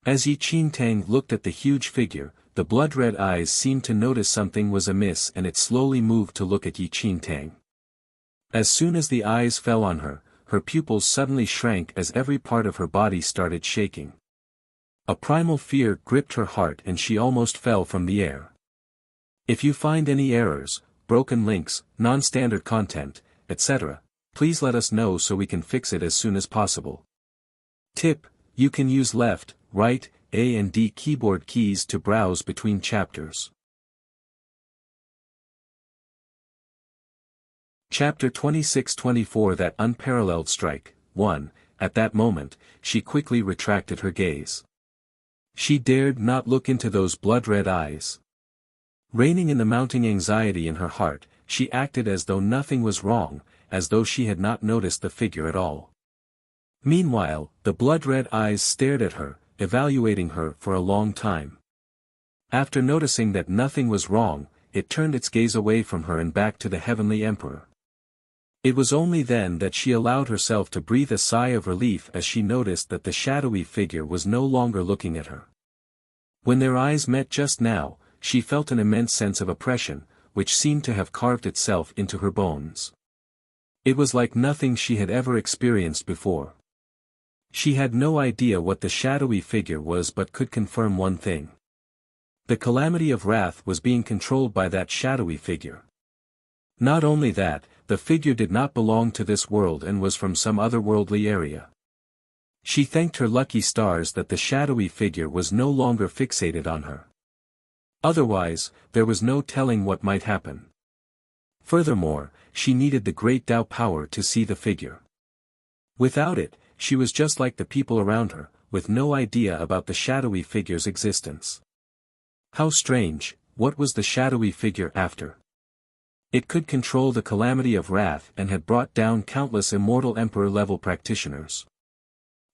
As Yi Qingtang looked at the huge figure, the blood-red eyes seemed to notice something was amiss and it slowly moved to look at Yi Qingtang. As soon as the eyes fell on her, her pupils suddenly shrank as every part of her body started shaking. A primal fear gripped her heart and she almost fell from the air. If you find any errors, broken links, non-standard content, etc., please let us know so we can fix it as soon as possible. Tip: you can use left, right, A and D keyboard keys to browse between chapters. Chapter 26-24 That Unparalleled Strike. 1. At that moment, she quickly retracted her gaze. She dared not look into those blood-red eyes. Reining in the mounting anxiety in her heart, she acted as though nothing was wrong, as though she had not noticed the figure at all. Meanwhile, the blood-red eyes stared at her, evaluating her for a long time. After noticing that nothing was wrong, it turned its gaze away from her and back to the Heavenly Emperor. It was only then that she allowed herself to breathe a sigh of relief as she noticed that the shadowy figure was no longer looking at her. When their eyes met just now, she felt an immense sense of oppression, which seemed to have carved itself into her bones. It was like nothing she had ever experienced before. She had no idea what the shadowy figure was but could confirm one thing. The calamity of wrath was being controlled by that shadowy figure. Not only that, the figure did not belong to this world and was from some otherworldly area. She thanked her lucky stars that the shadowy figure was no longer fixated on her. Otherwise, there was no telling what might happen. Furthermore, she needed the great Tao power to see the figure. Without it, she was just like the people around her, with no idea about the shadowy figure's existence. How strange, what was the shadowy figure after? It could control the calamity of wrath and had brought down countless immortal emperor-level practitioners.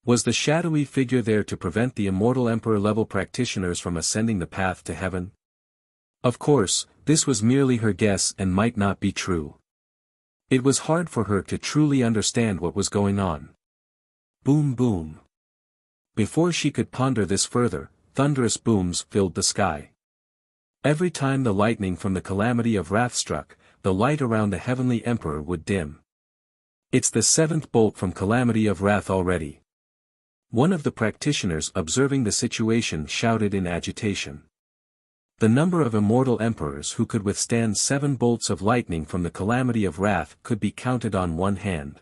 Was the shadowy figure there to prevent the immortal emperor-level practitioners from ascending the path to heaven? Of course, this was merely her guess and might not be true. It was hard for her to truly understand what was going on. Boom boom. Before she could ponder this further, thunderous booms filled the sky. Every time the lightning from the calamity of wrath struck, the light around the heavenly emperor would dim. It's the seventh bolt from calamity of wrath already. One of the practitioners observing the situation shouted in agitation. The number of immortal emperors who could withstand 7 bolts of lightning from the calamity of wrath could be counted on one hand.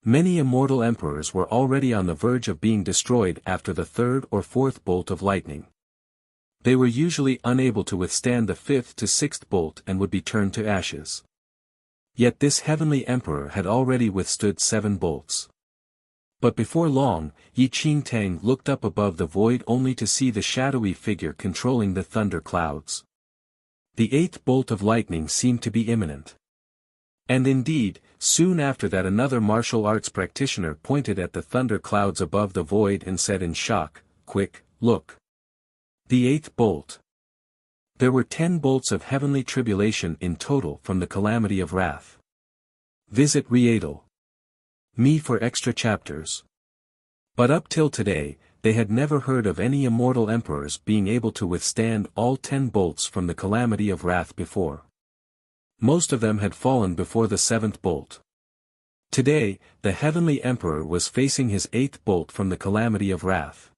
Many immortal emperors were already on the verge of being destroyed after the 3rd or 4th bolt of lightning. They were usually unable to withstand the 5th to 6th bolt and would be turned to ashes. Yet this heavenly emperor had already withstood 7 bolts. But before long, Yi Qingtang looked up above the void only to see the shadowy figure controlling the thunder clouds. The 8th bolt of lightning seemed to be imminent. And indeed, soon after that another martial arts practitioner pointed at the thunder clouds above the void and said in shock, "Quick, look. The 8th bolt." There were 10 bolts of heavenly tribulation in total from the calamity of wrath. Visit Me for extra chapters. But up till today, they had never heard of any immortal emperors being able to withstand all 10 bolts from the calamity of wrath before. Most of them had fallen before the 7th bolt. Today, the heavenly emperor was facing his 8th bolt from the calamity of wrath.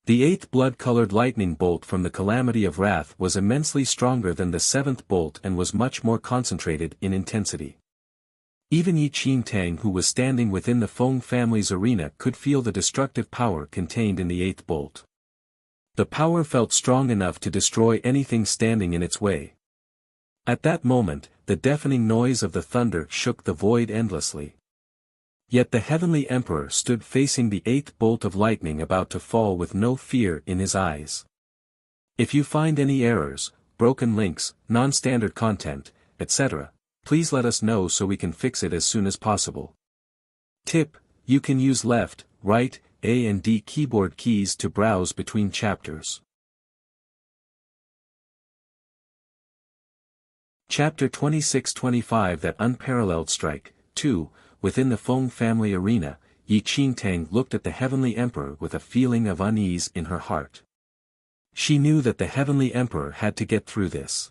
The 8th blood-colored lightning bolt from the calamity of wrath was immensely stronger than the 7th bolt and was much more concentrated in intensity. Even Yi Qingtang, who was standing within the Feng family's arena, could feel the destructive power contained in the 8th bolt. The power felt strong enough to destroy anything standing in its way. At that moment, the deafening noise of the thunder shook the void endlessly. Yet the heavenly emperor stood facing the 8th bolt of lightning about to fall with no fear in his eyes. If you find any errors, broken links, non-standard content, etc., please let us know so we can fix it as soon as possible. Tip: you can use left, right, A and D keyboard keys to browse between chapters. Chapter 26-25 That Unparalleled Strike. 2. Within the Feng family arena, Yi Qingtang looked at the heavenly emperor with a feeling of unease in her heart. She knew that the heavenly emperor had to get through this.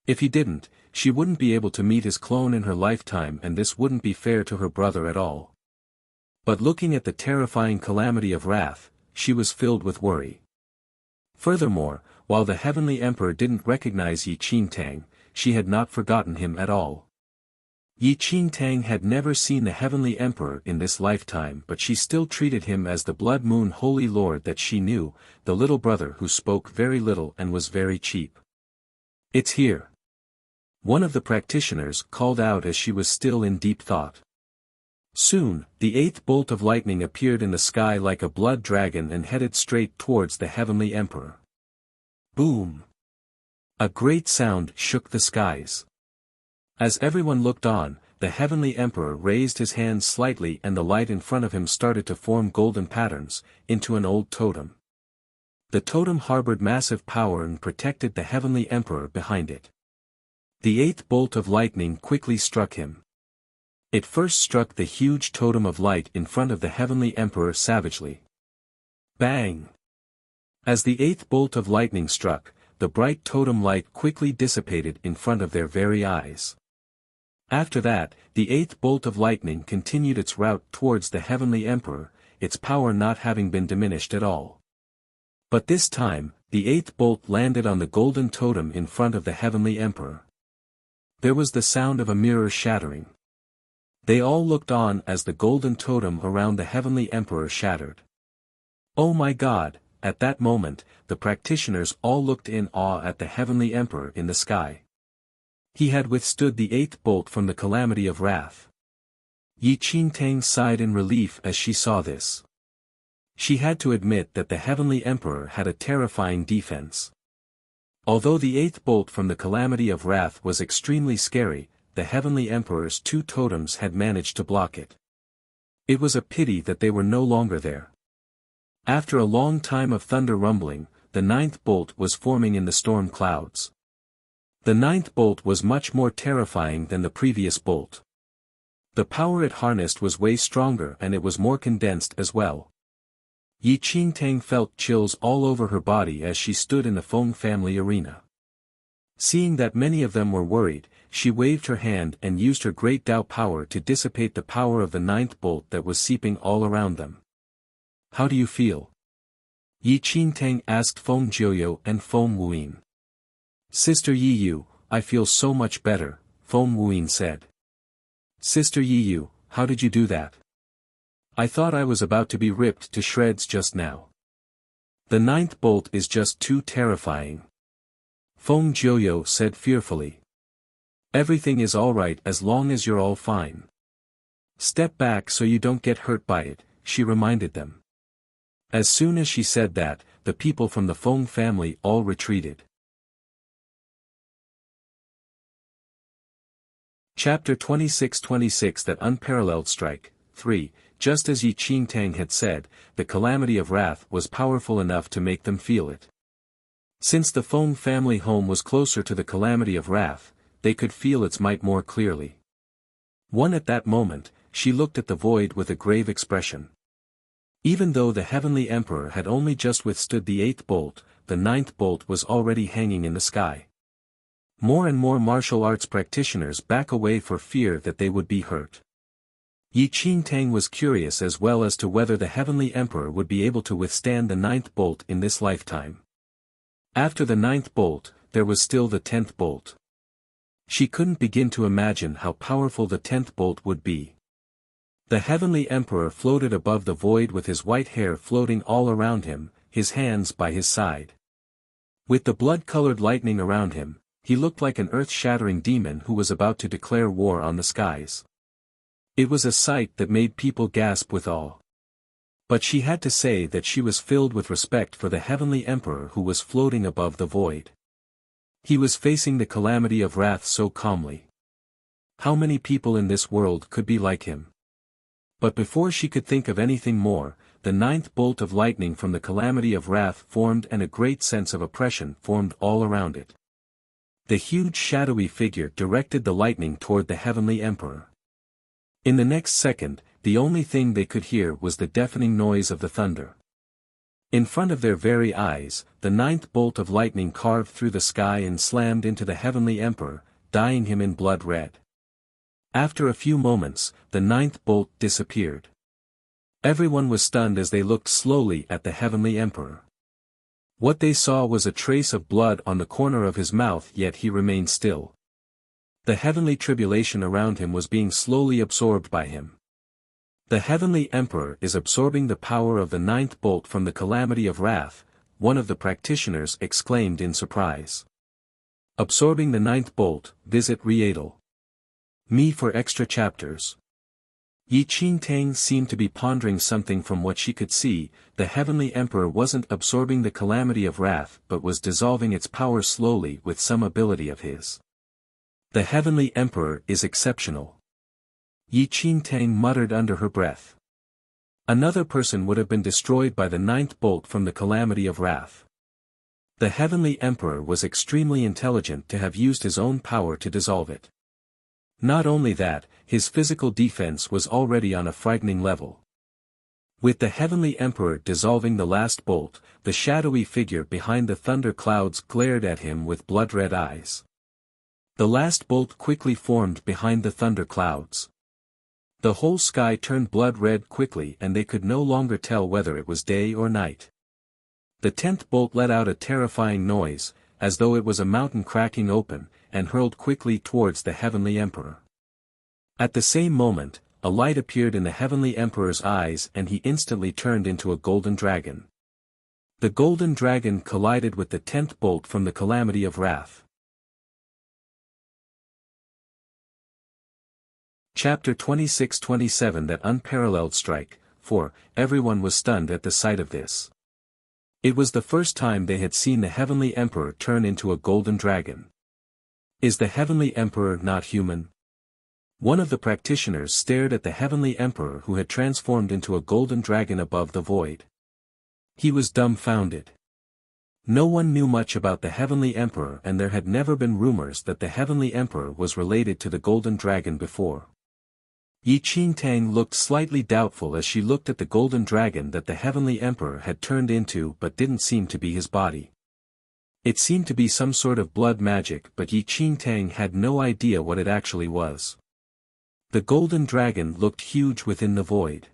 If he didn't, she wouldn't be able to meet his clone in her lifetime, and this wouldn't be fair to her brother at all. But looking at the terrifying calamity of wrath, she was filled with worry. Furthermore, while the heavenly emperor didn't recognize Yi Qingtang, she had not forgotten him at all. Yi Qingtang had never seen the heavenly emperor in this lifetime, but she still treated him as the blood moon holy lord that she knew, the little brother who spoke very little and was very cheap. "It's here," one of the practitioners called out as she was still in deep thought. Soon, the 8th bolt of lightning appeared in the sky like a blood dragon and headed straight towards the heavenly emperor. Boom! A great sound shook the skies. As everyone looked on, the heavenly emperor raised his hands slightly and the light in front of him started to form golden patterns, into an old totem. The totem harbored massive power and protected the heavenly emperor behind it. The 8th bolt of lightning quickly struck him. It first struck the huge totem of light in front of the heavenly emperor savagely. Bang! As the 8th bolt of lightning struck, the bright totem light quickly dissipated in front of their very eyes. After that, the 8th bolt of lightning continued its route towards the heavenly emperor, its power not having been diminished at all. But this time, the 8th bolt landed on the golden totem in front of the heavenly emperor. There was the sound of a mirror shattering. They all looked on as the golden totem around the heavenly emperor shattered. Oh my God! At that moment, the practitioners all looked in awe at the heavenly emperor in the sky. He had withstood the 8th bolt from the calamity of wrath. Yi Qingtang sighed in relief as she saw this. She had to admit that the heavenly emperor had a terrifying defense. Although the 8th bolt from the calamity of wrath was extremely scary, the heavenly emperor's 2 totems had managed to block it. It was a pity that they were no longer there. After a long time of thunder rumbling, the 9th bolt was forming in the storm clouds. The 9th bolt was much more terrifying than the previous bolt. The power it harnessed was way stronger and it was more condensed as well. Yi Qingtang felt chills all over her body as she stood in the Feng family arena. Seeing that many of them were worried, she waved her hand and used her great Tao power to dissipate the power of the 9th bolt that was seeping all around them. How do you feel? Yi Qingtang asked Feng Jiuyu and Feng Wuyin. Sister Yi Yu, I feel so much better, Feng Wuyin said. Sister Yi Yu, how did you do that? I thought I was about to be ripped to shreds just now. The ninth bolt is just too terrifying. Feng Jiuyu said fearfully. Everything is alright as long as you're all fine. Step back so you don't get hurt by it, she reminded them. As soon as she said that, the people from the Feng family all retreated. Chapter 26 That Unparalleled Strike. 3. Just as Yi Qingtang had said, the calamity of wrath was powerful enough to make them feel it. Since the Feng family home was closer to the calamity of wrath, they could feel its might more clearly. At that moment, she looked at the void with a grave expression. Even though the Heavenly Emperor had only just withstood the 8th bolt, the 9th bolt was already hanging in the sky. More and more martial arts practitioners back away for fear that they would be hurt. Yi Qingtang was curious as well as to whether the Heavenly Emperor would be able to withstand the 9th bolt in this lifetime. After the 9th bolt, there was still the 10th bolt. She couldn't begin to imagine how powerful the 10th bolt would be. The Heavenly Emperor floated above the void with his white hair floating all around him, his hands by his side. With the blood-colored lightning around him, he looked like an earth-shattering demon who was about to declare war on the skies. It was a sight that made people gasp with awe. But she had to say that she was filled with respect for the Heavenly Emperor who was floating above the void. He was facing the calamity of wrath so calmly. How many people in this world could be like him? But before she could think of anything more, the 9th bolt of lightning from the calamity of wrath formed and a great sense of oppression formed all around it. The huge shadowy figure directed the lightning toward the Heavenly Emperor. In the next second, the only thing they could hear was the deafening noise of the thunder. In front of their very eyes, the 9th bolt of lightning carved through the sky and slammed into the Heavenly Emperor, dyeing him in blood red. After a few moments, the 9th bolt disappeared. Everyone was stunned as they looked slowly at the Heavenly Emperor. What they saw was a trace of blood on the corner of his mouth, yet he remained still. The heavenly tribulation around him was being slowly absorbed by him. The Heavenly Emperor is absorbing the power of the 9th bolt from the calamity of wrath, one of the practitioners exclaimed in surprise. Absorbing the 9th bolt, visit Riedel. Me for extra chapters. Yi Qingtang seemed to be pondering something. From what she could see, the Heavenly Emperor wasn't absorbing the calamity of wrath but was dissolving its power slowly with some ability of his. The Heavenly Emperor is exceptional. Yi Qingtang muttered under her breath. Another person would have been destroyed by the 9th bolt from the calamity of wrath. The Heavenly Emperor was extremely intelligent to have used his own power to dissolve it. Not only that, his physical defense was already on a frightening level. With the Heavenly Emperor dissolving the last bolt, the shadowy figure behind the thunder clouds glared at him with blood-red eyes. The last bolt quickly formed behind the thunder clouds. The whole sky turned blood-red quickly and they could no longer tell whether it was day or night. The 10th bolt let out a terrifying noise, as though it was a mountain cracking open, and hurled quickly towards the Heavenly Emperor. At the same moment, a light appeared in the Heavenly Emperor's eyes and he instantly turned into a golden dragon. The golden dragon collided with the 10th bolt from the calamity of wrath. Chapter 26-27 That Unparalleled Strike. 4. Everyone was stunned at the sight of this. It was the first time they had seen the Heavenly Emperor turn into a golden dragon. Is the Heavenly Emperor not human? One of the practitioners stared at the Heavenly Emperor who had transformed into a golden dragon above the void. He was dumbfounded. No one knew much about the Heavenly Emperor and there had never been rumors that the Heavenly Emperor was related to the golden dragon before. Yi Qingtang looked slightly doubtful as she looked at the golden dragon that the Heavenly Emperor had turned into but didn't seem to be his body. It seemed to be some sort of blood magic but Yi Qingtang had no idea what it actually was. The golden dragon looked huge within the void.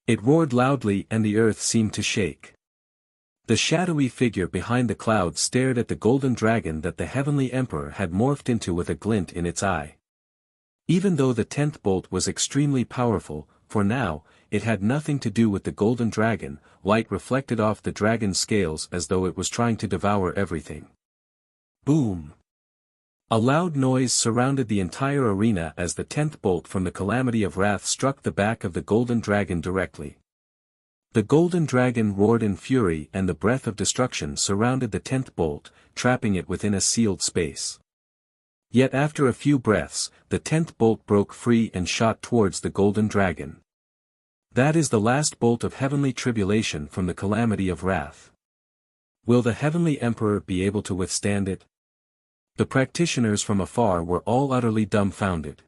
It roared loudly and the earth seemed to shake. The shadowy figure behind the cloud stared at the golden dragon that the heavenly emperor had morphed into with a glint in its eye. Even though the 10th bolt was extremely powerful, for now, it had nothing to do with the golden dragon. Light reflected off the dragon's scales as though it was trying to devour everything. Boom! A loud noise surrounded the entire arena as the 10th bolt from the Calamity of Wrath struck the back of the golden dragon directly. The golden dragon roared in fury and the breath of destruction surrounded the 10th bolt, trapping it within a sealed space. Yet after a few breaths, the 10th bolt broke free and shot towards the golden dragon. That is the last bolt of heavenly tribulation from the Calamity of Wrath. Will the heavenly emperor be able to withstand it? The practitioners from afar were all utterly dumbfounded.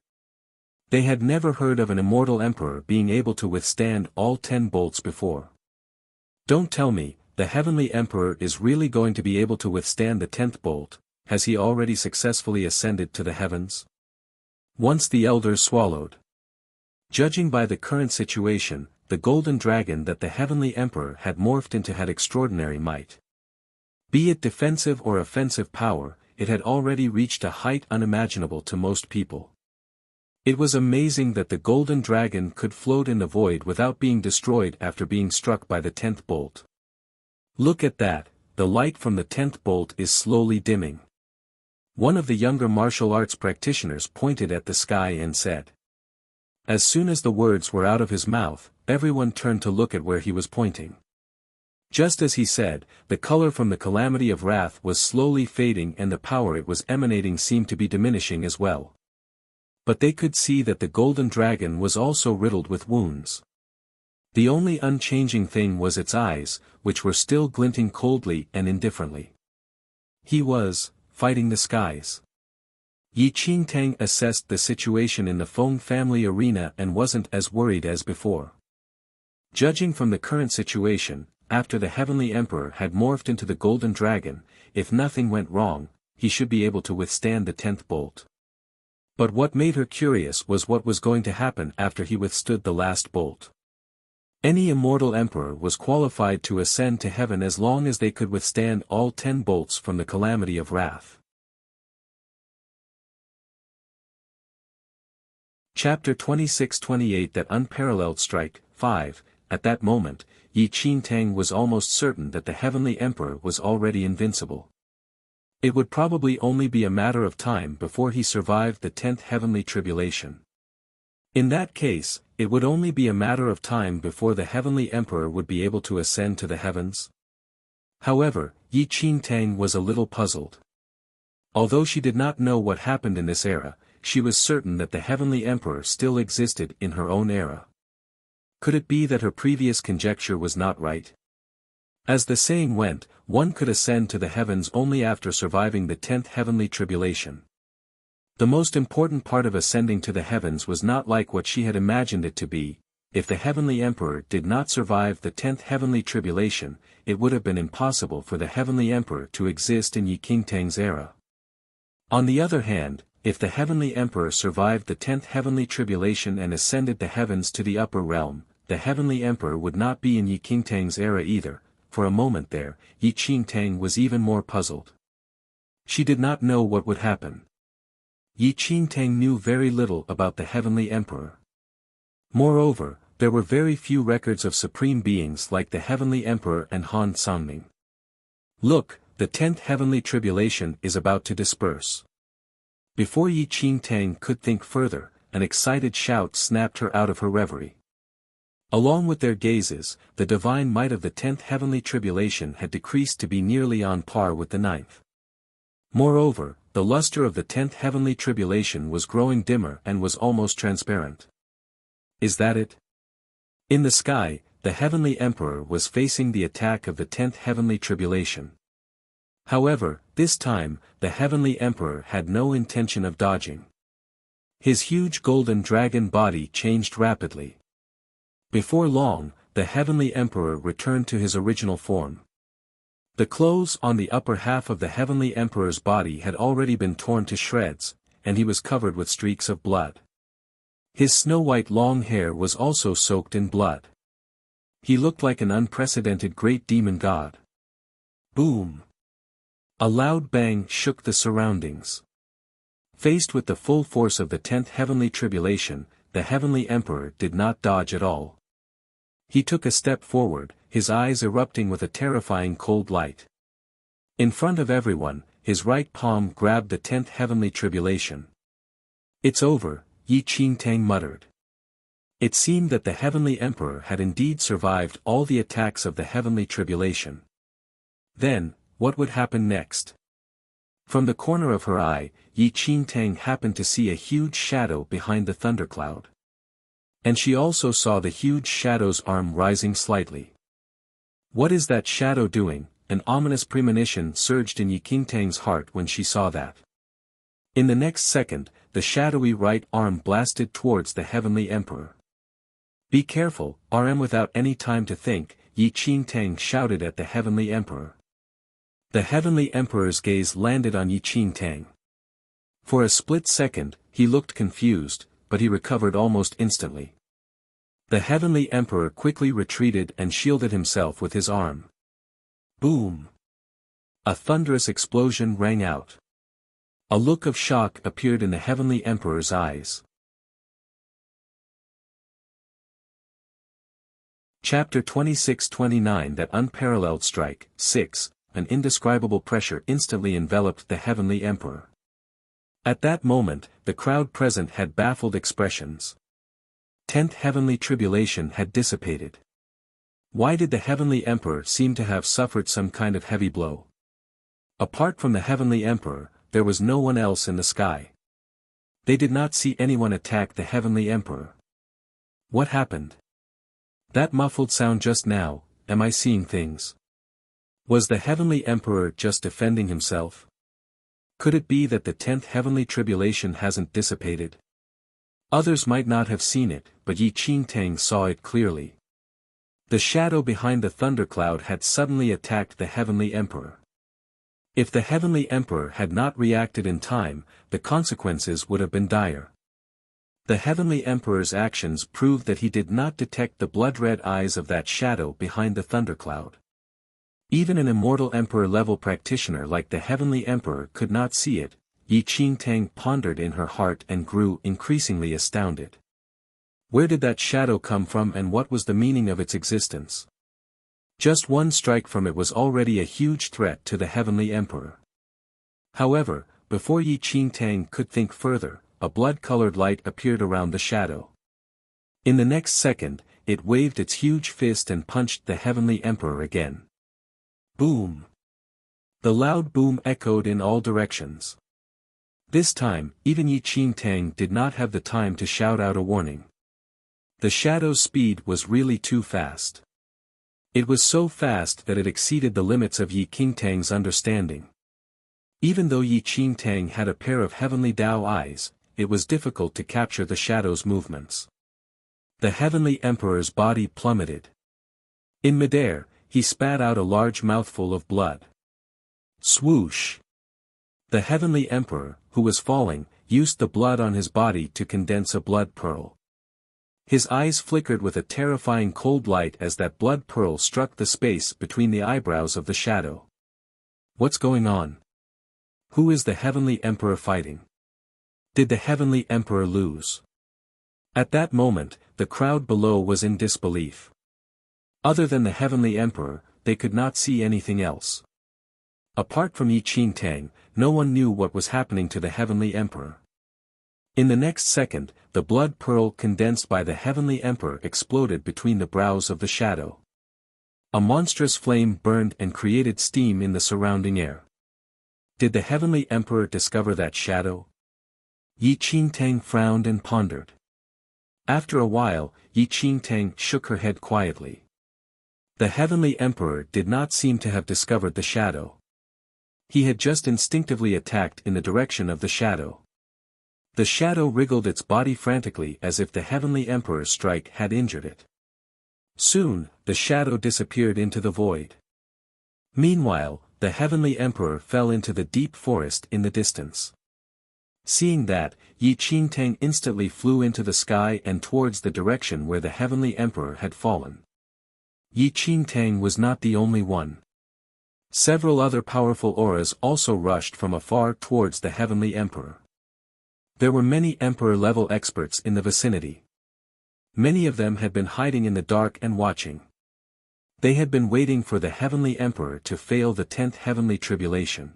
They had never heard of an immortal emperor being able to withstand all 10 bolts before. Don't tell me, the heavenly emperor is really going to be able to withstand the 10th bolt. Has he already successfully ascended to the heavens? Once the elders swallowed. Judging by the current situation, the golden dragon that the heavenly emperor had morphed into had extraordinary might. Be it defensive or offensive power, it had already reached a height unimaginable to most people. It was amazing that the golden dragon could float in the void without being destroyed after being struck by the 10th bolt. Look at that, the light from the 10th bolt is slowly dimming. One of the younger martial arts practitioners pointed at the sky and said. As soon as the words were out of his mouth, everyone turned to look at where he was pointing. Just as he said, the color from the Calamity of Wrath was slowly fading and the power it was emanating seemed to be diminishing as well. But they could see that the golden dragon was also riddled with wounds. The only unchanging thing was its eyes, which were still glinting coldly and indifferently. He was fighting the skies. Yi Qingtang assessed the situation in the Feng family arena and wasn't as worried as before. Judging from the current situation, after the heavenly emperor had morphed into the golden dragon, if nothing went wrong, he should be able to withstand the 10th bolt. But what made her curious was what was going to happen after he withstood the last bolt. Any immortal emperor was qualified to ascend to heaven as long as they could withstand all 10 bolts from the Calamity of Wrath. Chapter 26-28 That Unparalleled Strike, 5. At that moment, Yi Qingtang was almost certain that the heavenly emperor was already invincible. It would probably only be a matter of time before he survived the 10th heavenly tribulation. In that case, it would only be a matter of time before the heavenly emperor would be able to ascend to the heavens. However, Yi Qingtang was a little puzzled. Although she did not know what happened in this era, she was certain that the heavenly emperor still existed in her own era. Could it be that her previous conjecture was not right? As the saying went, one could ascend to the heavens only after surviving the 10th heavenly tribulation. The most important part of ascending to the heavens was not like what she had imagined it to be. If the heavenly emperor did not survive the 10th heavenly tribulation, it would have been impossible for the heavenly emperor to exist in Yi Qingtang's era. On the other hand, if the heavenly emperor survived the 10th heavenly tribulation and ascended the heavens to the upper realm, the heavenly emperor would not be in Yi Qingtang's era either. For a moment there, Yi Qingtang was even more puzzled. She did not know what would happen. Yi Qingtang knew very little about the heavenly emperor. Moreover, there were very few records of supreme beings like the heavenly emperor and Han Sangming. Look, the 10th heavenly tribulation is about to disperse. Before Yi Qingtang could think further, an excited shout snapped her out of her reverie. Along with their gazes, the divine might of the 10th heavenly tribulation had decreased to be nearly on par with the 9th. Moreover, the luster of the 10th heavenly tribulation was growing dimmer and was almost transparent. Is that it? In the sky, the heavenly emperor was facing the attack of the 10th heavenly tribulation. However, this time, the heavenly emperor had no intention of dodging. His huge golden dragon body changed rapidly. Before long, the heavenly emperor returned to his original form. The clothes on the upper half of the heavenly emperor's body had already been torn to shreds, and he was covered with streaks of blood. His snow-white long hair was also soaked in blood. He looked like an unprecedented great demon god. Boom! A loud bang shook the surroundings. Faced with the full force of the 10th heavenly tribulation, the heavenly emperor did not dodge at all. He took a step forward, his eyes erupting with a terrifying cold light. In front of everyone, his right palm grabbed the 10th heavenly tribulation. "It's over," Yi Qingtang muttered. It seemed that the heavenly emperor had indeed survived all the attacks of the heavenly tribulation. Then, what would happen next? From the corner of her eye, Yi Qingtang happened to see a huge shadow behind the thundercloud. And she also saw the huge shadow's arm rising slightly. "What is that shadow doing?" An ominous premonition surged in Yi Qingtang's heart when she saw that. In the next second, the shadowy right arm blasted towards the heavenly emperor. "Be careful, RM!" Without any time to think, Yi Qingtang shouted at the heavenly emperor. The heavenly emperor's gaze landed on Yi Qingtang. For a split second, he looked confused, but he recovered almost instantly. The heavenly emperor quickly retreated and shielded himself with his arm. Boom! A thunderous explosion rang out. A look of shock appeared in the heavenly emperor's eyes. Chapter 26-29 That unparalleled strike. 6. An indescribable pressure instantly enveloped the heavenly emperor. At that moment, the crowd present had baffled expressions. 10th heavenly tribulation had dissipated. Why did the heavenly emperor seem to have suffered some kind of heavy blow? Apart from the heavenly emperor, there was no one else in the sky. They did not see anyone attack the heavenly emperor. What happened? That muffled sound just now, am I seeing things? Was the heavenly emperor just defending himself? Could it be that the 10th heavenly tribulation hasn't dissipated? Others might not have seen it, but Yi Qingtang saw it clearly. The shadow behind the thundercloud had suddenly attacked the heavenly emperor. If the heavenly emperor had not reacted in time, the consequences would have been dire. The heavenly emperor's actions proved that he did not detect the blood-red eyes of that shadow behind the thundercloud. Even an immortal emperor-level practitioner like the heavenly emperor could not see it. Yi Qingtang pondered in her heart and grew increasingly astounded. Where did that shadow come from and what was the meaning of its existence? Just one strike from it was already a huge threat to the heavenly emperor. However, before Yi Qingtang could think further, a blood-colored light appeared around the shadow. In the next second, it waved its huge fist and punched the heavenly emperor again. Boom! The loud boom echoed in all directions. This time, even Yi Qingtang did not have the time to shout out a warning. The shadow's speed was really too fast. It was so fast that it exceeded the limits of Yi Qingtang's understanding. Even though Yi Qingtang had a pair of heavenly Dao eyes, it was difficult to capture the shadow's movements. The heavenly emperor's body plummeted. In midair, he spat out a large mouthful of blood. Swoosh! The heavenly emperor, who was falling, used the blood on his body to condense a blood pearl. His eyes flickered with a terrifying cold light as that blood pearl struck the space between the eyebrows of the shadow. What's going on? Who is the heavenly emperor fighting? Did the heavenly emperor lose? At that moment, the crowd below was in disbelief. Other than the heavenly emperor, they could not see anything else. Apart from Yi Qingtang, no one knew what was happening to the heavenly emperor. In the next second, the blood pearl condensed by the heavenly emperor exploded between the brows of the shadow. A monstrous flame burned and created steam in the surrounding air. Did the heavenly emperor discover that shadow? Yi Qingtang frowned and pondered. After a while, Yi Qingtang shook her head quietly. The heavenly emperor did not seem to have discovered the shadow. He had just instinctively attacked in the direction of the shadow. The shadow wriggled its body frantically as if the heavenly emperor's strike had injured it. Soon, the shadow disappeared into the void. Meanwhile, the heavenly emperor fell into the deep forest in the distance. Seeing that, Yi Qingtang instantly flew into the sky and towards the direction where the heavenly emperor had fallen. Yi Qingtang was not the only one. Several other powerful auras also rushed from afar towards the Heavenly Emperor. There were many Emperor-level experts in the vicinity. Many of them had been hiding in the dark and watching. They had been waiting for the Heavenly Emperor to fail the 10th heavenly tribulation.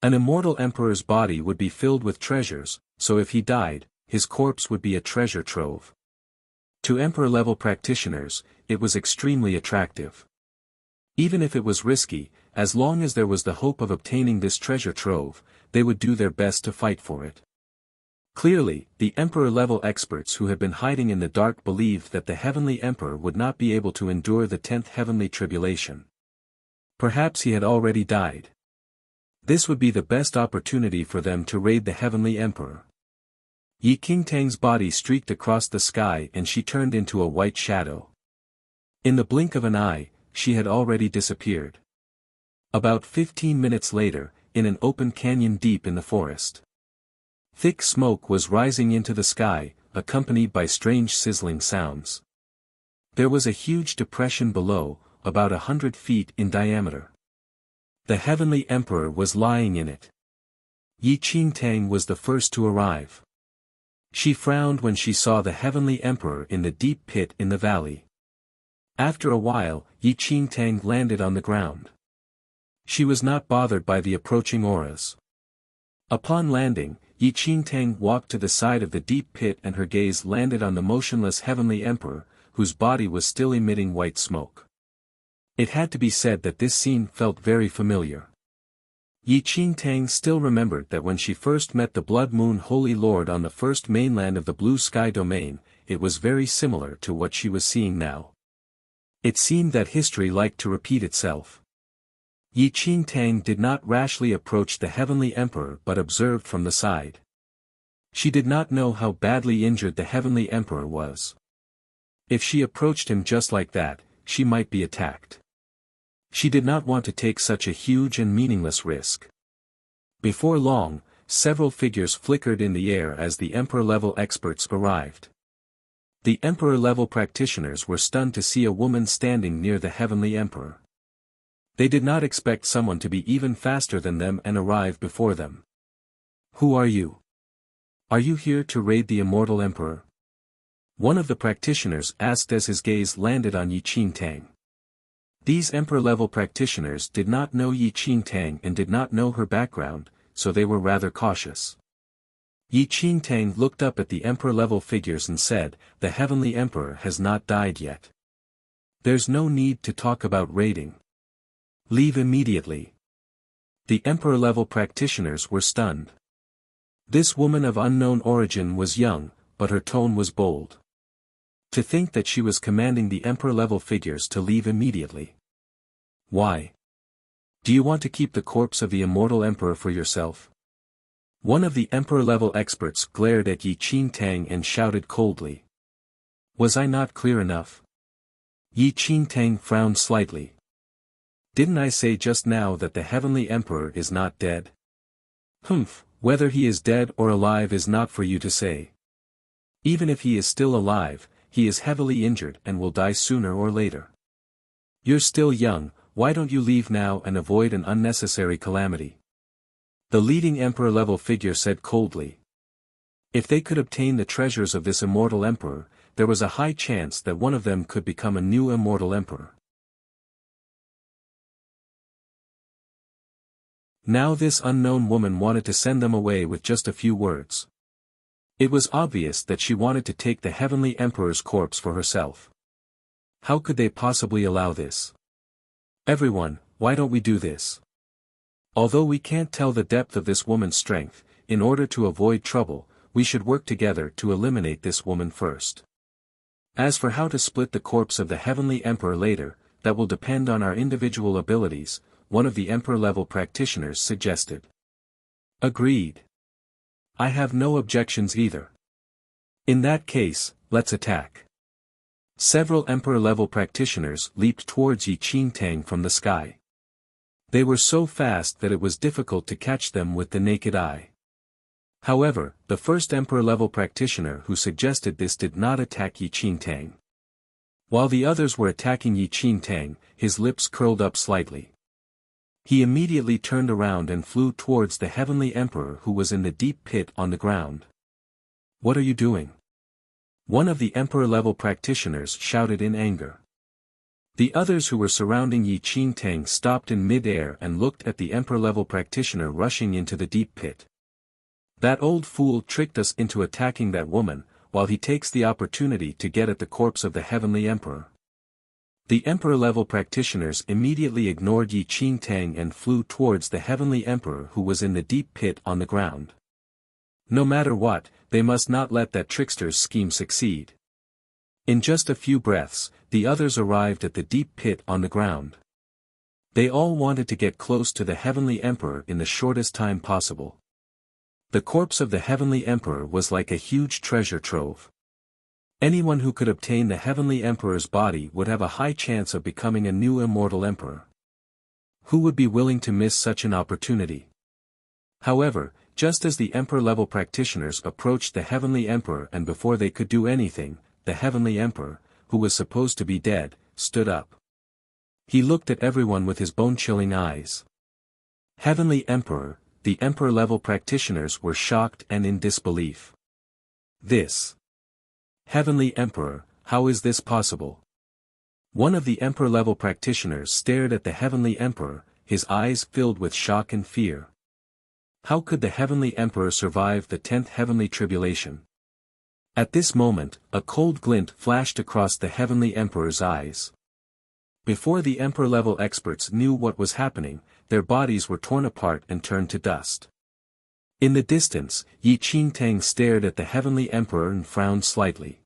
An immortal emperor's body would be filled with treasures, so if he died, his corpse would be a treasure trove. To emperor-level practitioners, it was extremely attractive. Even if it was risky, as long as there was the hope of obtaining this treasure trove, they would do their best to fight for it. Clearly, the emperor-level experts who had been hiding in the dark believed that the Heavenly Emperor would not be able to endure the 10th heavenly tribulation. Perhaps he had already died. This would be the best opportunity for them to raid the Heavenly Emperor. Yi Qingtang's body streaked across the sky and she turned into a white shadow. In the blink of an eye, she had already disappeared. About 15 minutes later, in an open canyon deep in the forest. Thick smoke was rising into the sky, accompanied by strange sizzling sounds. There was a huge depression below, about 100 feet in diameter. The Heavenly Emperor was lying in it. Yi Qingtang was the first to arrive. She frowned when she saw the Heavenly Emperor in the deep pit in the valley. After a while, Yi Qingtang landed on the ground. She was not bothered by the approaching auras. Upon landing, Yi Qingtang walked to the side of the deep pit and her gaze landed on the motionless Heavenly Emperor, whose body was still emitting white smoke. It had to be said that this scene felt very familiar. Yi Qingtang still remembered that when she first met the Blood Moon Holy Lord on the first mainland of the Blue Sky Domain, it was very similar to what she was seeing now. It seemed that history liked to repeat itself. Yi Qingtang did not rashly approach the Heavenly Emperor but observed from the side. She did not know how badly injured the Heavenly Emperor was. If she approached him just like that, she might be attacked. She did not want to take such a huge and meaningless risk. Before long, several figures flickered in the air as the Emperor-level experts arrived. The Emperor-level practitioners were stunned to see a woman standing near the Heavenly Emperor. They did not expect someone to be even faster than them and arrive before them. Who are you? Are you here to raid the Immortal Emperor? One of the practitioners asked as his gaze landed on Yi Qingtang. These Emperor-level practitioners did not know Yi Qingtang and did not know her background, so they were rather cautious. Yi Qingtang looked up at the Emperor-level figures and said, "The Heavenly Emperor has not died yet. There's no need to talk about raiding. Leave immediately." The Emperor-level practitioners were stunned. This woman of unknown origin was young, but her tone was bold. To think that she was commanding the Emperor-level figures to leave immediately. Why? Do you want to keep the corpse of the Immortal Emperor for yourself? One of the Emperor-level experts glared at Yi Qingtang and shouted coldly. Was I not clear enough? Yi Qingtang frowned slightly. Didn't I say just now that the Heavenly Emperor is not dead? Humph, whether he is dead or alive is not for you to say. Even if he is still alive, he is heavily injured and will die sooner or later. You're still young, why don't you leave now and avoid an unnecessary calamity? The leading Emperor-level figure said coldly. If they could obtain the treasures of this Immortal Emperor, there was a high chance that one of them could become a new Immortal Emperor. Now this unknown woman wanted to send them away with just a few words. It was obvious that she wanted to take the Heavenly Emperor's corpse for herself. How could they possibly allow this? Everyone, why don't we do this? Although we can't tell the depth of this woman's strength, in order to avoid trouble, we should work together to eliminate this woman first. As for how to split the corpse of the Heavenly Emperor later, that will depend on our individual abilities, one of the Emperor-level practitioners suggested. Agreed. I have no objections either. In that case, let's attack. Several Emperor-level practitioners leaped towards Yi Qingtang from the sky. They were so fast that it was difficult to catch them with the naked eye. However, the first Emperor-level practitioner who suggested this did not attack Yi Qingtang. While the others were attacking Yi Qingtang, his lips curled up slightly. He immediately turned around and flew towards the Heavenly Emperor who was in the deep pit on the ground. "What are you doing?" one of the Emperor-level practitioners shouted in anger. The others who were surrounding Yi Qingtang stopped in mid-air and looked at the Emperor-level practitioner rushing into the deep pit. "That old fool tricked us into attacking that woman, while he takes the opportunity to get at the corpse of the Heavenly Emperor." The Emperor-level practitioners immediately ignored Yi Qingtang and flew towards the Heavenly Emperor who was in the deep pit on the ground. No matter what, they must not let that trickster's scheme succeed. In just a few breaths, the others arrived at the deep pit on the ground. They all wanted to get close to the Heavenly Emperor in the shortest time possible. The corpse of the Heavenly Emperor was like a huge treasure trove. Anyone who could obtain the Heavenly Emperor's body would have a high chance of becoming a new immortal emperor. Who would be willing to miss such an opportunity? However, just as the Emperor-level practitioners approached the Heavenly Emperor and before they could do anything, the Heavenly Emperor, who was supposed to be dead, stood up. He looked at everyone with his bone-chilling eyes. Heavenly Emperor, the Emperor-level practitioners were shocked and in disbelief. This Heavenly Emperor, how is this possible? One of the Emperor-level practitioners stared at the Heavenly Emperor, his eyes filled with shock and fear. How could the Heavenly Emperor survive the 10th Heavenly Tribulation? At this moment, a cold glint flashed across the Heavenly Emperor's eyes. Before the Emperor-level experts knew what was happening, their bodies were torn apart and turned to dust. In the distance, Yi Qingtang stared at the Heavenly Emperor and frowned slightly.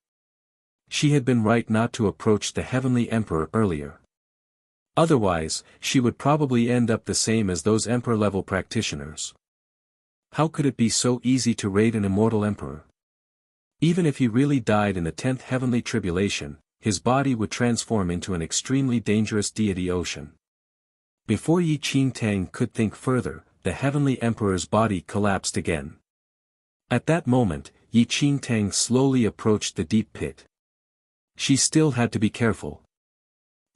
She had been right not to approach the Heavenly Emperor earlier. Otherwise, she would probably end up the same as those Emperor-level practitioners. How could it be so easy to raid an immortal emperor? Even if he really died in the 10th Heavenly Tribulation, his body would transform into an extremely dangerous deity ocean. Before Yi Qingtang could think further, the Heavenly Emperor's body collapsed again. At that moment, Yi Qingtang slowly approached the deep pit. She still had to be careful.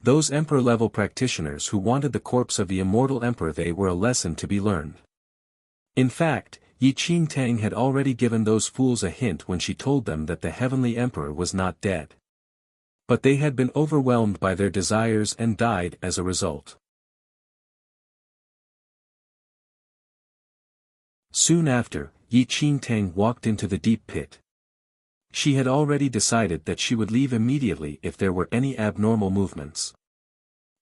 Those Emperor-level practitioners who wanted the corpse of the immortal emperor, they were a lesson to be learned. In fact, Yi Qingtang had already given those fools a hint when she told them that the Heavenly Emperor was not dead. But they had been overwhelmed by their desires and died as a result. Soon after, Yi Qingtang walked into the deep pit. She had already decided that she would leave immediately if there were any abnormal movements.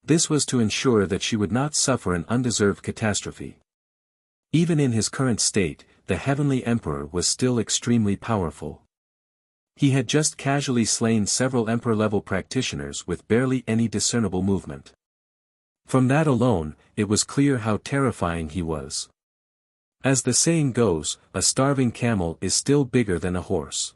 This was to ensure that she would not suffer an undeserved catastrophe. Even in his current state, the Heavenly Emperor was still extremely powerful. He had just casually slain several Emperor-level practitioners with barely any discernible movement. From that alone, it was clear how terrifying he was. As the saying goes, a starving camel is still bigger than a horse.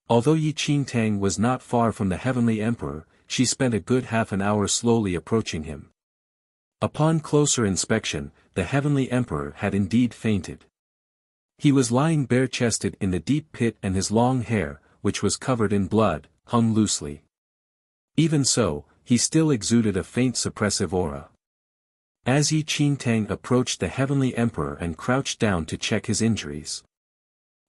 Although Yi Qingtang was not far from the Heavenly Emperor, she spent a good half an hour slowly approaching him. Upon closer inspection, the Heavenly Emperor had indeed fainted. He was lying bare-chested in the deep pit and his long hair, which was covered in blood, hung loosely. Even so, he still exuded a faint suppressive aura. As Yi Qingtang approached the Heavenly Emperor and crouched down to check his injuries.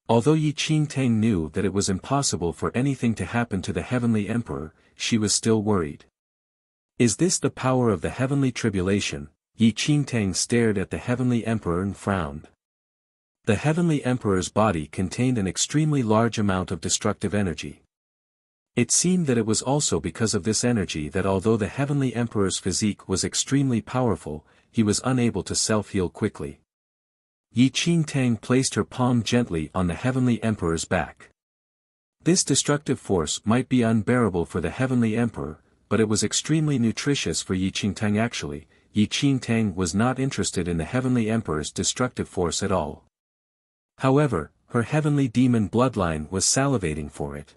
Although Yi Qingtang knew that it was impossible for anything to happen to the Heavenly Emperor, she was still worried. Is this the power of the Heavenly Tribulation? Yi Qingtang stared at the Heavenly Emperor and frowned. The Heavenly Emperor's body contained an extremely large amount of destructive energy. It seemed that it was also because of this energy that although the Heavenly Emperor's physique was extremely powerful, he was unable to self-heal quickly. Yi Qingtang placed her palm gently on the Heavenly Emperor's back. This destructive force might be unbearable for the Heavenly Emperor, but it was extremely nutritious for Yi Qingtang actually. Yi Qingtang was not interested in the Heavenly Emperor's destructive force at all. However, her heavenly demon bloodline was salivating for it.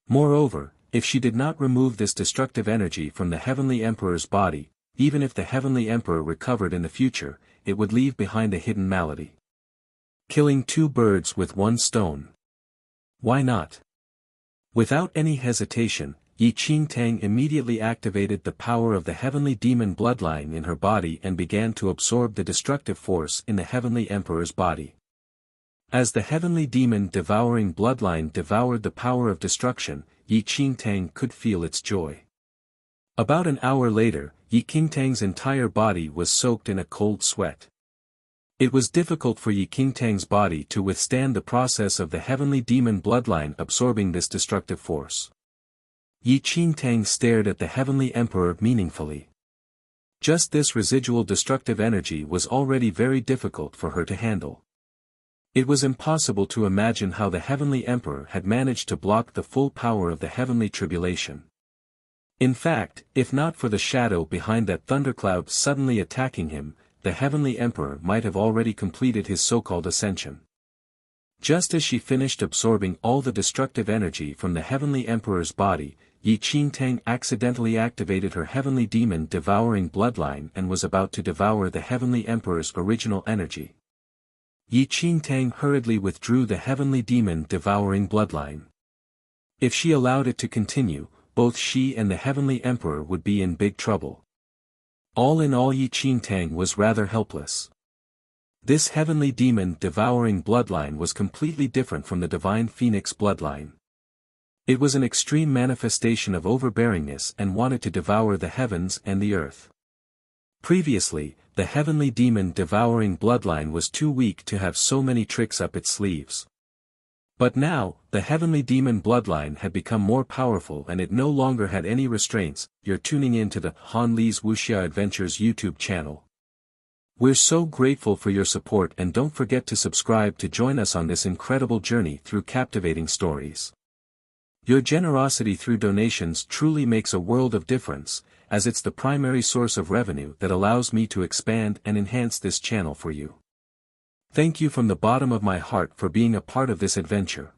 Moreover, if she did not remove this destructive energy from the Heavenly Emperor's body, even if the Heavenly Emperor recovered in the future, it would leave behind a hidden malady. Killing two birds with one stone. Why not? Without any hesitation, Yi Qingtang immediately activated the power of the heavenly demon bloodline in her body and began to absorb the destructive force in the heavenly emperor's body. As the heavenly demon devouring bloodline devoured the power of destruction, Yi Qingtang could feel its joy. About an hour later, Yi Qingtang's entire body was soaked in a cold sweat. It was difficult for Yi Qingtang's body to withstand the process of the heavenly demon bloodline absorbing this destructive force. Yi Qingtang stared at the heavenly emperor meaningfully. Just this residual destructive energy was already very difficult for her to handle. It was impossible to imagine how the heavenly emperor had managed to block the full power of the heavenly tribulation. In fact, if not for the shadow behind that thundercloud suddenly attacking him, the heavenly emperor might have already completed his so-called ascension. Just as she finished absorbing all the destructive energy from the heavenly emperor's body, Yi Qingtang accidentally activated her heavenly demon devouring bloodline and was about to devour the heavenly emperor's original energy. Yi Qingtang hurriedly withdrew the heavenly demon devouring bloodline. If she allowed it to continue, both she and the heavenly emperor would be in big trouble. All in all, Yi Qingtang was rather helpless. This heavenly demon devouring bloodline was completely different from the divine phoenix bloodline. It was an extreme manifestation of overbearingness and wanted to devour the heavens and the earth. Previously, the heavenly demon devouring bloodline was too weak to have so many tricks up its sleeves. But now, the heavenly demon bloodline had become more powerful and it no longer had any restraints. You're tuning in to the Han Li's Wuxia Adventures YouTube channel. We're so grateful for your support, and don't forget to subscribe to join us on this incredible journey through captivating stories. Your generosity through donations truly makes a world of difference, as it's the primary source of revenue that allows me to expand and enhance this channel for you. Thank you from the bottom of my heart for being a part of this adventure.